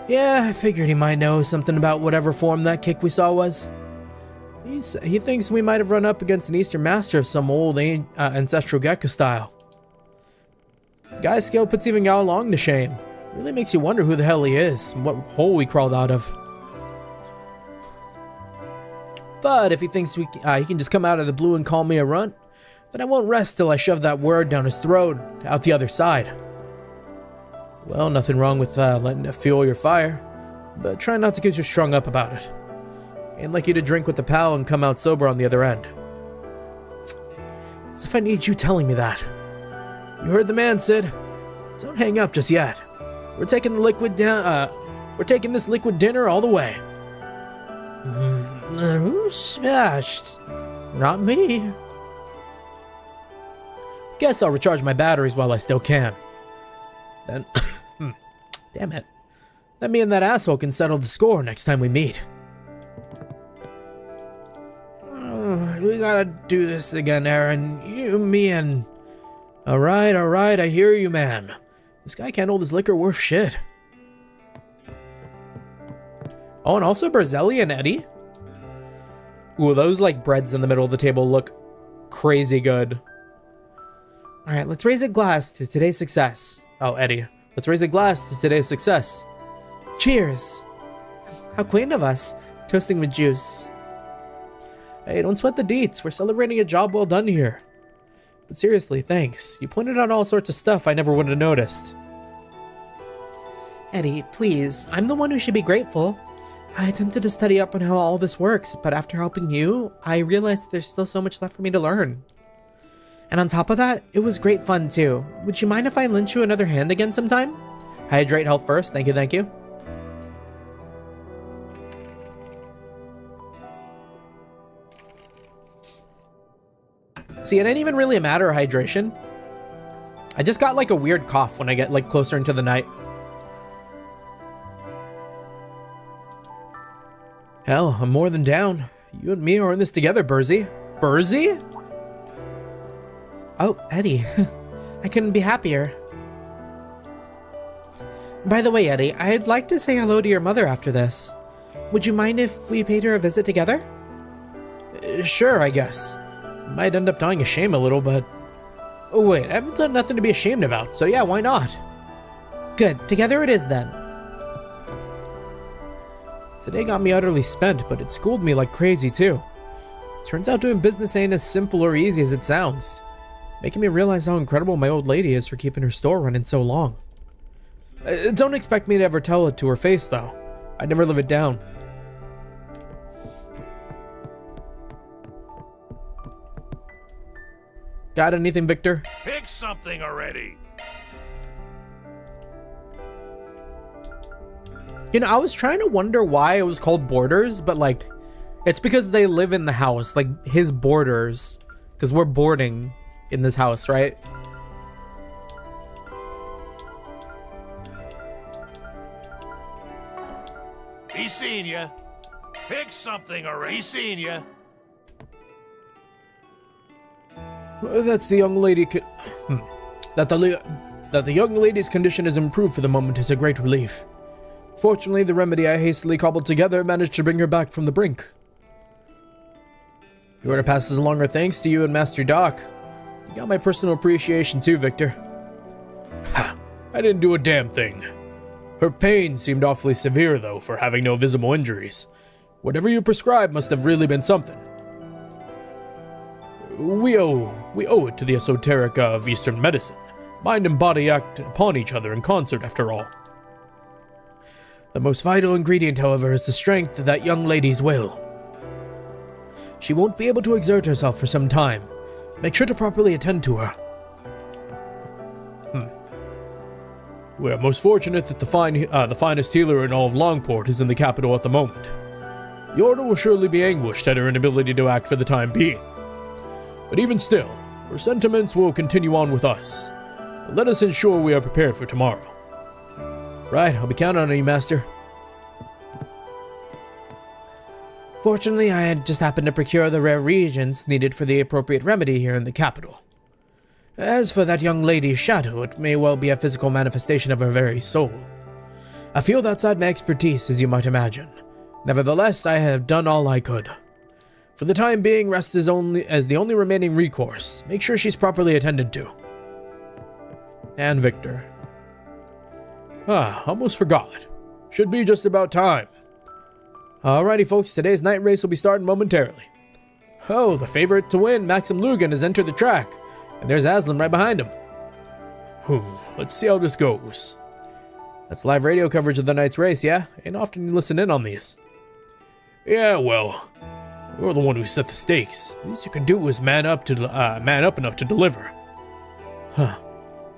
Yeah, I figured he might know something about whatever form that kick we saw was. He thinks we might have run up against an Eastern master of some old ancestral Gekka style. Guy's skill puts even Yao Long to shame. Really makes you wonder who the hell he is, and what hole we crawled out of. But if he thinks he can just come out of the blue and call me a runt, then I won't rest till I shove that word down his throat, out the other side. Well, nothing wrong with letting it fuel your fire, but try not to get too strung up about it. Ain't like you to drink with a pal and come out sober on the other end. As if I need you telling me that. You heard the man, Sid. Don't hang up just yet. We're taking the liquid down. We're taking this liquid dinner all the way. Who smashed? Not me. Guess I'll recharge my batteries while I still can. Then, damn it. Then me and that asshole can settle the score next time we meet. We gotta do this again, Aaron. You, me, and... Alright, I hear you, man. This guy can't hold his liquor worth shit. Oh, and also Berzelli and Eddie. Ooh, those like breads in the middle of the table look crazy good. Alright, let's raise a glass to today's success. Oh, Eddie. Let's raise a glass to today's success. Cheers. How quaint of us. Toasting with juice. Hey, don't sweat the deets. We're celebrating a job well done here. But seriously, thanks. You pointed out all sorts of stuff I never would have noticed. Eddie, please. I'm the one who should be grateful. I attempted to study up on how all this works, but after helping you, I realized that there's still so much left for me to learn. And on top of that, it was great fun too. Would you mind if I lent you another hand again sometime? Hydrate health first. Thank you, thank you. See, it ain't even really a matter of hydration. I just got like a weird cough when I get like closer into the night. Hell, I'm more than down. You and me are in this together, Burzy. Burzy? Oh, Eddie. I couldn't be happier. By the way, Eddie, I'd like to say hello to your mother after this. Would you mind if we paid her a visit together? Sure, I guess. Might end up dying of shame a little, but... Oh wait, I haven't done nothing to be ashamed about, so yeah, why not? Good, together it is then. Today got me utterly spent, but it schooled me like crazy too. Turns out doing business ain't as simple or easy as it sounds. Making me realize how incredible my old lady is for keeping her store running so long. Don't expect me to ever tell it to her face though. I'd never live it down. Got anything, Victor? Pick something already. You know, I was trying to wonder why it was called Boarders, but like, it's because they live in the house, like his boarders, because we're boarding in this house, right? He's seen ya. Pick something already. He's seen ya. That's the young lady. That the young lady's condition has improved for the moment is a great relief. Fortunately, the remedy I hastily cobbled together managed to bring her back from the brink. You were to pass along our thanks to you and Master Doc. You got my personal appreciation too, Victor. Ha! I didn't do a damn thing. Her pain seemed awfully severe, though, for having no visible injuries. Whatever you prescribed must have really been something. We owe it to the esoteric of Eastern medicine. Mind and body act upon each other in concert, after all. The most vital ingredient, however, is the strength of that young lady's will. She won't be able to exert herself for some time. Make sure to properly attend to her. We are most fortunate that the finest healer in all of Longport is in the capital at the moment. The Order will surely be anguished at her inability to act for the time being. But even still, her sentiments will continue on with us. Let us ensure we are prepared for tomorrow. Right, I'll be counting on you, Master. Fortunately, I had just happened to procure the rare reagents needed for the appropriate remedy here in the capital. As for that young lady's shadow, it may well be a physical manifestation of her very soul. A field outside my expertise, as you might imagine. Nevertheless, I have done all I could. For the time being, rest is the only remaining recourse. Make sure she's properly attended to. And Victor. Almost forgot. Should be just about time. Alrighty folks, today's night race will be starting momentarily. Oh, the favorite to win, Maxim Lugan, has entered the track. And there's Aslan right behind him. Let's see how this goes. That's live radio coverage of the night's race, yeah? Ain't often you listen in on these. Yeah, well, you're the one who set the stakes. The least you can do is man up enough to deliver.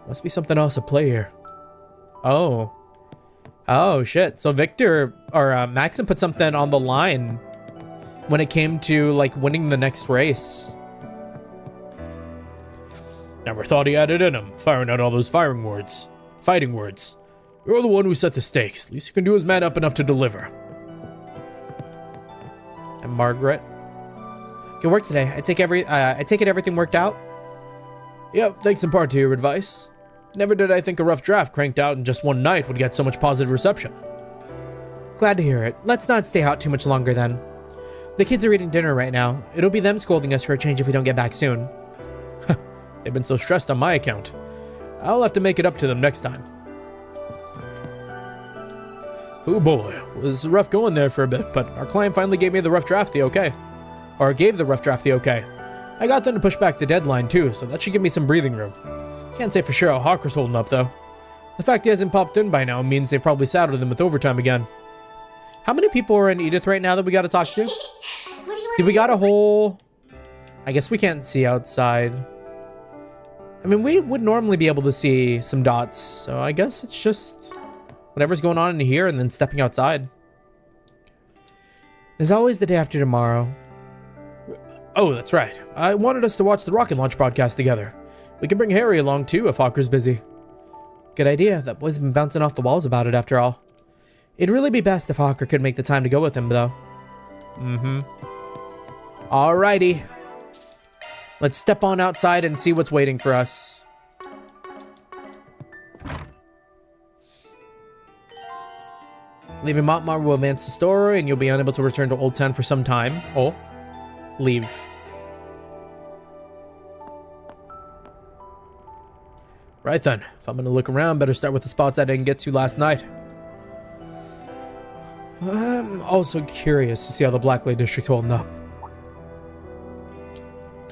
Must be something else at play here. Oh shit. So Victor or Maxim put something on the line when it came to like winning the next race. Never thought he had it in him, firing out all those fighting words. You're the one who set the stakes. Least you can do is man up enough to deliver. And Margaret. Good work today. I take it everything worked out? Yep, thanks in part to your advice. Never did I think a rough draft cranked out in just one night would get so much positive reception. Glad to hear it. Let's not stay out too much longer then. The kids are eating dinner right now. It'll be them scolding us for a change if we don't get back soon. They've been so stressed on my account. I'll have to make it up to them next time. Oh boy, it was rough going there for a bit, but our client finally gave me the rough draft the okay. Or gave the rough draft the okay. I got them to push back the deadline too, so that should give me some breathing room. Can't say for sure how Hawker's holding up though. The fact he hasn't popped in by now means they've probably saddled him with overtime again. How many people are in Edith right now that we gotta talk to? Did we got a whole... I guess we can't see outside. I mean, we would normally be able to see some dots, so I guess it's just whatever's going on in here and then stepping outside. There's always the day after tomorrow. Oh, that's right. I wanted us to watch the rocket launch broadcast together. We can bring Harry along too if Hawker's busy. Good idea. That boy's been bouncing off the walls about it after all. It'd really be best if Hawker could make the time to go with him, though. Alrighty. Let's step on outside and see what's waiting for us. Leaving Montmar will advance the story, and you'll be unable to return to Old Town for some time. Oh. Leave. Right then. If I'm gonna look around, better start with the spots I didn't get to last night. I'm also curious to see how the Blackley District's holding up.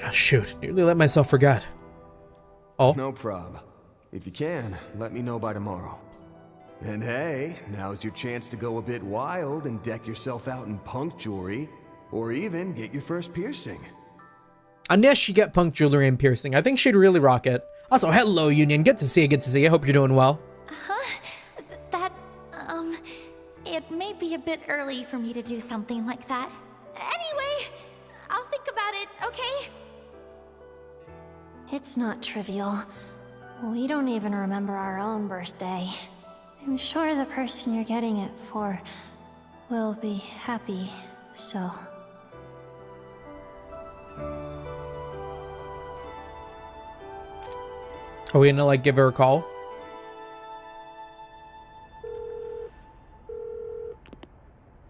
Oh, shoot, nearly let myself forget. Oh? No prob. If you can, let me know by tomorrow. And hey, now's your chance to go a bit wild and deck yourself out in punk jewelry, or even get your first piercing. Unless she get punk jewelry and piercing, I think she'd really rock it. Also, hello, Union. Good to see you. Hope you're doing well. It may be a bit early for me to do something like that. Anyway, I'll think about it, okay? It's not trivial. We don't even remember our own birthday. I'm sure the person you're getting it for will be happy, so... Are we gonna, like, give her a call?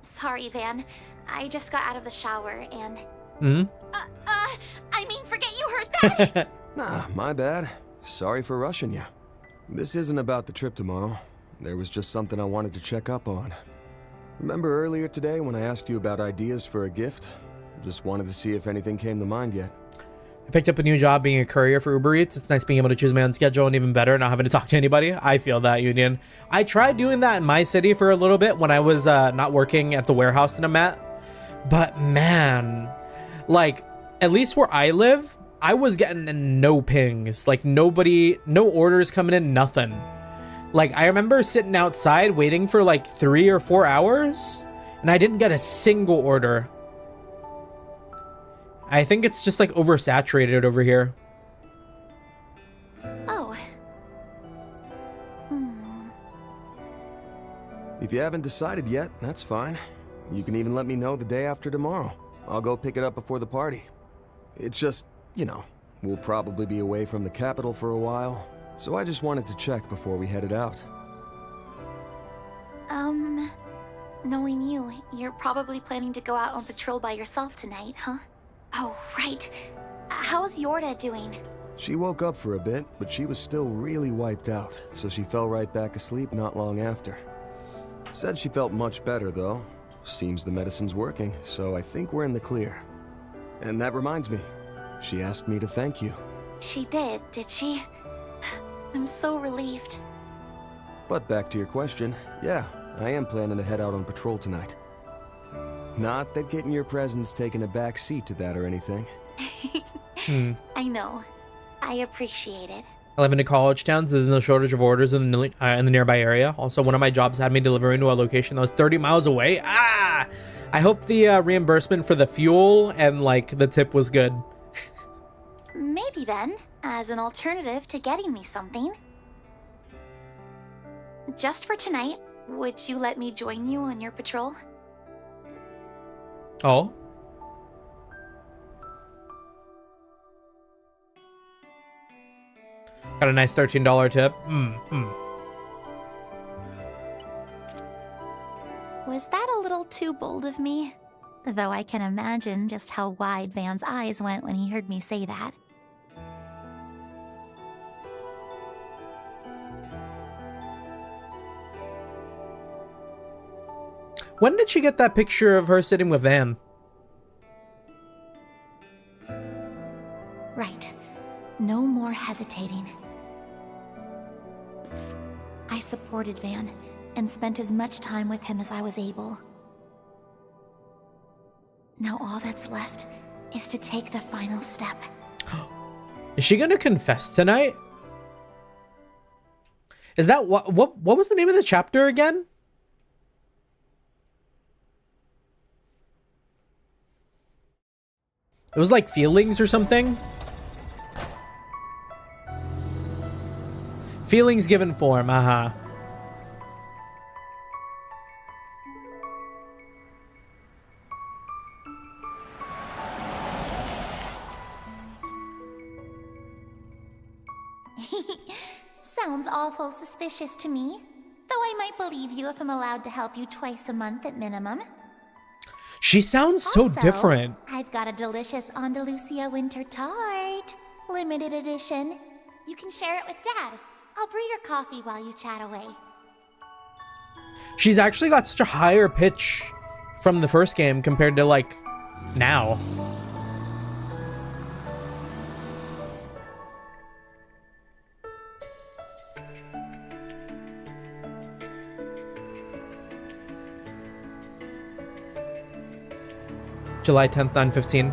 Sorry, Van. I just got out of the shower and... I mean, forget you heard that! Nah, my bad. Sorry for rushing you. This isn't about the trip tomorrow. There was just something I wanted to check up on. Remember earlier today when I asked you about ideas for a gift? Just wanted to see if anything came to mind yet. I picked up a new job being a courier for Uber Eats. It's nice being able to choose my own schedule, and even better, not having to talk to anybody. I feel that, Union. I tried doing that in my city for a little bit when I was not working at the warehouse that I'm at. But man, like, at least where I live, I was getting no pings. Like, nobody, no orders coming in, nothing. Like, I remember sitting outside waiting for like 3 or 4 hours, and I didn't get a single order. I think it's just like oversaturated over here. Oh. If you haven't decided yet, that's fine. You can even let me know the day after tomorrow. I'll go pick it up before the party. It's just, you know, we'll probably be away from the capital for a while, so I just wanted to check before we headed out. Knowing you, you're probably planning to go out on patrol by yourself tonight, huh? Oh, right. How's Yorda doing? She woke up for a bit, but she was still really wiped out, so she fell right back asleep not long after. Said she felt much better, though. Seems the medicine's working, so I think we're in the clear. And that reminds me, she asked me to thank you. She did she? I'm so relieved. But back to your question, yeah, I am planning to head out on patrol tonight. Not that getting your presents taking a back seat to that or anything. I know. I appreciate it. I live in a college town, so there's no shortage of orders in the nearby area. Also, one of my jobs had me delivering to a location that was 30 miles away. I hope the reimbursement for the fuel and like the tip was good. Maybe then, as an alternative to getting me something. Just for tonight, would you let me join you on your patrol? Oh. Got a nice $13 tip. Was that a little too bold of me? Though I can imagine just how wide Van's eyes went when he heard me say that. When did she get that picture of her sitting with Van? Right. No more hesitating. I supported Van and spent as much time with him as I was able. Now all that's left is to take the final step. Is she gonna confess tonight? Is that what was the name of the chapter again? It was like feelings or something. Feelings given form, Sounds awful suspicious to me. Though I might believe you if I'm allowed to help you twice a month at minimum. She sounds so Also, different. I've got a delicious Andalusia winter tart. Limited edition. You can share it with Dad. I'll brew your coffee while you chat away. She's actually got such a higher pitch from the first game compared to like now. July 10th, 9:15.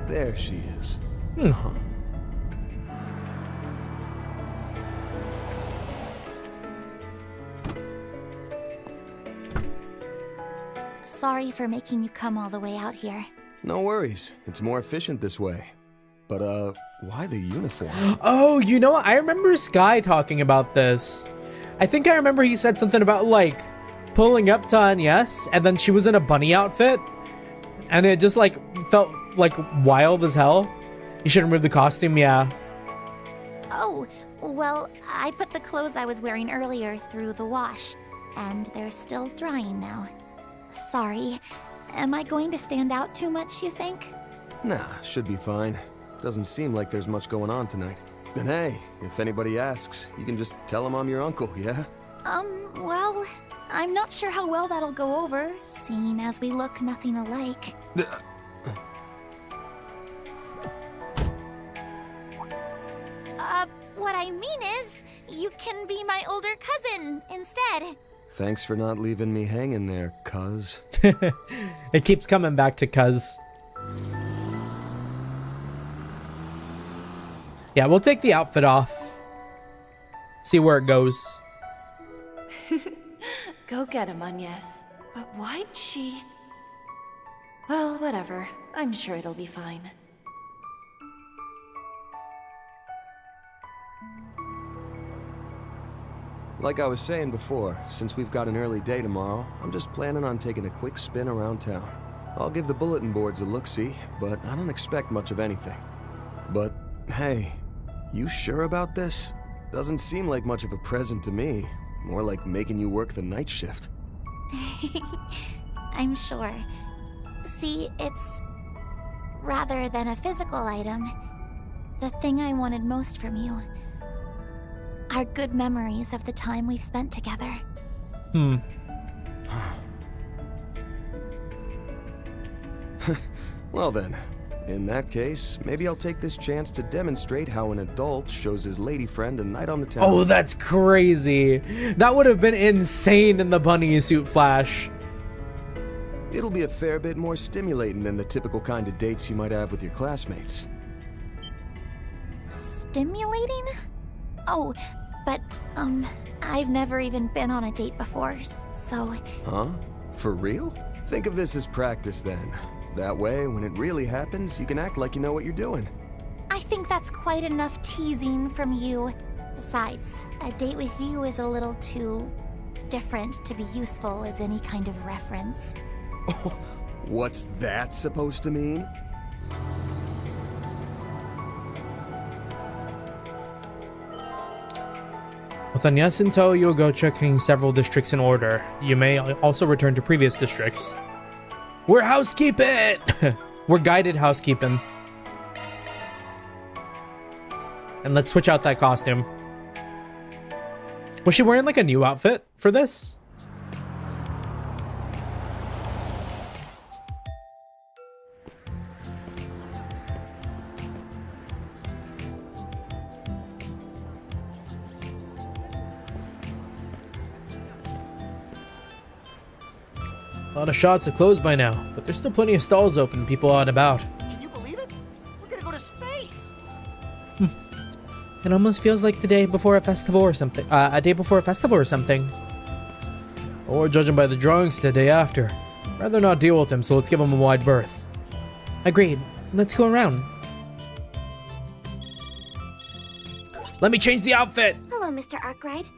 There she is. Sorry for making you come all the way out here. No worries. It's more efficient this way. But, why the uniform? Oh, you know what? I remember Sky talking about this. I think I remember he said something about, like, pulling up to Agnes, and then she was in a bunny outfit, and it just like felt like wild as hell. You should remove the costume, yeah. Oh, well, I put the clothes I was wearing earlier through the wash, and they're still drying now. Sorry. Am I going to stand out too much, you think? Nah, should be fine. Doesn't seem like there's much going on tonight. And hey, if anybody asks, you can just tell them I'm your uncle, yeah? Well, I'm not sure how well that'll go over, seeing as we look nothing alike. What I mean is, you can be my older cousin instead. Thanks for not leaving me hanging there, cuz. It keeps coming back to cuz. Yeah, we'll take the outfit off. See where it goes. Go get him, Agnes. But why'd she... Well, whatever. I'm sure it'll be fine. Like I was saying before, since we've got an early day tomorrow, I'm just planning on taking a quick spin around town. I'll give the bulletin boards a look-see, but I don't expect much of anything. But, hey, you sure about this? Doesn't seem like much of a present to me. More like making you work the night shift. I'm sure. See, it's... rather than a physical item, the thing I wanted most from you are good memories of the time we've spent together. Well then, in that case, maybe I'll take this chance to demonstrate how an adult shows his lady friend a night on the town. Oh, that's crazy. That would have been insane in the bunny suit flash. It'll be a fair bit more stimulating than the typical kind of dates you might have with your classmates. Stimulating? Oh, but, I've never even been on a date before, so... Huh? For real? Think of this as practice then. That way, when it really happens, you can act like you know what you're doing. I think that's quite enough teasing from you. Besides, a date with you is a little too... different to be useful as any kind of reference. What's that supposed to mean? With Agnes in tow, you'll go checking several districts in order. You may also return to previous districts. We're housekeeping! We're guided housekeeping. And let's switch out that costume. Was she wearing like a new outfit for this? A lot of shops have closed by now, but there's still plenty of stalls open, people out and about. Can you believe it? We're gonna go to space! It almost feels like the day before a festival or something. Or judging by the drawings, the day after. Rather not deal with him, so let's give him a wide berth. Agreed. Let's go around. Let me change the outfit! Hello, Mr. Arkwright.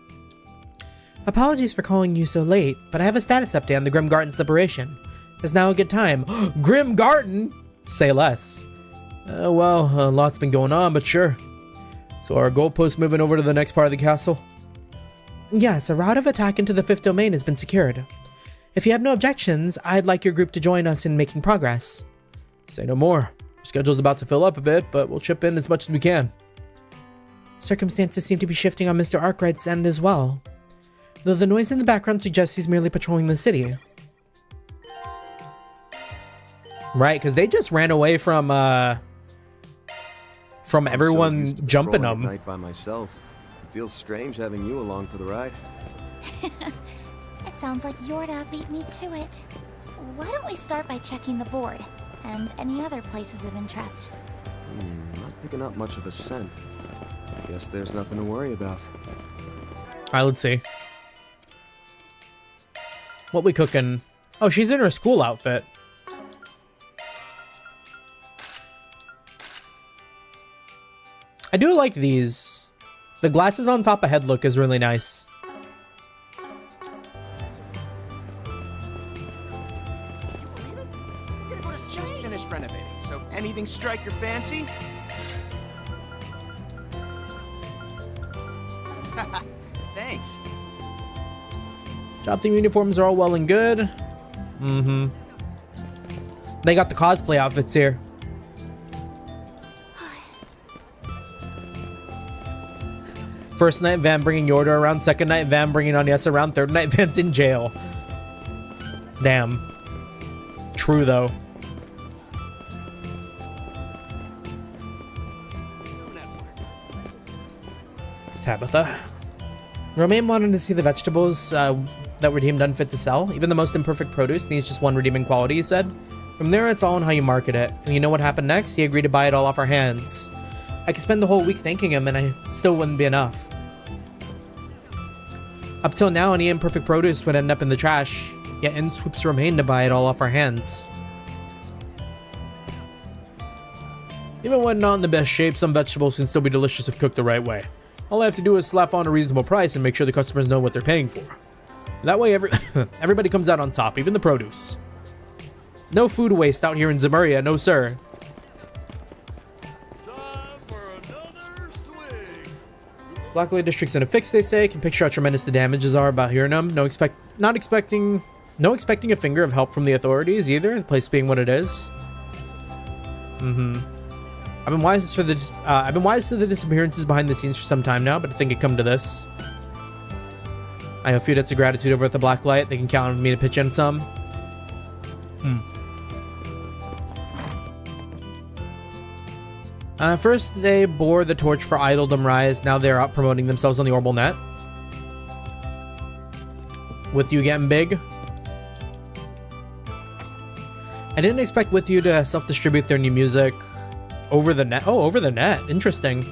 Apologies for calling you so late, but I have a status update on the Grim Garden's liberation. Is now a good time? Grim Garden? Say less. Well, a lot's been going on, but sure. So our goalpost moving over to the next part of the castle? Yes, a route of attack into the 5th domain has been secured. If you have no objections, I'd like your group to join us in making progress. Say no more. Our schedule's about to fill up a bit, but we'll chip in as much as we can. Circumstances seem to be shifting on Mr. Arkwright's end as well. Though the noise in the background suggests he's merely patrolling the city. Right, because they just ran away from everyone jumping them. Night by myself. It feels strange having you along for the ride. It sounds like Yorda beat me to it. Why don't we start by checking the board and any other places of interest? Not picking up much of a scent. Guess there's nothing to worry about. Alright, let's see. What we cooking? Oh, she's in her school outfit. I do like these. The glasses on top of head look is really nice. just finished renovating, so anything strike your fancy? Thanks. Job team uniforms are all well and good. Mm-hmm. They got the cosplay outfits here. First night, Van bringing Yorda around. Second night, Van bringing Agnes around. Third night, Van's in jail. Damn. True, though. Tabitha. Romaine wanted to see the vegetables that were deemed unfit to sell. Even the most imperfect produce needs just one redeeming quality, he said. From there, it's all on how you market it. And you know what happened next? He agreed to buy it all off our hands. I could spend the whole week thanking him, and I still wouldn't be enough. Up till now, any imperfect produce would end up in the trash, yet in swoops Romaine to buy it all off our hands. Even when not in the best shape, some vegetables can still be delicious if cooked the right way. All I have to do is slap on a reasonable price and make sure the customers know what they're paying for. That way everybody comes out on top, even the produce. No food waste out here in Zemuria, no sir. Blacklight district's in a fix, they say. Can picture how tremendous the damages are about hearing them. No expecting a finger of help from the authorities either, the place being what it is. I've been wise to the disappearances behind the scenes for some time now, but I think it come to this. I have a few debts of gratitude over at the Blacklight. They can count on me to pitch in some. First, they bore the torch for Idledom Rise. Now they're out promoting themselves on the Orbital Net. With you getting big. I didn't expect With You to self-distribute their new music over the net. Oh, over the net. Interesting.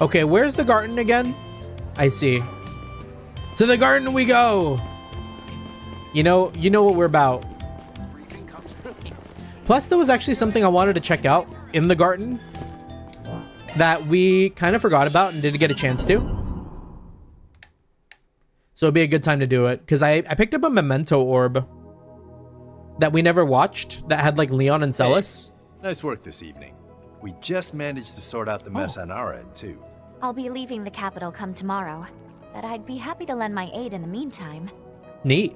Okay, where's the garden again? I see. To the garden we go! You know what we're about. Plus, there was actually something I wanted to check out in the garden that we kind of forgot about and didn't get a chance to. So it'd be a good time to do it, because I picked up a memento orb that we never watched that had like Leon and Celis. Hey, nice work this evening. We just managed to sort out the mess on our end, too. I'll be leaving the capital come tomorrow, but I'd be happy to lend my aid in the meantime. Neat.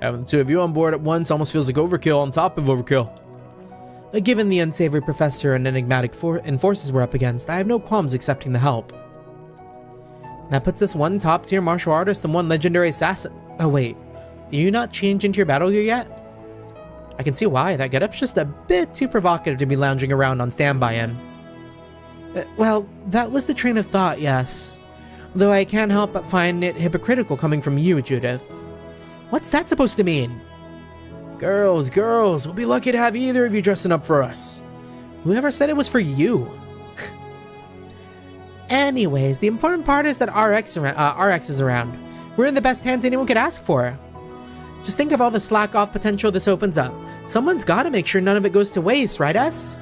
Having the two of you on board at once almost feels like overkill on top of overkill. Given the unsavory professor and enigmatic enforcers we're up against, I have no qualms accepting the help. That puts us one top-tier martial artist and one legendary assassin. Oh wait, are you not changed into your battle gear yet? I can see why. That getup's just a bit too provocative to be lounging around on standby in. Well, that was the train of thought, yes. Though I can't help but find it hypocritical coming from you, Judith. What's that supposed to mean? Girls, we'll be lucky to have either of you dressing up for us. Whoever said it was for you? Anyways, the important part is that RX is around. We're in the best hands anyone could ask for. Just think of all the slack-off potential this opens up. Someone's gotta make sure none of it goes to waste, right, S?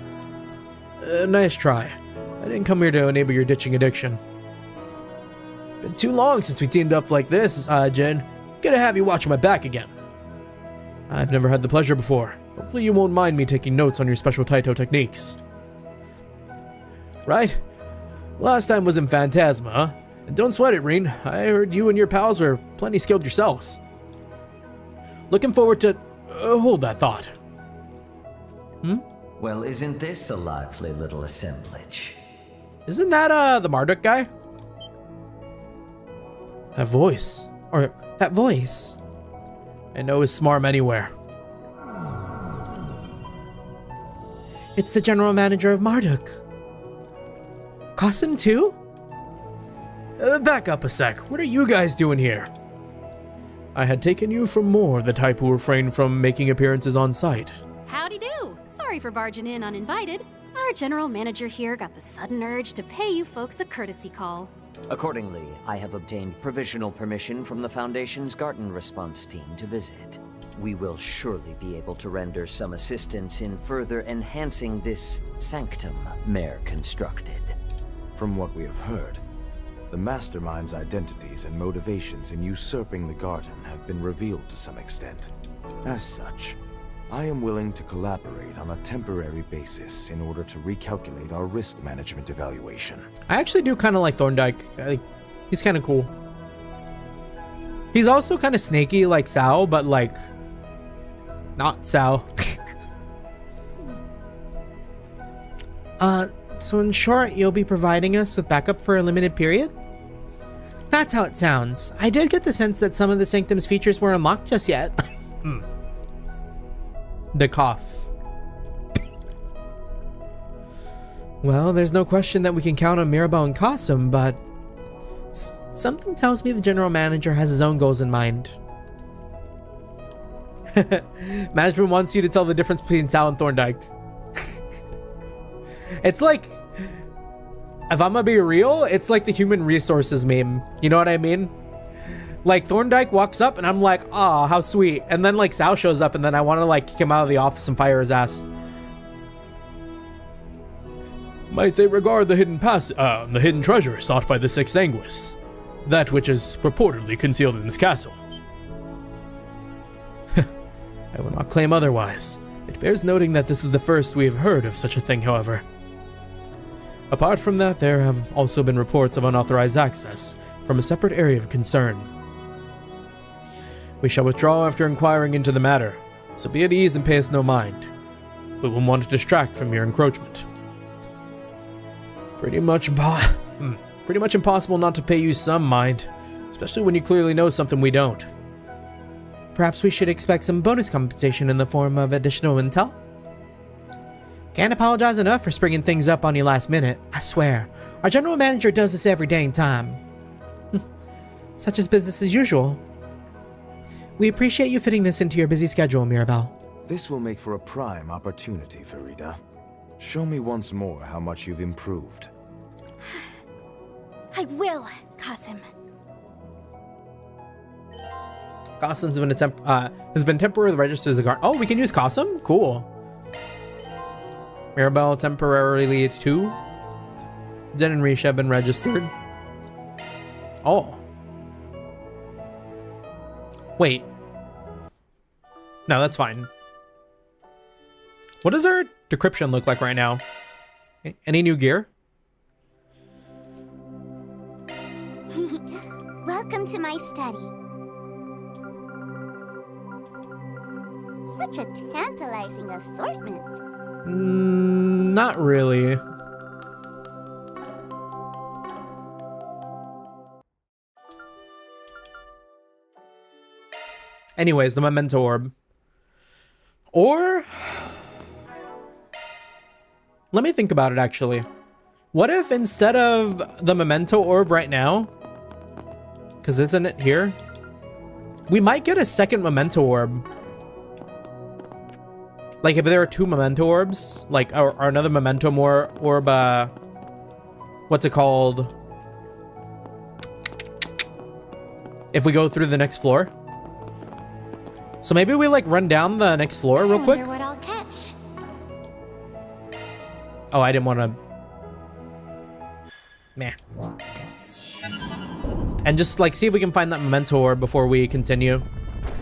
Nice try. I didn't come here to enable your ditching addiction. Been too long since we teamed up like this, Jen. Good to have you watching my back again. I've never had the pleasure before. Hopefully you won't mind me taking notes on your special Taito techniques. Right? Last time was in Phantasma, huh? And don't sweat it, Rean. I heard you and your pals are plenty skilled yourselves. Looking forward to... hold that thought. Well, isn't this a lively little assemblage? Isn't that, the Marduk guy? That voice. Or, that voice. I know his smarm anywhere. It's the general manager of Marduk. Cousin too? Back up a sec. What are you guys doing here? I had taken you for more the type who refrained from making appearances on site. Howdy do. Sorry for barging in uninvited. Our general manager here got the sudden urge to pay you folks a courtesy call. Accordingly, I have obtained provisional permission from the Foundation's Garden Response team to visit. We will surely be able to render some assistance in further enhancing this sanctum Mayor constructed. From what we have heard, The mastermind's identities and motivations in usurping the garden have been revealed to some extent. As such, I am willing to collaborate on a temporary basis in order to recalculate our risk management evaluation. I actually do kind of like Thorndyke. He's kind of cool. He's also kind of snaky like Sal, but like not Sal. So in short, you'll be providing us with backup for a limited period? That's how it sounds. I did get the sense that some of the Sanctum's features weren't unlocked just yet. The cough. Well, there's no question that we can count on Mirabelle and Cossum, but something tells me the general manager has his own goals in mind. Management wants you to tell the difference between Sal and Thorndyke. It's like, if I'm gonna be real, it's like the human resources meme. You know what I mean? Like, Thorndyke walks up and I'm like, oh, how sweet. And then like Sal shows up and then I want to like kick him out of the office and fire his ass. Might they regard the hidden the hidden treasure sought by the Sixth Anguis, that which is purportedly concealed in this castle? I will not claim otherwise. It bears noting that this is the first we have heard of such a thing, however. Apart from that, there have also been reports of unauthorized access from a separate area of concern. We shall withdraw after inquiring into the matter, so be at ease and pay us no mind. We will want to distract from your encroachment. Pretty much impossible not to pay you some mind, especially when you clearly know something we don't. Perhaps we should expect some bonus compensation in the form of additional intel? Can't apologize enough for springing things up on you last minute. I swear, our general manager does this every dang time. Such as business as usual. We appreciate you fitting this into your busy schedule, Mirabelle. This will make for a prime opportunity, Farida. Show me once more how much you've improved. I will, Qasim. Qasim's has been temporarily registered as a guard. Oh, we can use Qasim? Cool. Mirabelle temporarily too. Zen and Risha have been registered. Oh. Wait. No, that's fine. What does our decryption look like right now? Any new gear? Welcome to my study. Such a tantalizing assortment. Not really. Anyways, the memento orb. Or let me think about it actually. What if instead of the memento orb right now, because isn't it here? We might get a second memento orb. Like if there are two memento orbs, like or another memento orb, what's it called? If we go through the next floor. So maybe we like run down the next floor real quick. I wonder what I'll catch. Oh, I didn't want to. Meh. And just like see if we can find that memento orb before we continue.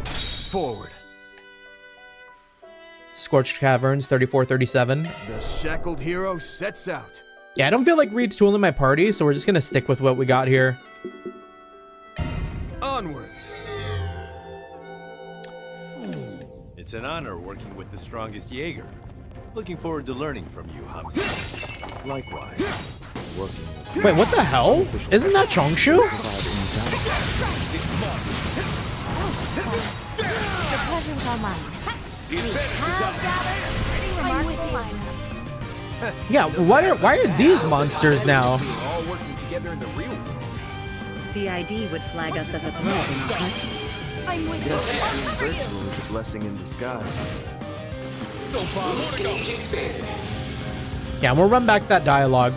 Forward. Scorched Caverns, 3437. The shackled hero sets out. Yeah, I don't feel like retooling my party, so we're just gonna stick with what we got here. Onwards. It's an honor working with the strongest Jaeger. Looking forward to learning from you, Hamza. Likewise. Working. Wait, what the hell? Isn't that Chongshu? The pleasure was all mine. Yeah, why are these monsters now? All working together in the real world. CID would flag us as a threat in our country. I'm with Yes, being virtual is a blessing in disguise. Yeah, we'll run back that dialogue.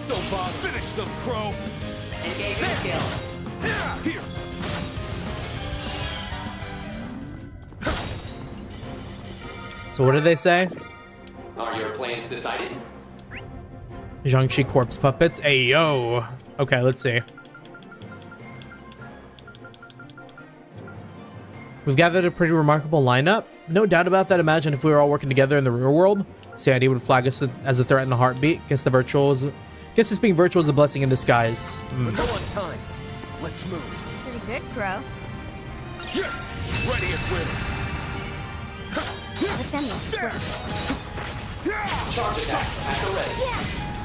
Don't bother. Finish them, Crow. Engaging skill. Here. So what did they say? Are your plans decided? Jiangxi corpse puppets. Ayo. Okay, let's see. We've gathered a pretty remarkable lineup. No doubt about that. Imagine if we were all working together in the real world. CID would flag us as a threat in a heartbeat. Guess this being virtual is a blessing in disguise. We're low on time. Let's move. Pretty good, Crow. Ready at will. Let's end this. Charge attack at the ready.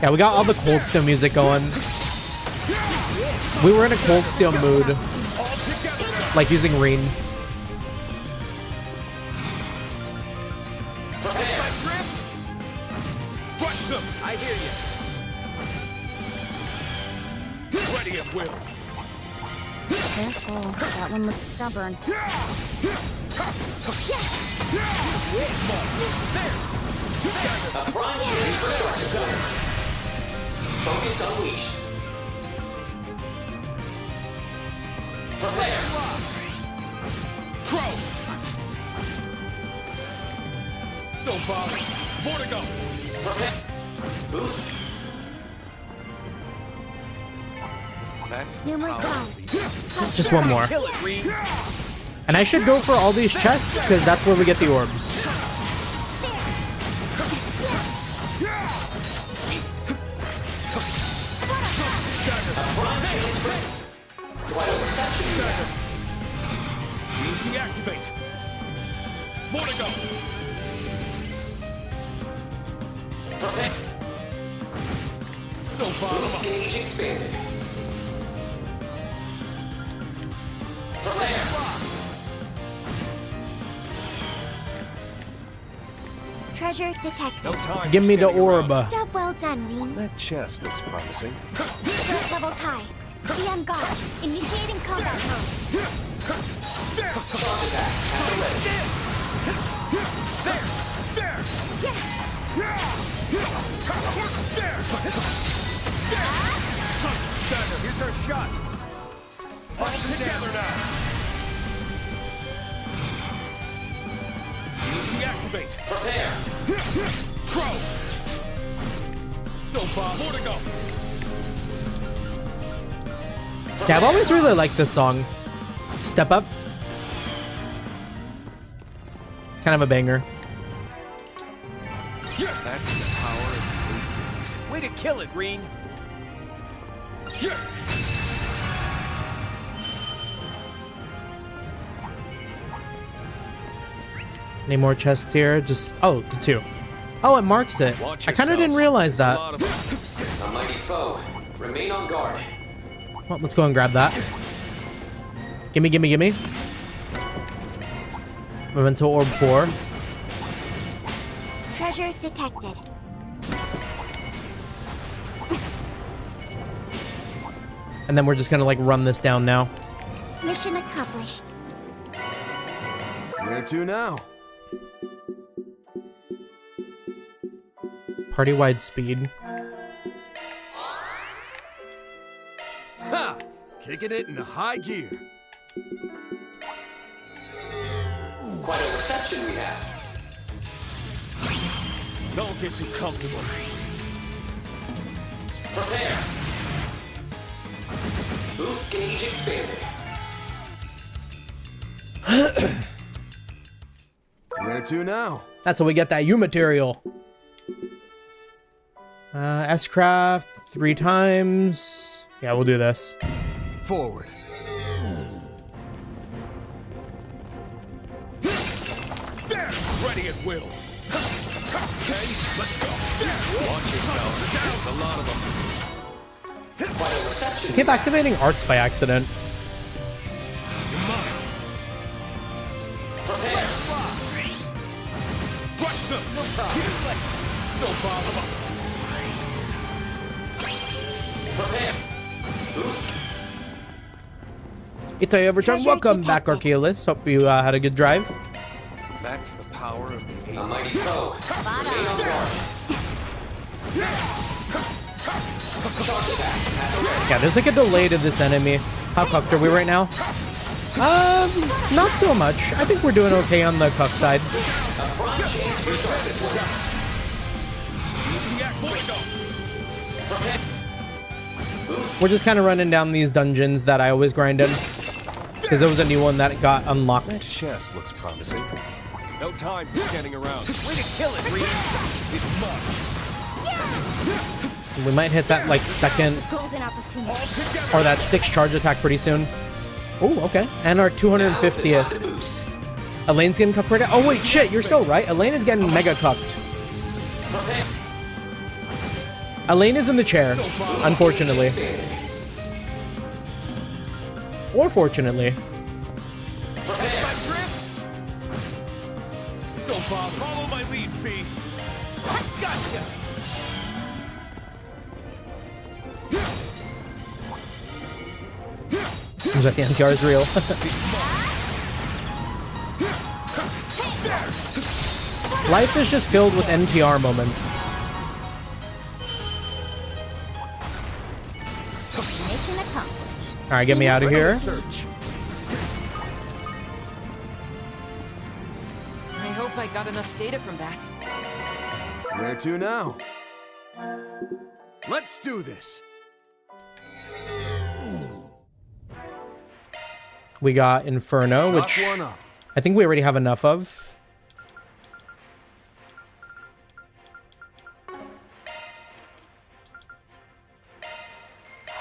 Yeah, we got all the Cold Steel music going. We were in a Cold Steel mood. Like using Rean. Rush them. I hear you. Ready at will. Careful, that one looks stubborn. A prime chance for shark attack. Focus unleashed. Prepare. Crow. Don't bother. More to go. Prepare. Boost. That's Numerous times. Just one more. Kill it, Rean. And I should go for all these chests because that's where we get the orbs. Quite a reception. Easy activate. More to go. Prepare. Don't bother. Boost gauge expanded. Prepare. Treasure detected. No time. Give me the orb. Job well done, Rean. That chest looks promising. Threat levels high. Be on guard. Initiating combat mode. Charge attack at the ready. Stagger, here's our shot. All together now. Easy activate. Prepare. Crow. Don't bother. More to go. Yeah, I've always really liked this song. Step Up. Kind of a banger. That's the power of moves. Way to kill it, Rean. Any more chests here? Just, oh, the 2. Oh, it marks it. Watch I kind of didn't yourselves. realize A that. lot of them. A mighty foe. Remain on guard. Well, let's go and grab that. Gimme, gimme, gimme. Memento Orb 4. Treasure detected. And then we're just gonna like run this down now. Mission accomplished. Where to now? Party-wide speed. Ha! Kicking it into high gear. Quite a reception we have. Don't get too comfortable. Prepare. Boost gauge expanded. Where to now? That's how we get that U material. S-Craft 3 times. Yeah, we'll do this. Forward. There! Ready at will. Okay, let's go. Watch yourselves. There's a lot of them. Quite a reception. I keep activating arts by accident. Prepare. Rush them. No problem. No problem. Prepare. Boost. Itayo Overton, welcome back, Archeolus. Hope you had a good drive. That's the power of the A mighty foe. Remain on guard. Charge attack at the ready. Yeah, there's like a delay to this enemy. How cooked are we right now? Not so much. I think we're doing okay on the cook side. A prime chance for shark attack. Easy act. More to go. We're just kind of running down these dungeons that I always grind in. Because there was a new one that got unlocked. That chest looks promising. No time for standing around. Way to kill it, Rean. It's mine. We might hit that like second Golden opportunity. or that 6 charge attack pretty soon. Oh, okay. And our 250th. Elaine's getting cucked right now. Oh wait, shit, you're so right. Elaine is getting mega cucked. Elaine is in the chair, unfortunately. Or fortunately. Go, Bob. Follow my lead, Fee. Gotcha. Is that the NTR is real? Life is just filled with NTR moments. Mission accomplished. Alright, get me out of here. I hope I got enough data from that. Where to now? Let's do this. We got Inferno, which I think we already have enough of.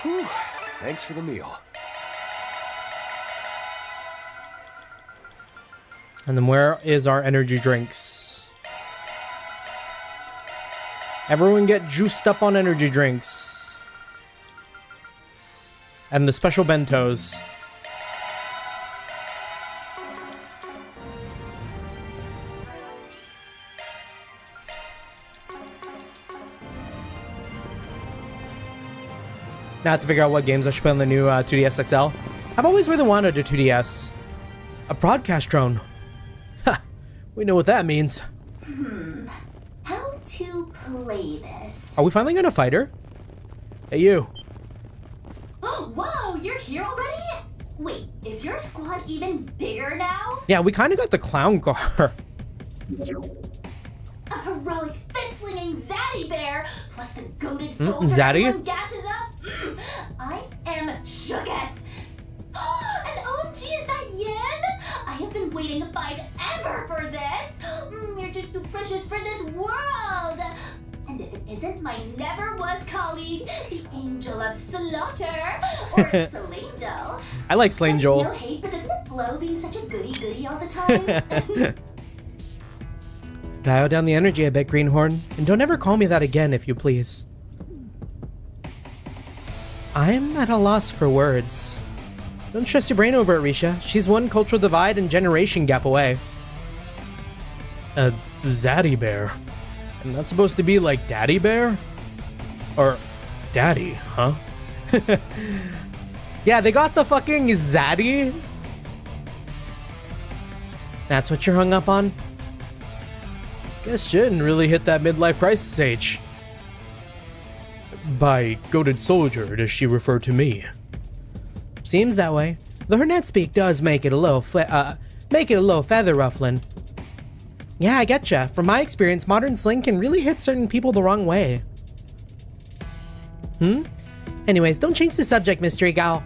Whew. Thanks for the meal. And then where is our energy drinks? Everyone get juiced up on energy drinks. And the special bentos. Now I have to figure out what games I should play on the new 2DS XL. I've always really wanted a 2DS. A broadcast drone. Ha! We know what that means. How to play this? Are we finally gonna fight her? Hey, you. Oh, whoa, you're here already? Wait, is your squad even bigger now? Yeah, we kind of got the clown car. A heroic fist-slinging Zaddy bear, plus the goated soldier Zaddy? everyone gasses up. I am shooketh. And OMG, is that Yen? I have been waiting ever for this. You're just too precious for this world. And if it isn't my never-was colleague, the Angel of Slaughter, or Slangel. I like Slangel. No hate, but doesn't it blow being such a goody-goody all the time? Dial down the energy a bit, Greenhorn, and don't ever call me that again, if you please. I'm at a loss for words. Don't stress your brain over it, Risha. She's one cultural divide and generation gap away. A Zaddy bear. And that's supposed to be like Daddy Bear? Or Daddy, huh? Yeah, they got the fucking Zaddy. That's what you're hung up on? Guess she didn't really hit that midlife crisis age. By goated soldier, does she refer to me? Seems that way. Though her net speak does make it a little feather ruffling. Yeah, I getcha. From my experience, modern slang can really hit certain people the wrong way. Anyways, don't change the subject, Mystery Gal.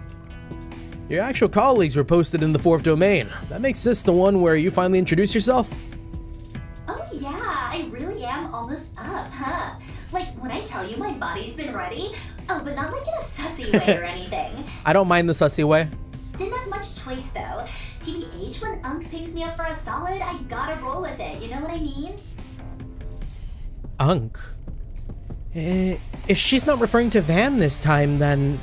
Your actual colleagues were posted in the 4th domain. That makes this the one where you finally introduce yourself? Oh yeah, I really am almost up, huh? Like when I tell you my body's been ready. Oh, but not like in a sussy way or anything. I don't mind the sussy way. Didn't have much choice though. TBH, when Unk picks me up for a solid, I gotta roll with it, you know what I mean? Unk? If she's not referring to Van this time, then...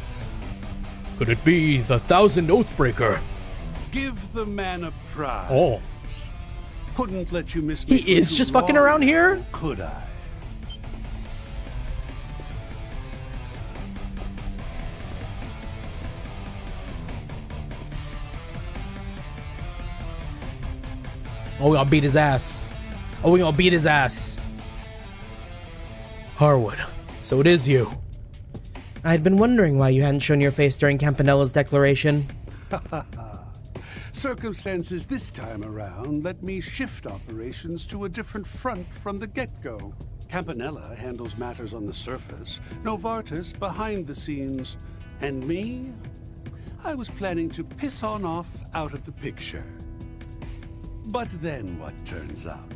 Could it be the 1000 Oathbreaker? Give the man a prize. Oh. Couldn't let you miss me. He is just fucking around here? Could I? Oh, we gonna beat his ass. Oh, we gonna beat his ass. Harwood, so it is you. I'd been wondering why you hadn't shown your face during Campanella's declaration. Circumstances this time around let me shift operations to a different front from the get-go. Campanella handles matters on the surface, Novartis behind the scenes, and me? I was planning to piss on off out of the picture. But then what turns up?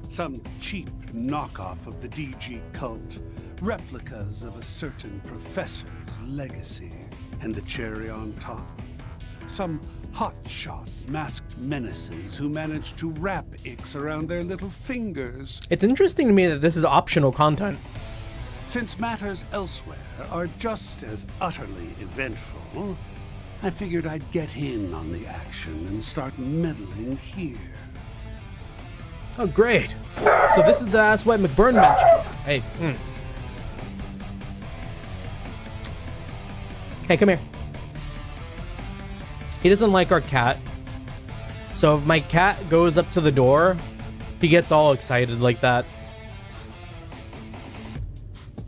Some cheap knockoff of the DG cult, replicas of a certain professor's legacy, and the cherry on top? Some hotshot masked menaces who manage to wrap icks around their little fingers. It's interesting to me that this is optional content. Since matters elsewhere are just as utterly eventful, I figured I'd get in on the action and start meddling here. Oh, great. So this is the ass White McBurn mentioned. Hey. Hey, come here. He doesn't like our cat. So if my cat goes up to the door, he gets all excited like that.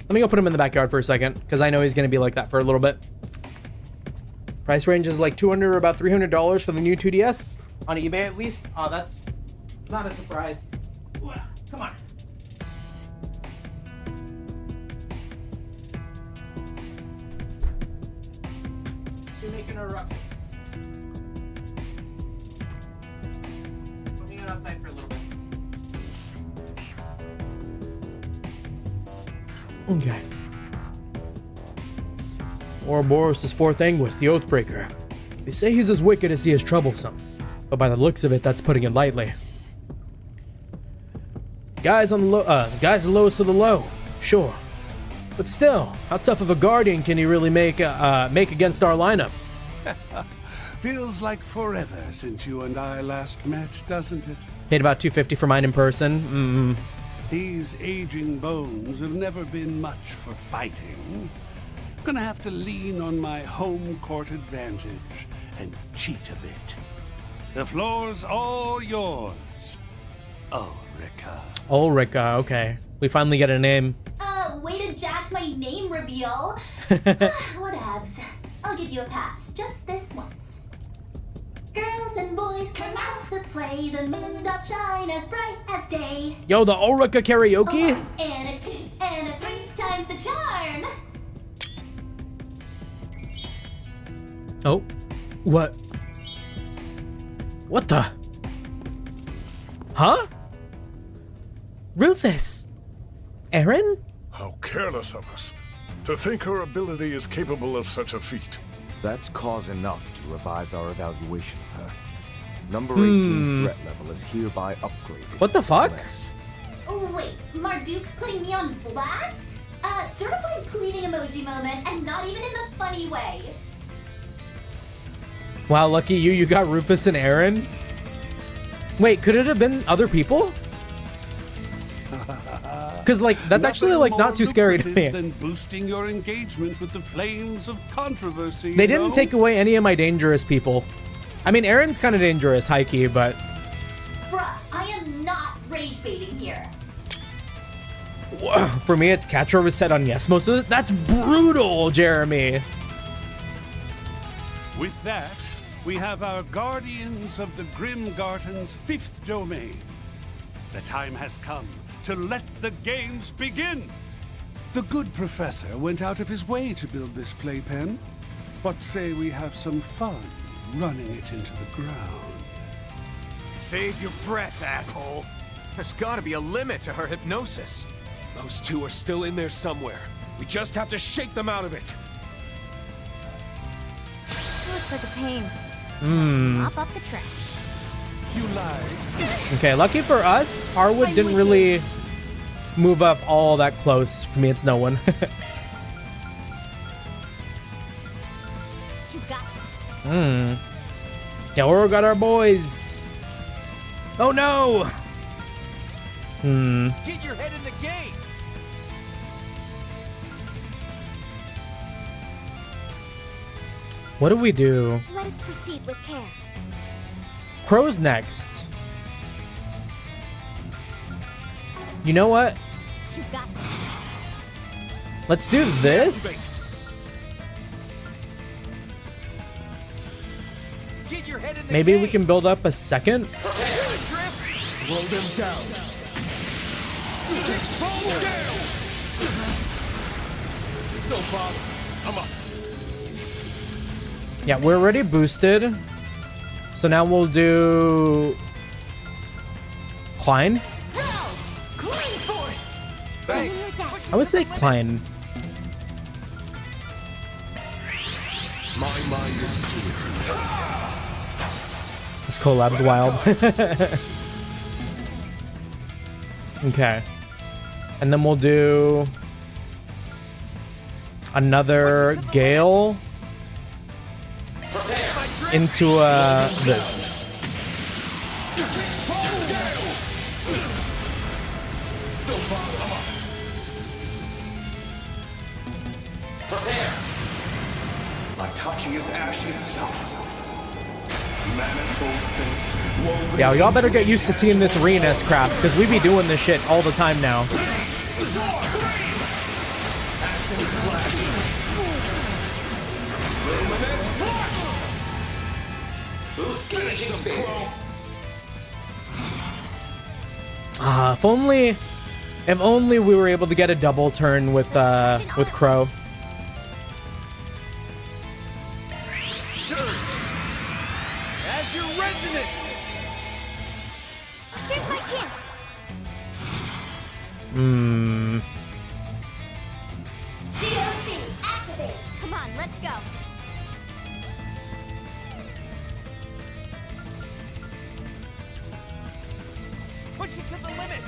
Let me go put him in the backyard for a second, because I know he's going to be like that for a little bit. Price range is like $200 or about $300 for the new 2DS. On eBay, at least. Oh, that's not a surprise. Come on. You're making a ruckus. Let me get outside for a little bit. Okay. Ouroboros' fourth Anguist, the Oathbreaker. They say he's as wicked as he is troublesome, but by the looks of it, that's putting it lightly. Guys on the guys the lowest of the low, sure, but still, how tough of a guardian can he really make against our lineup? Feels like forever since you and I last met, doesn't it? Paid about $250 for mine in person. These aging bones have never been much for fighting. Gonna have to lean on my home court advantage and cheat a bit. The floor's all yours, Ulrika. Ulrika, okay. We finally get a name. Way to jack my name reveal. Whatevs. I'll give you a pass, just this once. Girls and boys come out to play. The moon doth shine as bright as day. Yo, the Ulrika karaoke? And a 2 and a 3 times the charm. Oh, what? What the? Huh? Rufus? Aaron? How careless of us. To think her ability is capable of such a feat. That's cause enough to revise our evaluation of her. Number 18's threat level is hereby upgraded. What the fuck? Oh wait, Marduk's putting me on blast? Certified pleading emoji moment, and not even in the funny way. Wow, lucky you, you got Rufus and Aaron? Wait, could it have been other people? Because, like, that's actually, like, not too scary to me. Than boosting your engagement with the flames of controversy. They didn't take away any of my dangerous people. I mean, Aaron's kind of dangerous, high-key, but... Bruh, I am not rage baiting here. For me, it's catch or reset on yes. Most of it. That's brutal, Jeremy. With that, we have our guardians of the Grimgarten's 5th domain. The time has come to let the games begin. The good professor went out of his way to build this playpen. What say we have some fun running it into the ground? Save your breath, asshole. There's gotta be a limit to her hypnosis. Those two are still in there somewhere. We just have to shake them out of it. Looks like a pain. Let's mop up the trash. You lied. Okay, lucky for us, Harwood didn't really move up all that close. For me, it's no one. You got this. Yeah, we got our boys. Oh no! Get your head in the game. What do we do? Let us proceed with care. Crow's next. You know what? You got this. Let's do this. Get your head in the Maybe game. we can build up a second. Throw them down. No problem. Come on. Yeah, we're already boosted. So now we'll do Klein. Thanks. I would say Klein. My mind is clear. This collab's wild. Okay. And then we'll do another Gale into this. Touching is ash itself. Manifold fates woven. Yeah, y'all better get used to seeing this Rean craft, because we be doing this shit all the time now. Ashen slash. Luminous flux. Boost finishing speed. Ah, if only we were able to get a double turn with Crow. As your resonance. Here's my chance. COC, activate. Come on, let's go. Push it to the limit.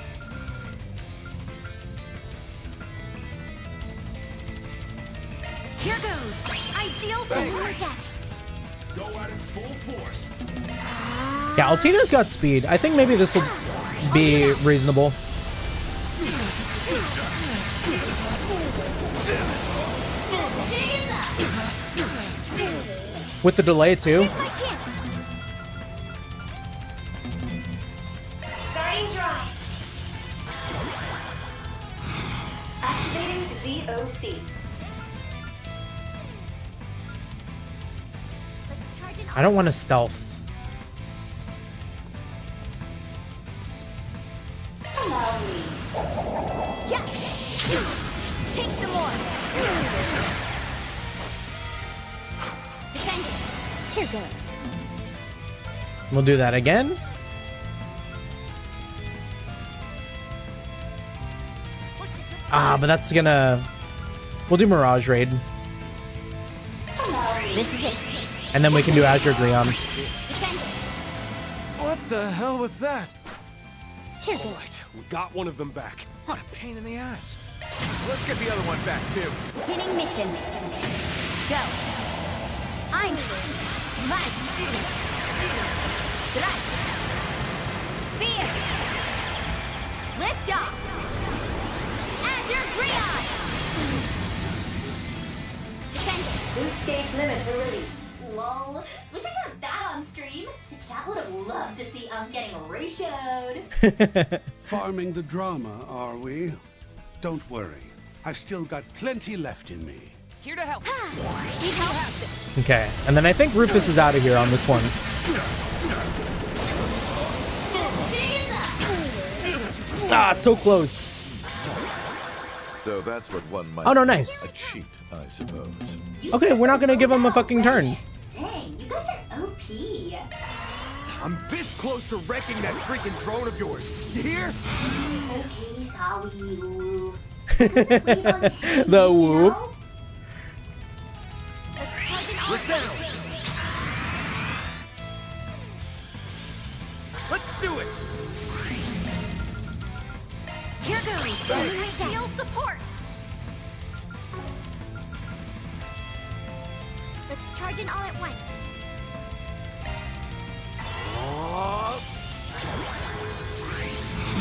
Here goes. Ideal Thanks. Go at it full force. Yeah, Altina's got speed. I think maybe this will be reasonable. With the delay too. Here's my chance. Starting drive. Activating ZOC. I don't want to stealth. Allow me. Yeah. Take some more. Defend it. Here goes. We'll do that again. Ah, but that's gonna... We'll do Mirage Raid. This is it. And then we can do Azure Greon. What the hell was that? Here All right, we got one of them back. What a pain in the ass. Let's get the other one back too. Beginning mission. Go. Ein. Zwei. Drei. Vier. Lift off. Azure Greon. Defend. Boost gauge limiter released. Lol. Wish I got that on stream. The chat would have loved to see getting ratioed. Farming the drama, are we? Don't worry. I've still got plenty left in me. Here to help. Need help? Okay, and then I think Rufus is out of here on this one. Ah, so close. So that's what one might Oh, no, call nice. a cheat, I suppose. Okay, we're not gonna give him a fucking turn. Dang, you guys are OP. I'm this close to wrecking that freaking drone of yours. You hear? Okay, sorry. The whoop. Let's target Resound. Let's do it. Here goes. Ideal support. Let's charge in all at once.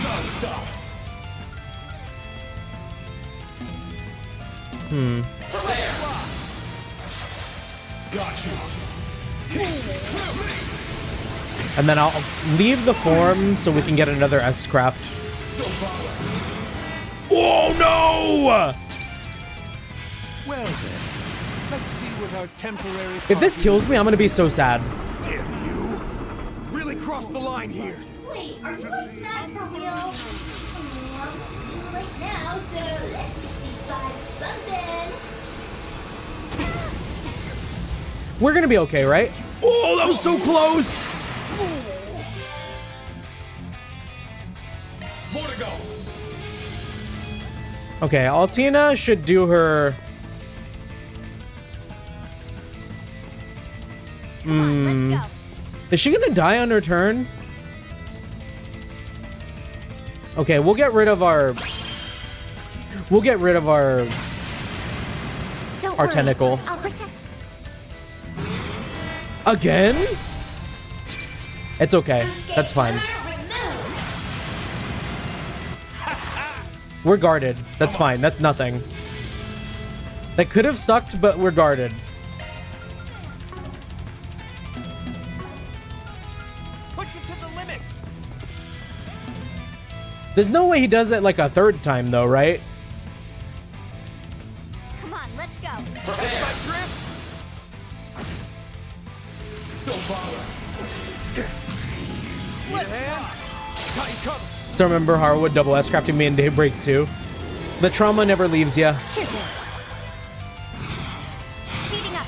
Non-stop. Got you. And then I'll leave the form so we can get another S-Craft. Oh no! Well then, let's see what our temporary... If this kills me, I'm gonna be so sad. Damn you. Really crossed the line here. Wait, are you like that for real? Too late now, so let's get these vibes bumpin'. We're gonna be okay, right? Oh, that was so close! More to go. Okay, Altina should do her... Come on, let's go. Is she gonna die on her turn? Okay, we'll get rid of our... We'll get rid of our... Don't our worry, tentacle. I'll protect. Again? It's okay. That's fine. We're guarded. That's fine. That's nothing. That could have sucked, but we're guarded. Push it to the limit. There's no way he does it like a third time, though, right? Come on, let's go. That's my drift. Don't bother. Need a hand? Got you covered. Still remember Harwood double S crafting me in Daybreak 2. The trauma never leaves ya. Here goes. Speeding up.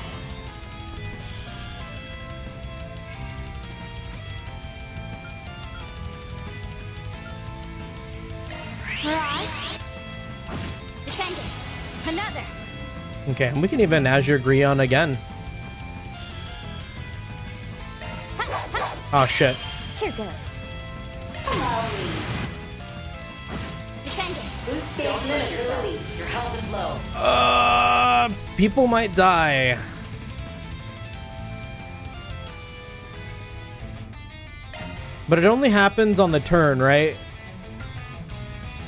Mirage. Defending. Another. Okay, and we can even Azure Grion again. Oh shit. Here goes. Defending. Boost gauge limit is released. Your health is low. People might die. But it only happens on the turn, right?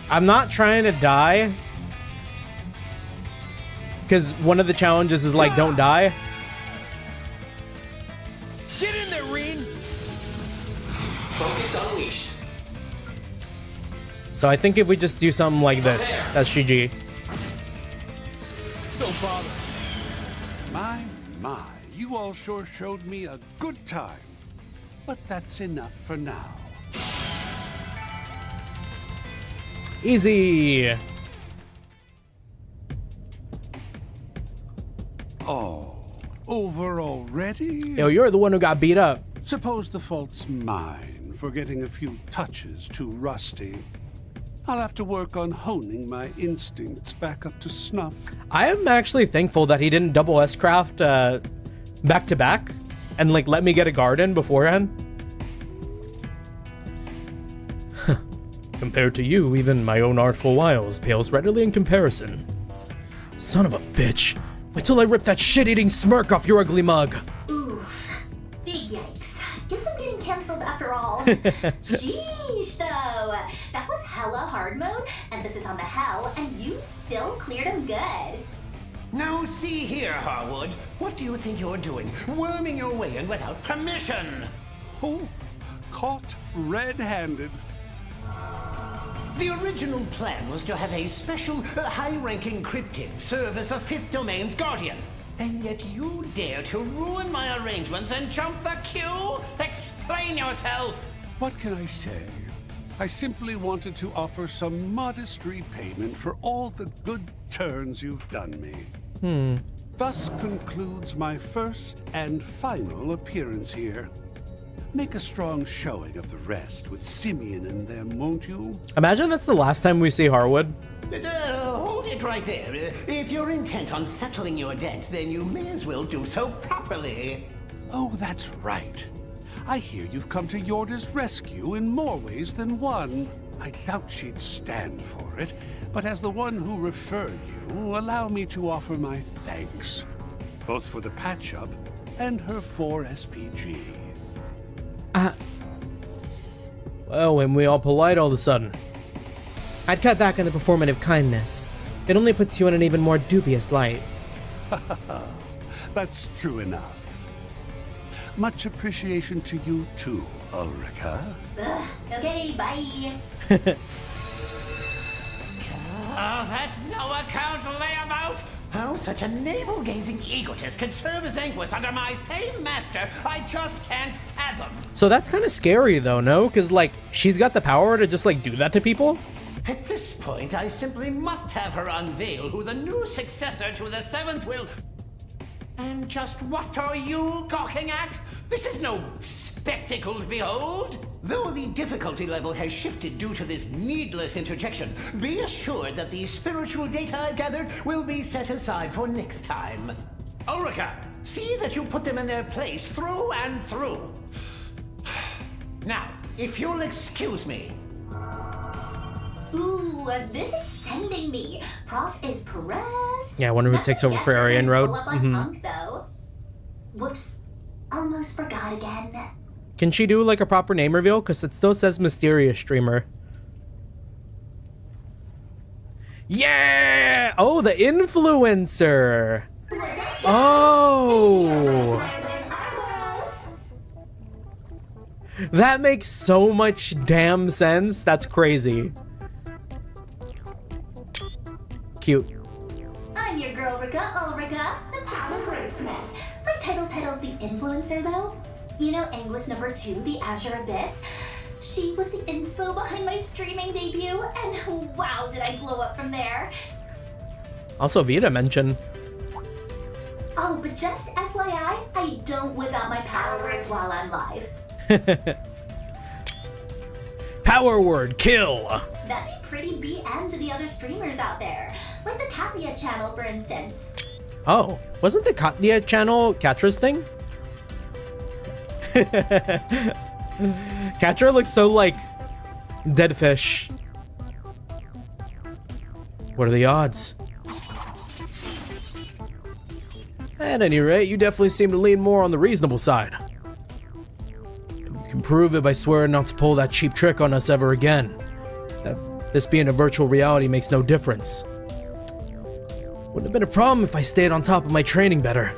I'm not trying to die. Because one of the challenges is like, don't die. Get in there, Rean. Focus unleashed. So I think if we just do something like this, that's GG. Don't bother. My, you all sure showed me a good time. But that's enough for now. Easy. Oh, over already? Yo, you're the one who got beat up. Suppose the fault's mine for getting a few touches too rusty. I'll have to work on honing my instincts back up to snuff. I am actually thankful that he didn't double S craft back to back and like let me get a garden beforehand. Compared to you, even my own artful wiles pales readily in comparison. Son of a bitch. Wait till I rip that shit-eating smirk off your ugly mug. Oof. Big yikes. Guess I'm getting cancelled after all. Sheesh, though. That was hella hard mode, and this is on the hell, and you still cleared him good. Now see here, Harwood. What do you think you're doing? Worming your way in without permission. Oh, caught red-handed. The original plan was to have a special, high-ranking cryptid serve as the Fifth Domain's guardian. And yet you dare to ruin my arrangements and jump the queue? Explain yourself! What can I say? I simply wanted to offer some modest repayment for all the good turns you've done me. Thus concludes my first and final appearance here. Make a strong showing of the rest with Simeon and them, won't you? Imagine that's the last time we see Harwood. Hold it right there. If you're intent on settling your debts, then you may as well do so properly. Oh, that's right. I hear you've come to Yorda's rescue in more ways than one. I doubt she'd stand for it, but as the one who referred you, allow me to offer my thanks. Both for the patch-up and her 4 SPG. Oh, and we all polite all of a sudden. I'd cut back on the performative kindness. It only puts you in an even more dubious light. That's true enough. Much appreciation to you too, Ulrika. Okay, bye. Oh, that's no account layabout! How such a navel-gazing egotist could serve as Anguis under my same master, I just can't fathom. So that's kind of scary though, no? Because like, she's got the power to just like do that to people? At this point, I simply must have her unveil who the new successor to the Seventh will... And just what are you gawking at? This is no spectacle to behold. Though the difficulty level has shifted due to this needless interjection, be assured that the spiritual data I've gathered will be set aside for next time. Ulrika, see that you put them in their place through and through. Now, if you'll excuse me. Ooh, this is sending me. Prof is pressed. Yeah, I wonder who takes over for Arian Road. Pull up on Unk, though. Whoops. Almost forgot again. Can she do like a proper name reveal? Because it still says mysterious streamer. Yeah! Oh, the influencer. Oh. That makes so much damn sense. That's crazy. Cute. I'm your girl, Ulrika, the Power Wordsmith. My title's the influencer, though. You know Anguis #2, the Azure Abyss? She was the inspo behind my streaming debut, and wow, did I blow up from there. Also, Vita mentioned. Oh, but just FYI, I don't whip out my power words while I'm live. Power word, kill. That'd be pretty BM to the other streamers out there. Like the Katia channel, for instance. Oh, wasn't the Katya channel Katra's thing? Katra looks so like dead fish. What are the odds? At any rate, you definitely seem to lean more on the reasonable side. You can prove it by swearing not to pull that cheap trick on us ever again. This being a virtual reality makes no difference. Wouldn't have been a problem if I stayed on top of my training better.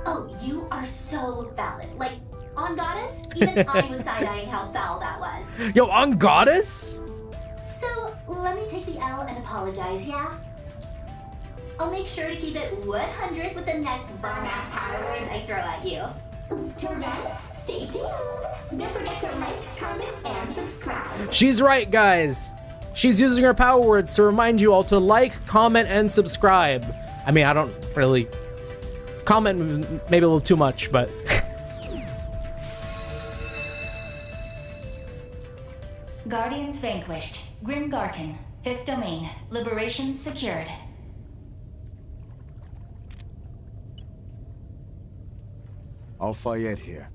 Oh, you are so valid. Like, on Goddess, even I was side-eyeing how foul that was. Yo, on Goddess? So, let me take the L and apologize, yeah? I'll make sure to keep it 100 with the next bomb-ass power word I throw at you. Till then, stay tuned. Don't forget to like, comment, and subscribe. She's right, guys. She's using her power words to remind you all to like, comment, and subscribe. I mean, I don't really comment, maybe a little too much, but Guardians vanquished. Grimgarten, 5th domain. Liberation secured. Al-Fayed here.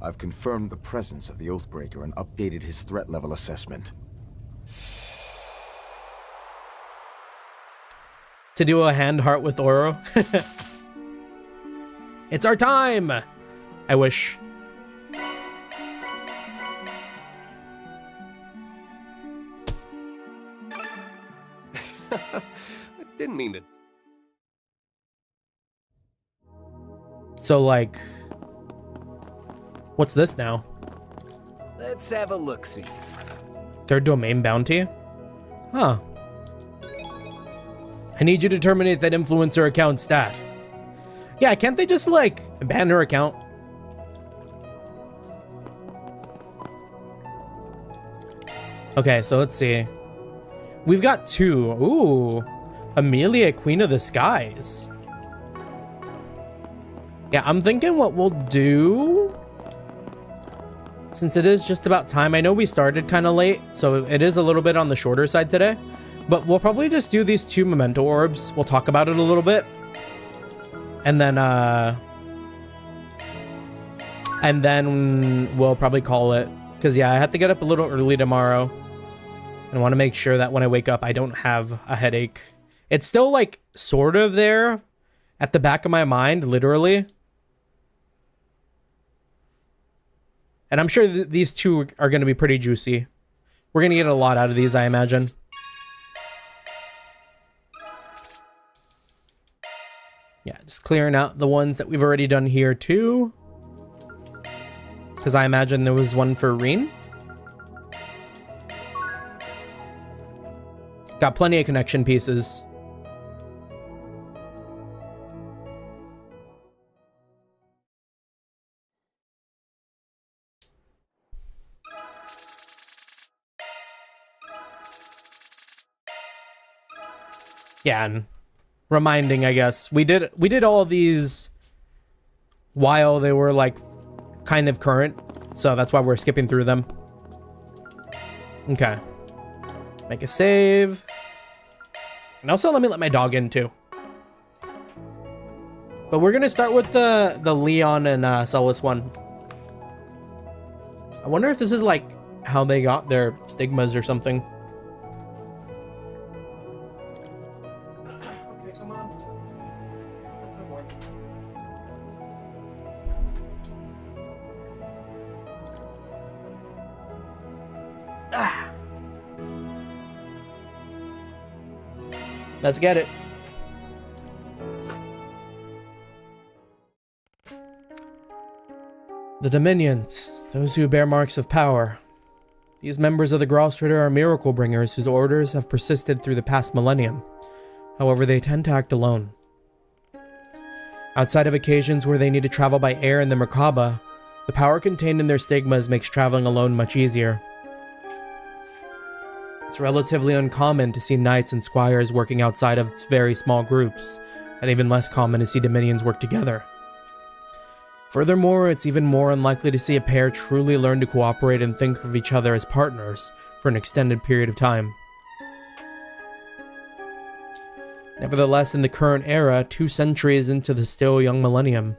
I've confirmed the presence of the Oathbreaker and updated his threat level assessment. to do a hand heart with Oro. It's our time! I wish. I didn't mean to. So, like, what's this now? Let's have a look-see. Third domain bounty? Huh. I need you to terminate that influencer account stat. Yeah, can't they just, like, ban her account? Okay, so let's see. We've got two. Ooh. Amelia, Queen of the Skies. Yeah, I'm thinking what we'll do, since it is just about time. I know we started kind of late, so it is a little bit on the shorter side today, but we'll probably just do these two memento orbs. We'll talk about it a little bit, and then we'll probably call it, because yeah, I have to get up a little early tomorrow and want to make sure that when I wake up I don't have a headache. It's still like sort of there at the back of my mind, literally. And I'm sure these two are going to be pretty juicy. We're going to get a lot out of these, I imagine. Yeah, just clearing out the ones that we've already done here too. Because I imagine there was one for Rean. Got plenty of connection pieces. Yeah, and reminding, I guess. We did all of these while they were like kind of current, so that's why we're skipping through them. Okay. Make a save. And also let me let my dog in too. But we're gonna start with the Leon and Celis one. I wonder if this is like how they got their stigmas or something. Okay, come on. Let's get it. The Dominions, those who bear marks of power. These members of the Grossritter are miracle bringers whose orders have persisted through the past millennium. However, they tend to act alone. Outside of occasions where they need to travel by air in the Merkaba, the power contained in their stigmas makes traveling alone much easier. It's relatively uncommon to see knights and squires working outside of very small groups, and even less common to see Dominions work together. Furthermore, it's even more unlikely to see a pair truly learn to cooperate and think of each other as partners for an extended period of time. Nevertheless, in the current era, 2 centuries into the still young millennium,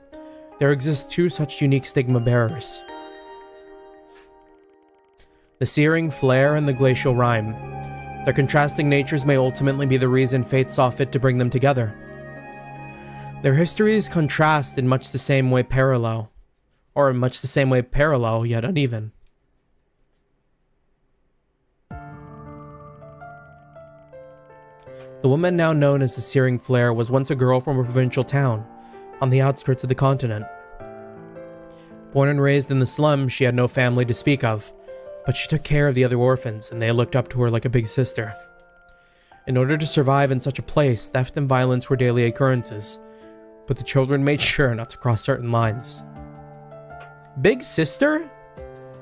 there exist 2 such unique stigma bearers. The searing flare and the glacial rime. Their contrasting natures may ultimately be the reason fate saw fit to bring them together. Their histories contrast in much the same way parallel, yet uneven. The woman now known as the Searing Flare was once a girl from a provincial town, on the outskirts of the continent. Born and raised in the slums, she had no family to speak of, but she took care of the other orphans, and they looked up to her like a big sister. In order to survive in such a place, theft and violence were daily occurrences, but the children made sure not to cross certain lines. Big sister?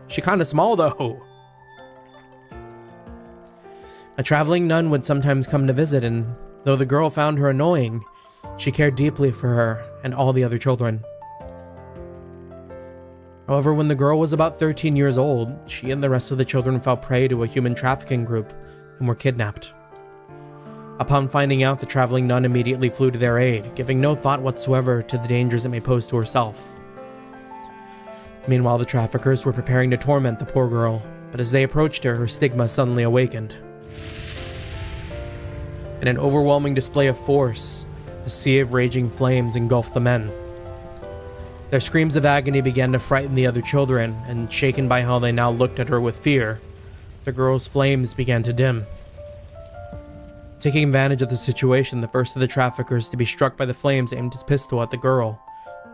She kinda small though. A traveling nun would sometimes come to visit, and though the girl found her annoying, she cared deeply for her and all the other children. However, when the girl was about 13 years old, she and the rest of the children fell prey to a human trafficking group and were kidnapped. Upon finding out, the traveling nun immediately flew to their aid, giving no thought whatsoever to the dangers it may pose to herself. Meanwhile, the traffickers were preparing to torment the poor girl, but as they approached her, her stigma suddenly awakened. In an overwhelming display of force, a sea of raging flames engulfed the men. Their screams of agony began to frighten the other children, and shaken by how they now looked at her with fear, the girl's flames began to dim. Taking advantage of the situation, the first of the traffickers to be struck by the flames aimed his pistol at the girl,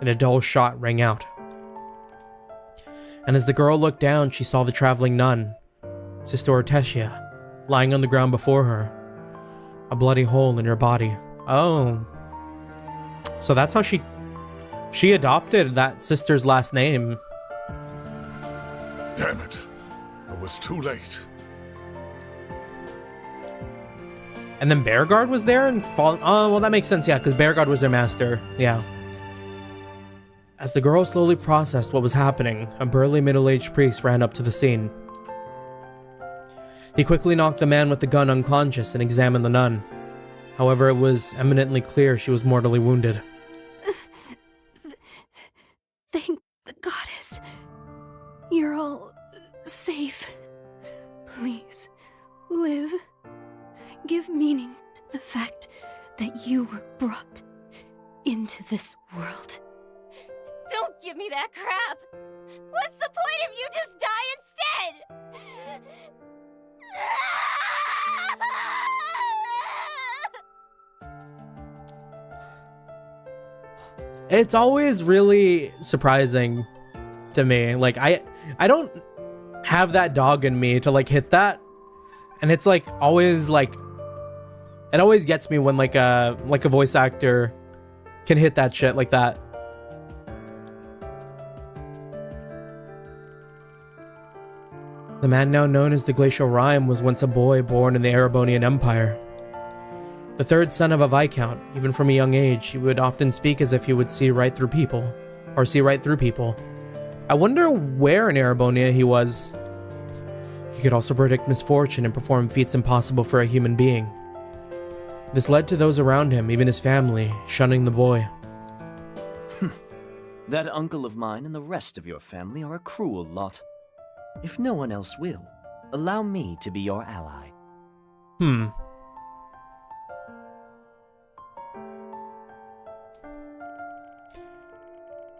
and a dull shot rang out. And as the girl looked down, she saw the traveling nun, Sister Ortesia, lying on the ground before her, a bloody hole in her body. Oh. So that's how she adopted that sister's last name. Damn it. I was too late. And then Bearguard was there and fallen. Oh, well, that makes sense, yeah, because Bearguard was their master. Yeah. As the girl slowly processed what was happening, a burly middle-aged priest ran up to the scene. He quickly knocked the man with the gun unconscious and examined the nun. However, it was eminently clear she was mortally wounded. Thank the goddess. You're all safe. Please, live. Give meaning to the fact that you were brought into this world. Don't give me that crap! What's the point if you just die instead? It's always really surprising to me. Like, I don't have that dog in me to like hit that. And it's like always like, it always gets me when like a voice actor can hit that shit like that. The man now known as the Glacial Rime was once a boy born in the Erebonian Empire. The third son of a Viscount, even from a young age, he would often speak as if he would see right through people. I wonder where in Erebonia he was. He could also predict misfortune and perform feats impossible for a human being. This led to those around him, even his family, shunning the boy. That uncle of mine and the rest of your family are a cruel lot. If no one else will, allow me to be your ally.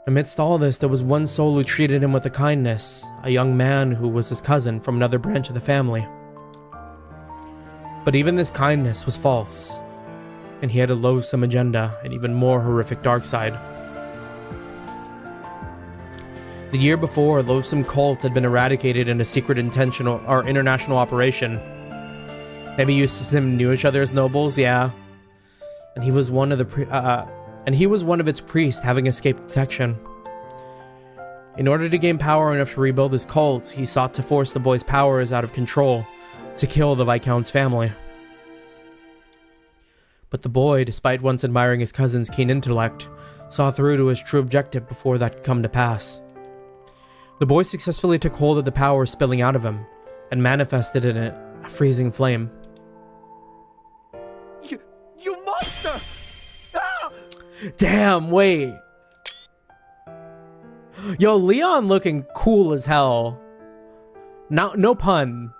Amidst all this, there was one soul who treated him with a kindness, a young man who was his cousin from another branch of the family. But even this kindness was false, and he had a loathsome agenda, an even more horrific dark side. The year before, a loathsome cult had been eradicated in a secret international operation. Maybe Eustace knew each other as nobles, yeah. And he was one of its priests, having escaped detection. In order to gain power enough to rebuild his cult, he sought to force the boy's powers out of control, to kill the Viscount's family. But the boy, despite once admiring his cousin's keen intellect, saw through to his true objective before that could come to pass. The boy successfully took hold of the power spilling out of him, and manifested in it a freezing flame. You monster! Ah! Damn, wait. Yo, Leon looking cool as hell. No pun.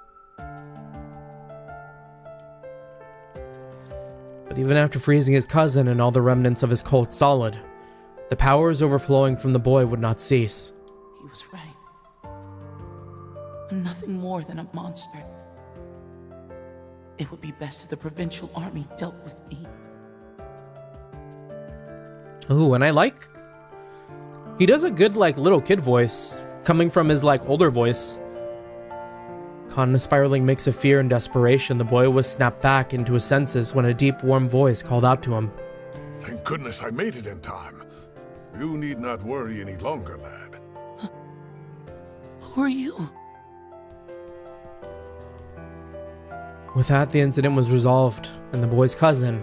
But even after freezing his cousin and all the remnants of his cult solid, the powers overflowing from the boy would not cease. He was right. I'm nothing more than a monster. It would be best if the provincial army dealt with me. Ooh, and he does a good, little kid voice, coming from his, older voice. Caught in a spiraling mix of fear and desperation, the boy was snapped back into his senses when a deep, warm voice called out to him. Thank goodness I made it in time. You need not worry any longer, lad. Who are you? With that, the incident was resolved, and the boy's cousin,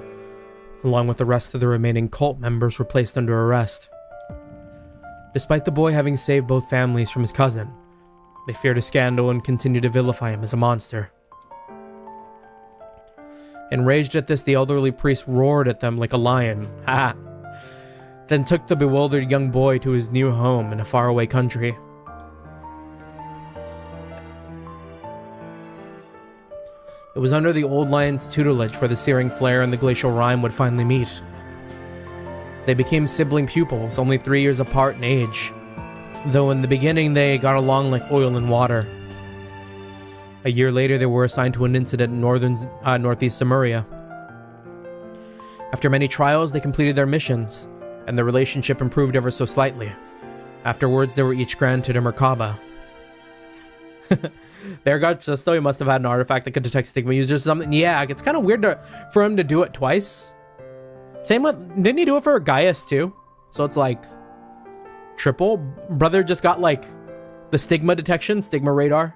along with the rest of the remaining cult members, were placed under arrest. Despite the boy having saved both families from his cousin, they feared a scandal and continued to vilify him as a monster. Enraged at this, the elderly priest roared at them like a lion, then took the bewildered young boy to his new home in a faraway country. It was under the old lion's tutelage where the searing flare and the glacial rime would finally meet. They became sibling pupils, only 3 years apart in age, though in the beginning they got along like oil and water. A year later, they were assigned to an incident in northeast Zemuria. After many trials, they completed their missions, and their relationship improved ever so slightly. Afterwards, they were each granted a Merkaba. Bear got just though he must have had an artifact that could detect stigma users or something. Yeah, it's kind of weird for him to do it twice. Same with, didn't he do it for Gaius too? So it's triple. Brother just got the stigma detection, stigma radar.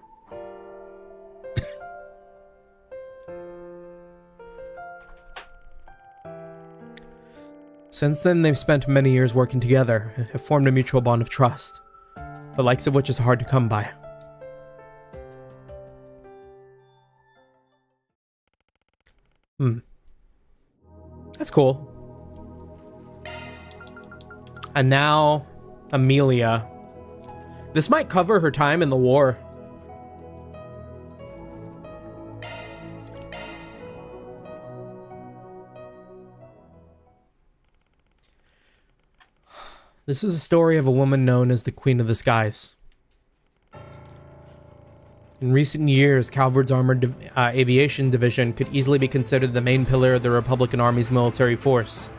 Since then, they've spent many years working together and have formed a mutual bond of trust, the likes of which is hard to come by. That's cool. And now, Amelia. This might cover her time in the war. This is a story of a woman known as the Queen of the Skies. In recent years, Calvard's Armored Aviation Division could easily be considered the main pillar of the Republican Army's military force.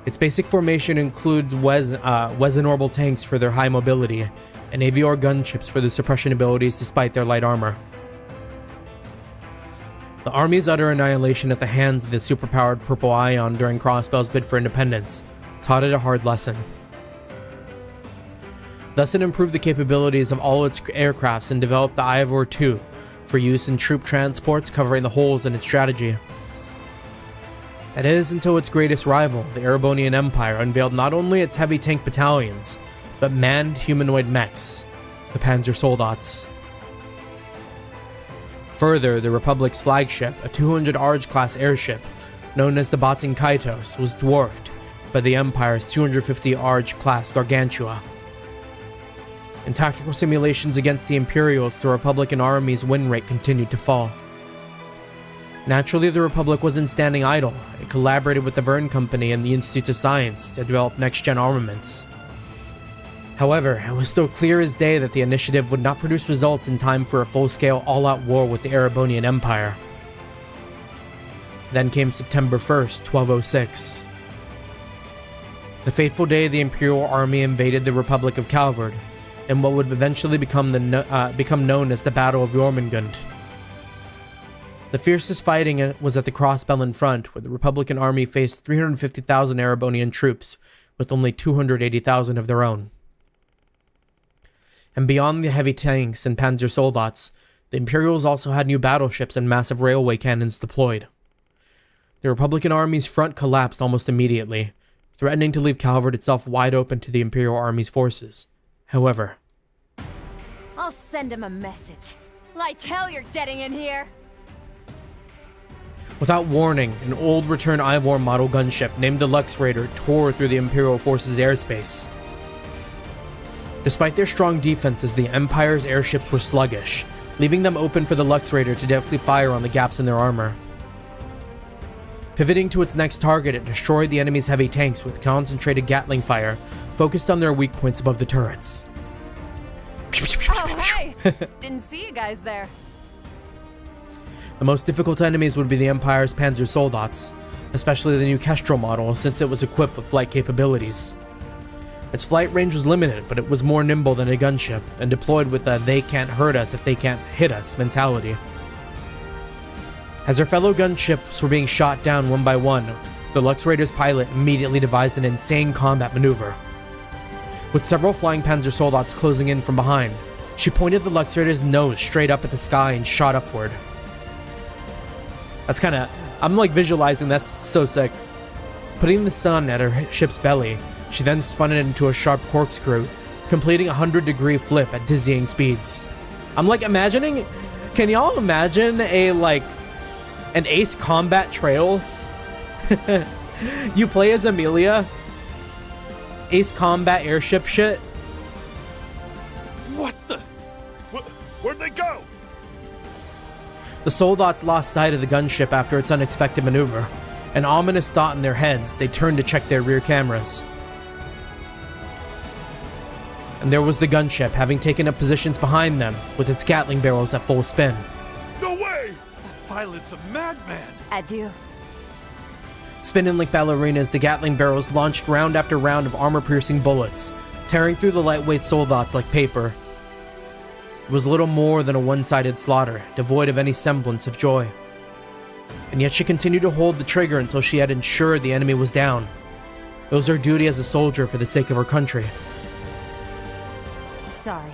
Its basic formation includes Wezenorbital tanks for their high mobility, and Avior gunships for their suppression abilities despite their light armor. The Army's utter annihilation at the hands of the superpowered Purple Ion during Crossbell's bid for independence taught it a hard lesson. Thus, it improved the capabilities of all its aircrafts and developed the Ivor II for use in troop transports, covering the holes in its strategy. That is until its greatest rival, the Erebonian Empire, unveiled not only its heavy tank battalions, but manned humanoid mechs, the Panzer Soldats. Further, the Republic's flagship, a 200 Arge-class airship, known as the Baten Kaitos, was dwarfed by the Empire's 250 Arge-class Gargantua. In tactical simulations against the Imperials, the Republican army's win rate continued to fall. Naturally, the Republic wasn't standing idle. It collaborated with the Verne Company and the Institute of Science to develop next-gen armaments. However, it was still clear as day that the initiative would not produce results in time for a full-scale all-out war with the Erebonian Empire. Then came September 1st, 1206. The fateful day the Imperial Army invaded the Republic of Calvard, in what would eventually become known as the Battle of Jormungand. The fiercest fighting was at the Crossbellin front, where the Republican army faced 350,000 Erebonian troops, with only 280,000 of their own. And beyond the heavy tanks and Panzer Soldats, the Imperials also had new battleships and massive railway cannons deployed. The Republican army's front collapsed almost immediately, threatening to leave Calvard itself wide open to the Imperial Army's forces. However, I'll send him a message. Like hell you're getting in here! without warning, an old Return Ivor model gunship named the Lux Raider tore through the Imperial forces' airspace. Despite their strong defenses, the Empire's airships were sluggish, leaving them open for the Lux Raider to deftly fire on the gaps in their armor. Pivoting to its next target, it destroyed the enemy's heavy tanks with concentrated Gatling fire, focused on their weak points above the turrets. Oh, hey! Didn't see you guys there. The most difficult enemies would be the Empire's Panzer Soldats, especially the new Kestrel model, since it was equipped with flight capabilities. Its flight range was limited, but it was more nimble than a gunship, and deployed with a "they can't hurt us if they can't hit us" mentality. As their fellow gunships were being shot down one by one, the Lux Raider's pilot immediately devised an insane combat maneuver. With several flying Panzer Soldats closing in from behind, she pointed the Lux Raider's nose straight up at the sky and shot upward. I'm like visualizing, that's so sick. Putting the sun at her ship's belly, she then spun it into a sharp corkscrew, completing a 100-degree flip at dizzying speeds. I'm like imagining, can y'all imagine an Ace Combat Trails? You play as Amelia? Ace Combat airship shit? What the? Where'd they go? The Soldats lost sight of the gunship after its unexpected maneuver. An ominous thought in their heads, they turned to check their rear cameras. And there was the gunship, having taken up positions behind them, with its Gatling barrels at full spin. No way! Pilot's a madman! Adieu. Spinning like ballerinas, the Gatling barrels launched round after round of armor-piercing bullets, tearing through the lightweight Soldats like paper. It was little more than a one-sided slaughter, devoid of any semblance of joy. And yet she continued to hold the trigger until she had ensured the enemy was down. It was her duty as a soldier for the sake of her country. Sorry,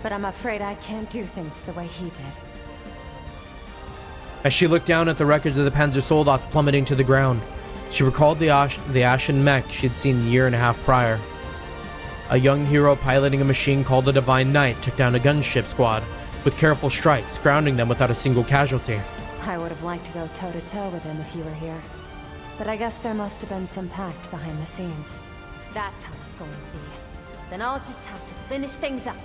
but I'm afraid I can't do things the way he did. As she looked down at the wreckage of the Panzer Soldats plummeting to the ground, she recalled the ashen mech she'd seen a year and a half prior. A young hero piloting a machine called the Divine Knight took down a gunship squad with careful strikes, grounding them without a single casualty. I would have liked to go toe-to-toe with him if you were here. But I guess there must have been some pact behind the scenes. If that's how it's going to be, then I'll just have to finish things up.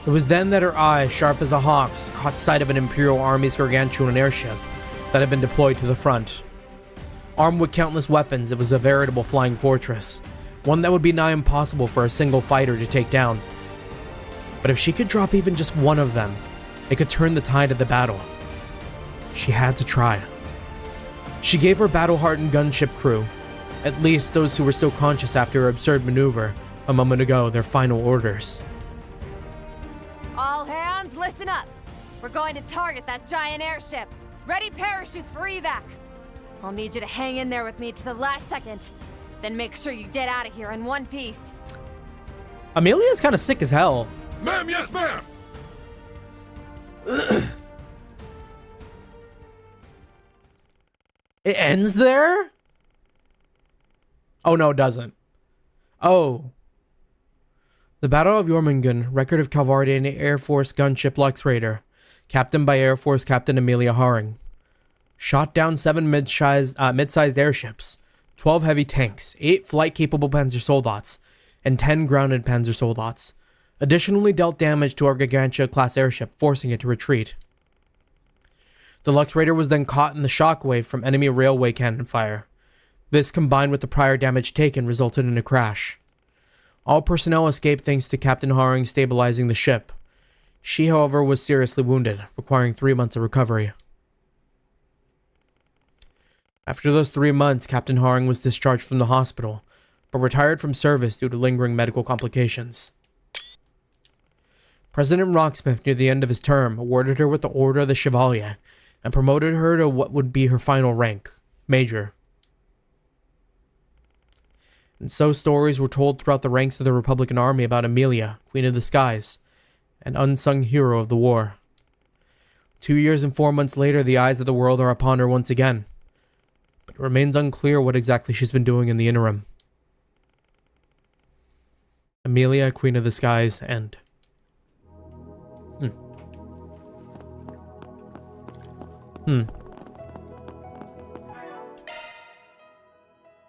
It was then that her eye, sharp as a hawk's, caught sight of an Imperial Army's gargantuan airship that had been deployed to the front. Armed with countless weapons, it was a veritable flying fortress, one that would be nigh impossible for a single fighter to take down. But if she could drop even just one of them, it could turn the tide of the battle. She had to try. She gave her battle-hardened gunship crew, at least those who were still conscious after her absurd maneuver a moment ago, their final orders. All hands, listen up! We're going to target that giant airship! Ready parachutes for evac! I'll need you to hang in there with me to the last second. Then make sure you get out of here in one piece. Amelia's kind of sick as hell. Ma'am, yes ma'am! It ends there? Oh, no, it doesn't. Oh. The Battle of Jormungand, record of Calvardian Air Force gunship Lux Raider, captained by Air Force Captain Amelia Haring. Shot down 7 mid-sized airships, 12 heavy tanks, 8 flight-capable Panzersoldats, and 10 grounded Panzersoldats. Additionally dealt damage to our Gargantua-class airship, forcing it to retreat. The Lux Raider was then caught in the shockwave from enemy railway cannon fire. This, combined with the prior damage taken, resulted in a crash. All personnel escaped thanks to Captain Haring stabilizing the ship. She, however, was seriously wounded, requiring 3 months of recovery. After those 3 months, Captain Haring was discharged from the hospital, but retired from service due to lingering medical complications. President Rocksmith, near the end of his term, awarded her with the Order of the Chevalier and promoted her to what would be her final rank, Major. And so stories were told throughout the ranks of the Republican Army about Amelia, Queen of the Skies, an unsung hero of the war. 2 years and 4 months later, the eyes of the world are upon her once again, but it remains unclear what exactly she's been doing in the interim. Amelia, Queen of the Skies, end.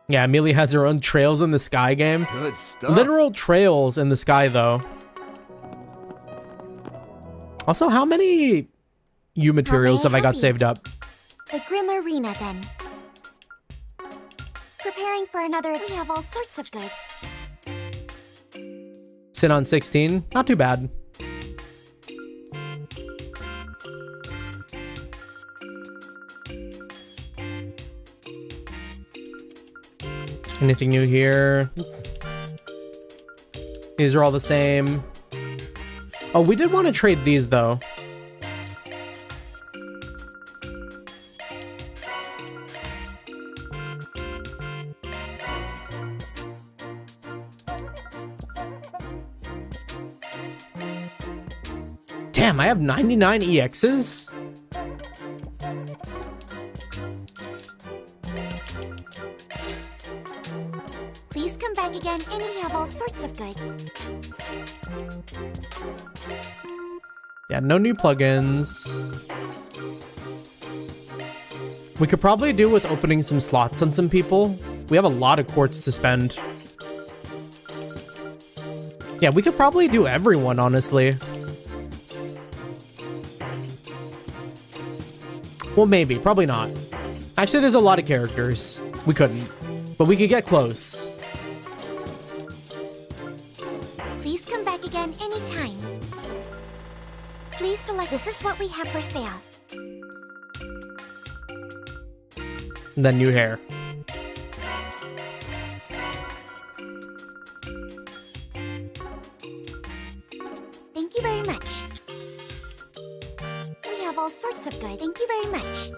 Yeah, Amelia has her own Trails in the Sky game. Good stuff. Literal trails in the sky, though. Also, how many U materials have I got saved up? The Grim Arena, then. Preparing for another, we have all sorts of goods. Sit on 16. Not too bad. Anything new here? These are all the same. Oh, we did want to trade these, though. Damn, I have 99 EXs? Please come back again, and we have all sorts of goods. Yeah, no new plugins. We could probably do with opening some slots on some people. We have a lot of quartz to spend. Yeah, we could probably do everyone, honestly. Well, maybe. Probably not. Actually, there's a lot of characters. We couldn't. But we could get close. Please come back again anytime. Please select. This is what we have for sale. And then new hair. Thank you very much. We have all sorts of goods. Thank you very much.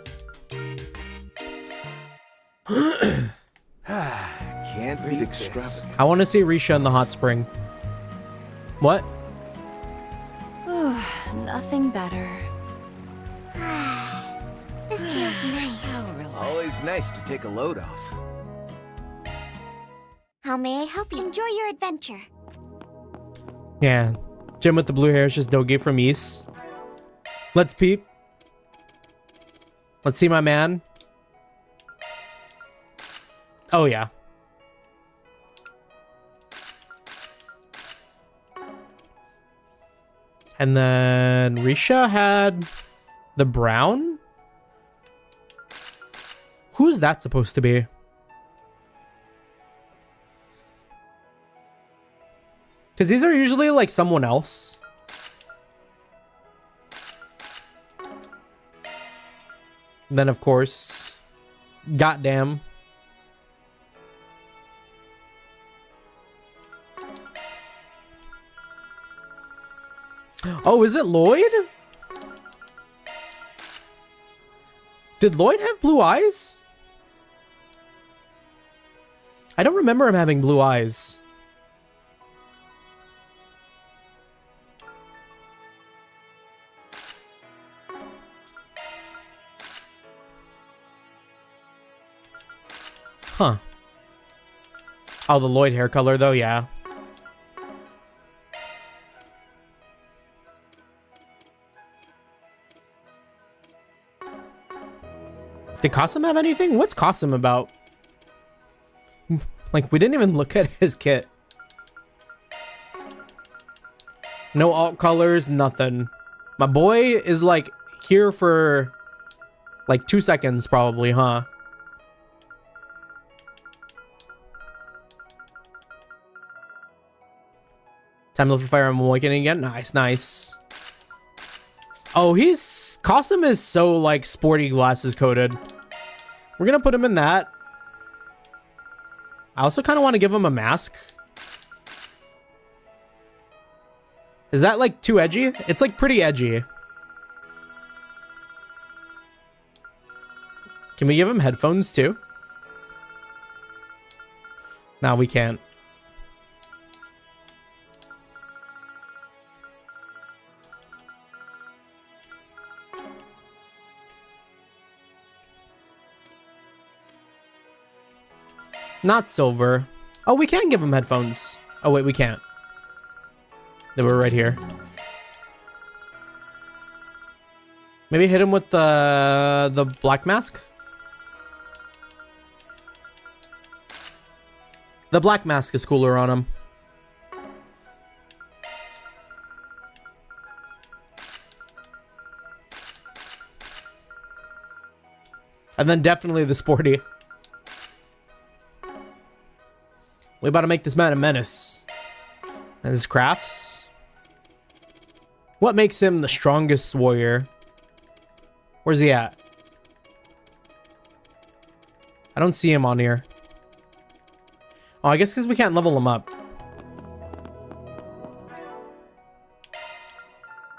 Can't beat this. I want to see Risha in the hot spring. What? Nothing better. This feels nice. Always nice to take a load off. How may I help you? Enjoy your adventure. Yeah. Jim with the blue hair is just Dogi from East. Let's peep. Let's see my man. Oh, yeah. And then Risha had the brown? Who's that supposed to be? Because these are usually like someone else. Then, of course, goddamn. Oh, is it Lloyd? Did Lloyd have blue eyes? I don't remember him having blue eyes. Huh. Oh, the Lloyd hair color, though, yeah. Did Qasim have anything? What's Qasim about? Like, we didn't even look at his kit. No alt colors, nothing. My boy is, like, here for, like, 2 seconds, probably, huh? Time to live for Fire Emblem Awakening again. Nice, nice. Oh, Qasim is so, like, sporty glasses coated. We're gonna put him in that. I also kind of want to give him a mask. Is that, like, too edgy? It's, like, pretty edgy. Can we give him headphones, too? No, we can't. Not silver. Oh, we can give him headphones. Oh, wait, we can't. They were right here. Maybe hit him with the black mask? The black mask is cooler on him. And then definitely the sporty. We about to make this man a menace. And his crafts. What makes him the strongest warrior? Where's he at? I don't see him on here. Oh, I guess because we can't level him up.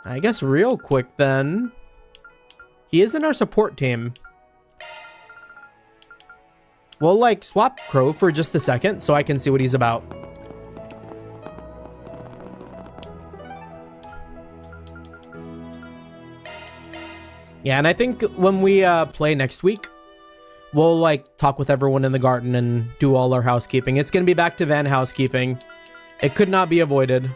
I guess real quick then. He is in our support team. We'll, like, swap Crow for just a second so I can see what he's about. Yeah, and I think when we play next week, we'll, like, talk with everyone in the garden and do all our housekeeping. It's going to be back to van housekeeping. It could not be avoided.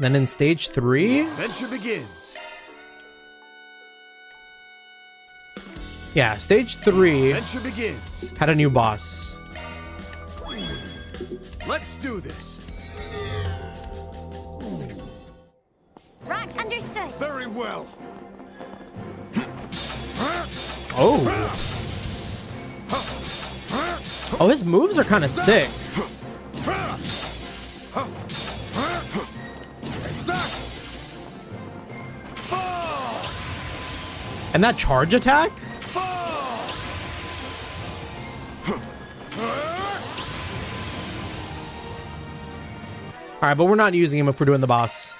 Then in stage 3... Adventure begins. Yeah, stage 3 Adventure begins. had a new boss. Let's do this. Right, understood. Very well. Oh. Oh, his moves are kind of sick. And that charge attack? Alright, but we're not using him if we're doing the boss.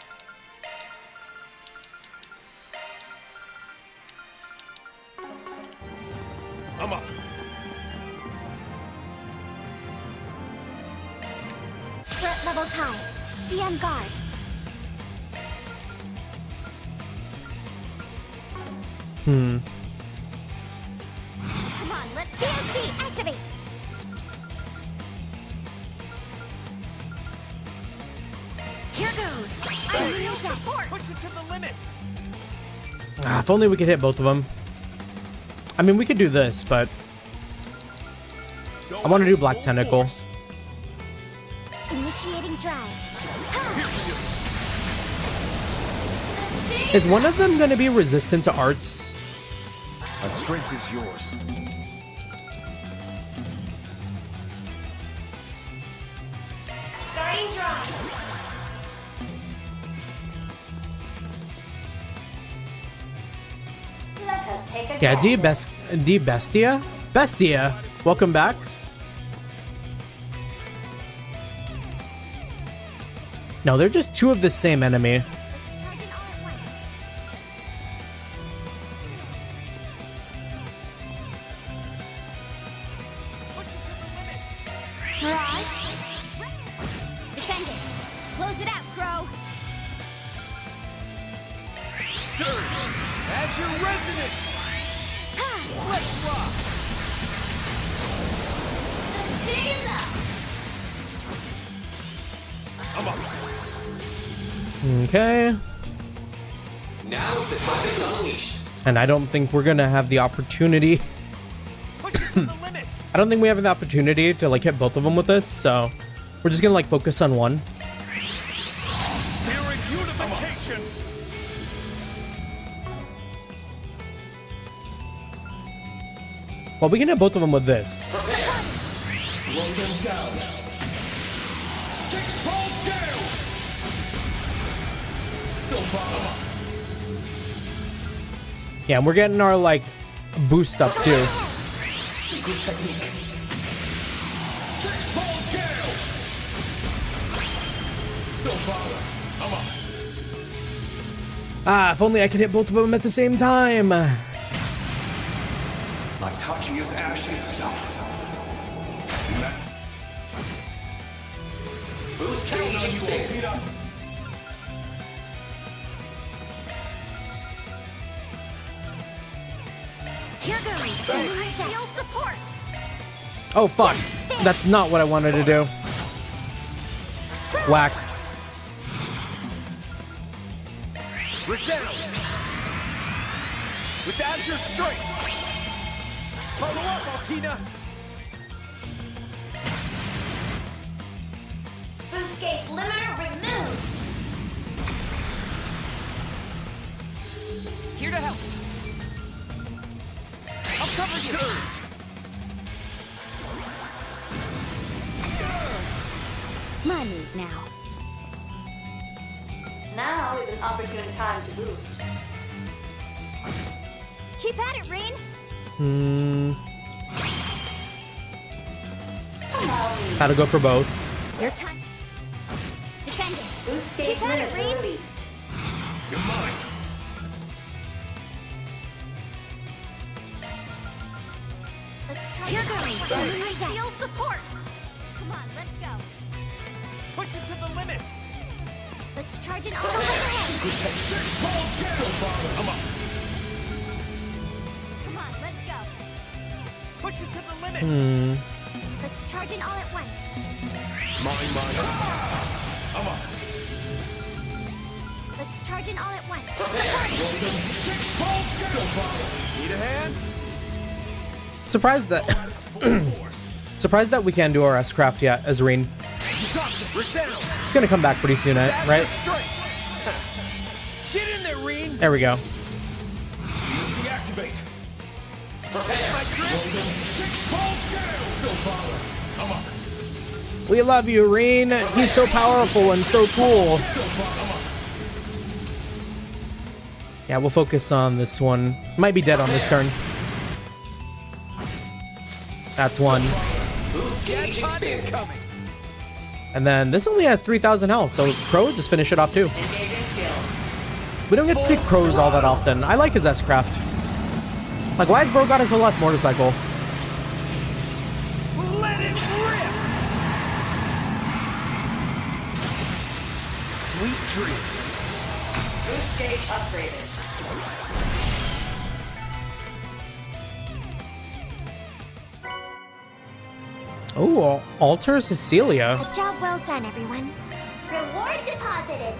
I'm up. Threat levels high. Be on guard. Hmm. Come on, let's DSC activate. Here goes. I real support. Push it to the limit. Ah, if only we could hit both of them. I mean, we could do this, but I want to do Black Tentacle. Initiating drive. Is one of them going to be resistant to arts? My strength is yours. Starting drive. Let us take a Yeah, gander. Bestia? Bestia, welcome back. No, they're just two of the same enemy. Mirage. Defend it. Close it out, Crow. surge as your resonance. Let's rock. Come on. Okay. Now the time is unleashed. And I don't think we're gonna have the opportunity. I don't think we have the opportunity to like hit both of them with this, so we're just gonna like focus on one. Spirit unification. Well, we can hit both of them with this. Blow them down. Six-fold gale. Yeah, and we're getting our like boost up too. Secret technique. Six-fold gale. Don't bother. Come on. Ah, if only I could hit both of them at the same time. Like touching his ash itself. Boost cage expanded. Here goes. Ideal support. Oh fuck. That's not what I wanted to do. Whack. Resound. With Azure Strength. Follow up, Altina. Boost gauge limiter removed. Here to help. I'll cover you. Surge. My move now. Now is an opportune time to boost. Keep at it, Rean. How to go for both. Your time. Defend it. Boost gauge Keep at it, limiter Rean. released. You're mine. Let's try. Here goes. Ideal support. Come on, let's go. Push it to the limit. Let's charge it all the way ahead. Six-fold gale. Come on. Come on, let's go. Push it to the limit. Let's charge it all at once. Mine. Come on. Let's charge it all at once. Six-fold gale. Need a hand? Surprised that surprised that we can't do our S-craft yet as Rean. It's gonna come back pretty soon, right? Get in there, Rean. There we go. CC activate. That's my trick. Six-fold gale. Come on. We love you, Rean. He's so powerful and so cool. Yeah, we'll focus on this one. Might be dead on this turn. That's one. Boost cage expanded. And then this only has 3,000 health, so Crow just finish it off too. We don't get to see Crows all that often. I like his S-craft. Like, why has bro got his whole ass motorcycle? Let it rip. Sweet dreams. Boost gauge upgraded. Oh, Alter Cecilia. A job well done, everyone. Reward deposited.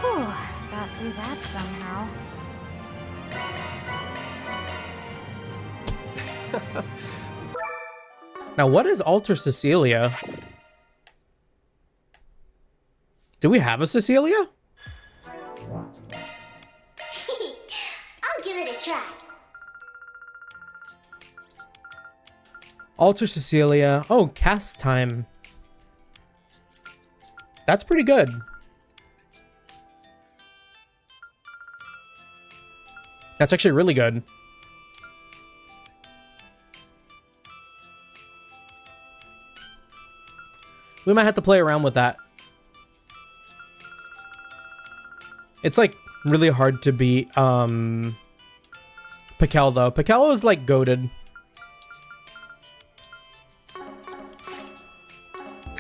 Whew, got through that somehow. Now, what is Alter Cecilia? Do we have a Cecilia? I'll give it a try. Alter Cecilia. Oh, cast time. That's pretty good. That's actually really good. We might have to play around with that. It's like really hard to beat Pakel though. Pakel is like goated.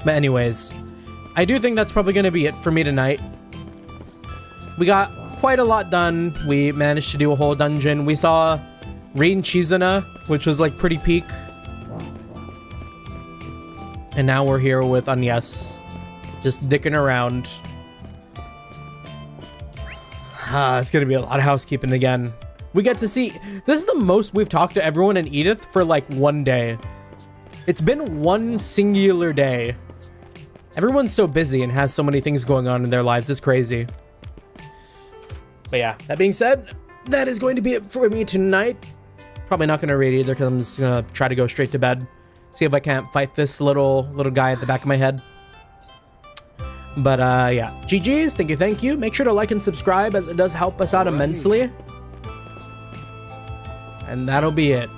But anyways, I do think that's probably going to be it for me tonight. We got quite a lot done. We managed to do a whole dungeon. We saw Rean Chizuna, which was like pretty peak. And now we're here with Agnes, just dicking around. It's gonna be a lot of housekeeping again. We get to see, this is the most we've talked to everyone in Edith for like one day. It's been one singular day. Everyone's so busy and has so many things going on in their lives. It's crazy. But yeah, that being said, that is going to be it for me tonight. Probably not gonna raid either because I'm just gonna try to go straight to bed. See if I can't fight this little guy at the back of my head. But yeah, GG's, thank you. Make sure to like and subscribe as it does help us out immensely. And that'll be it.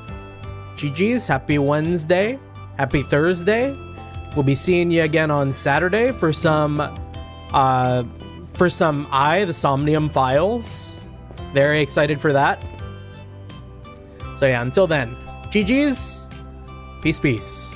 GG's, happy Wednesday, happy Thursday. We'll be seeing you again on Saturday for some the Somnium Files. Very excited for that. So yeah, until then, GG's, peace.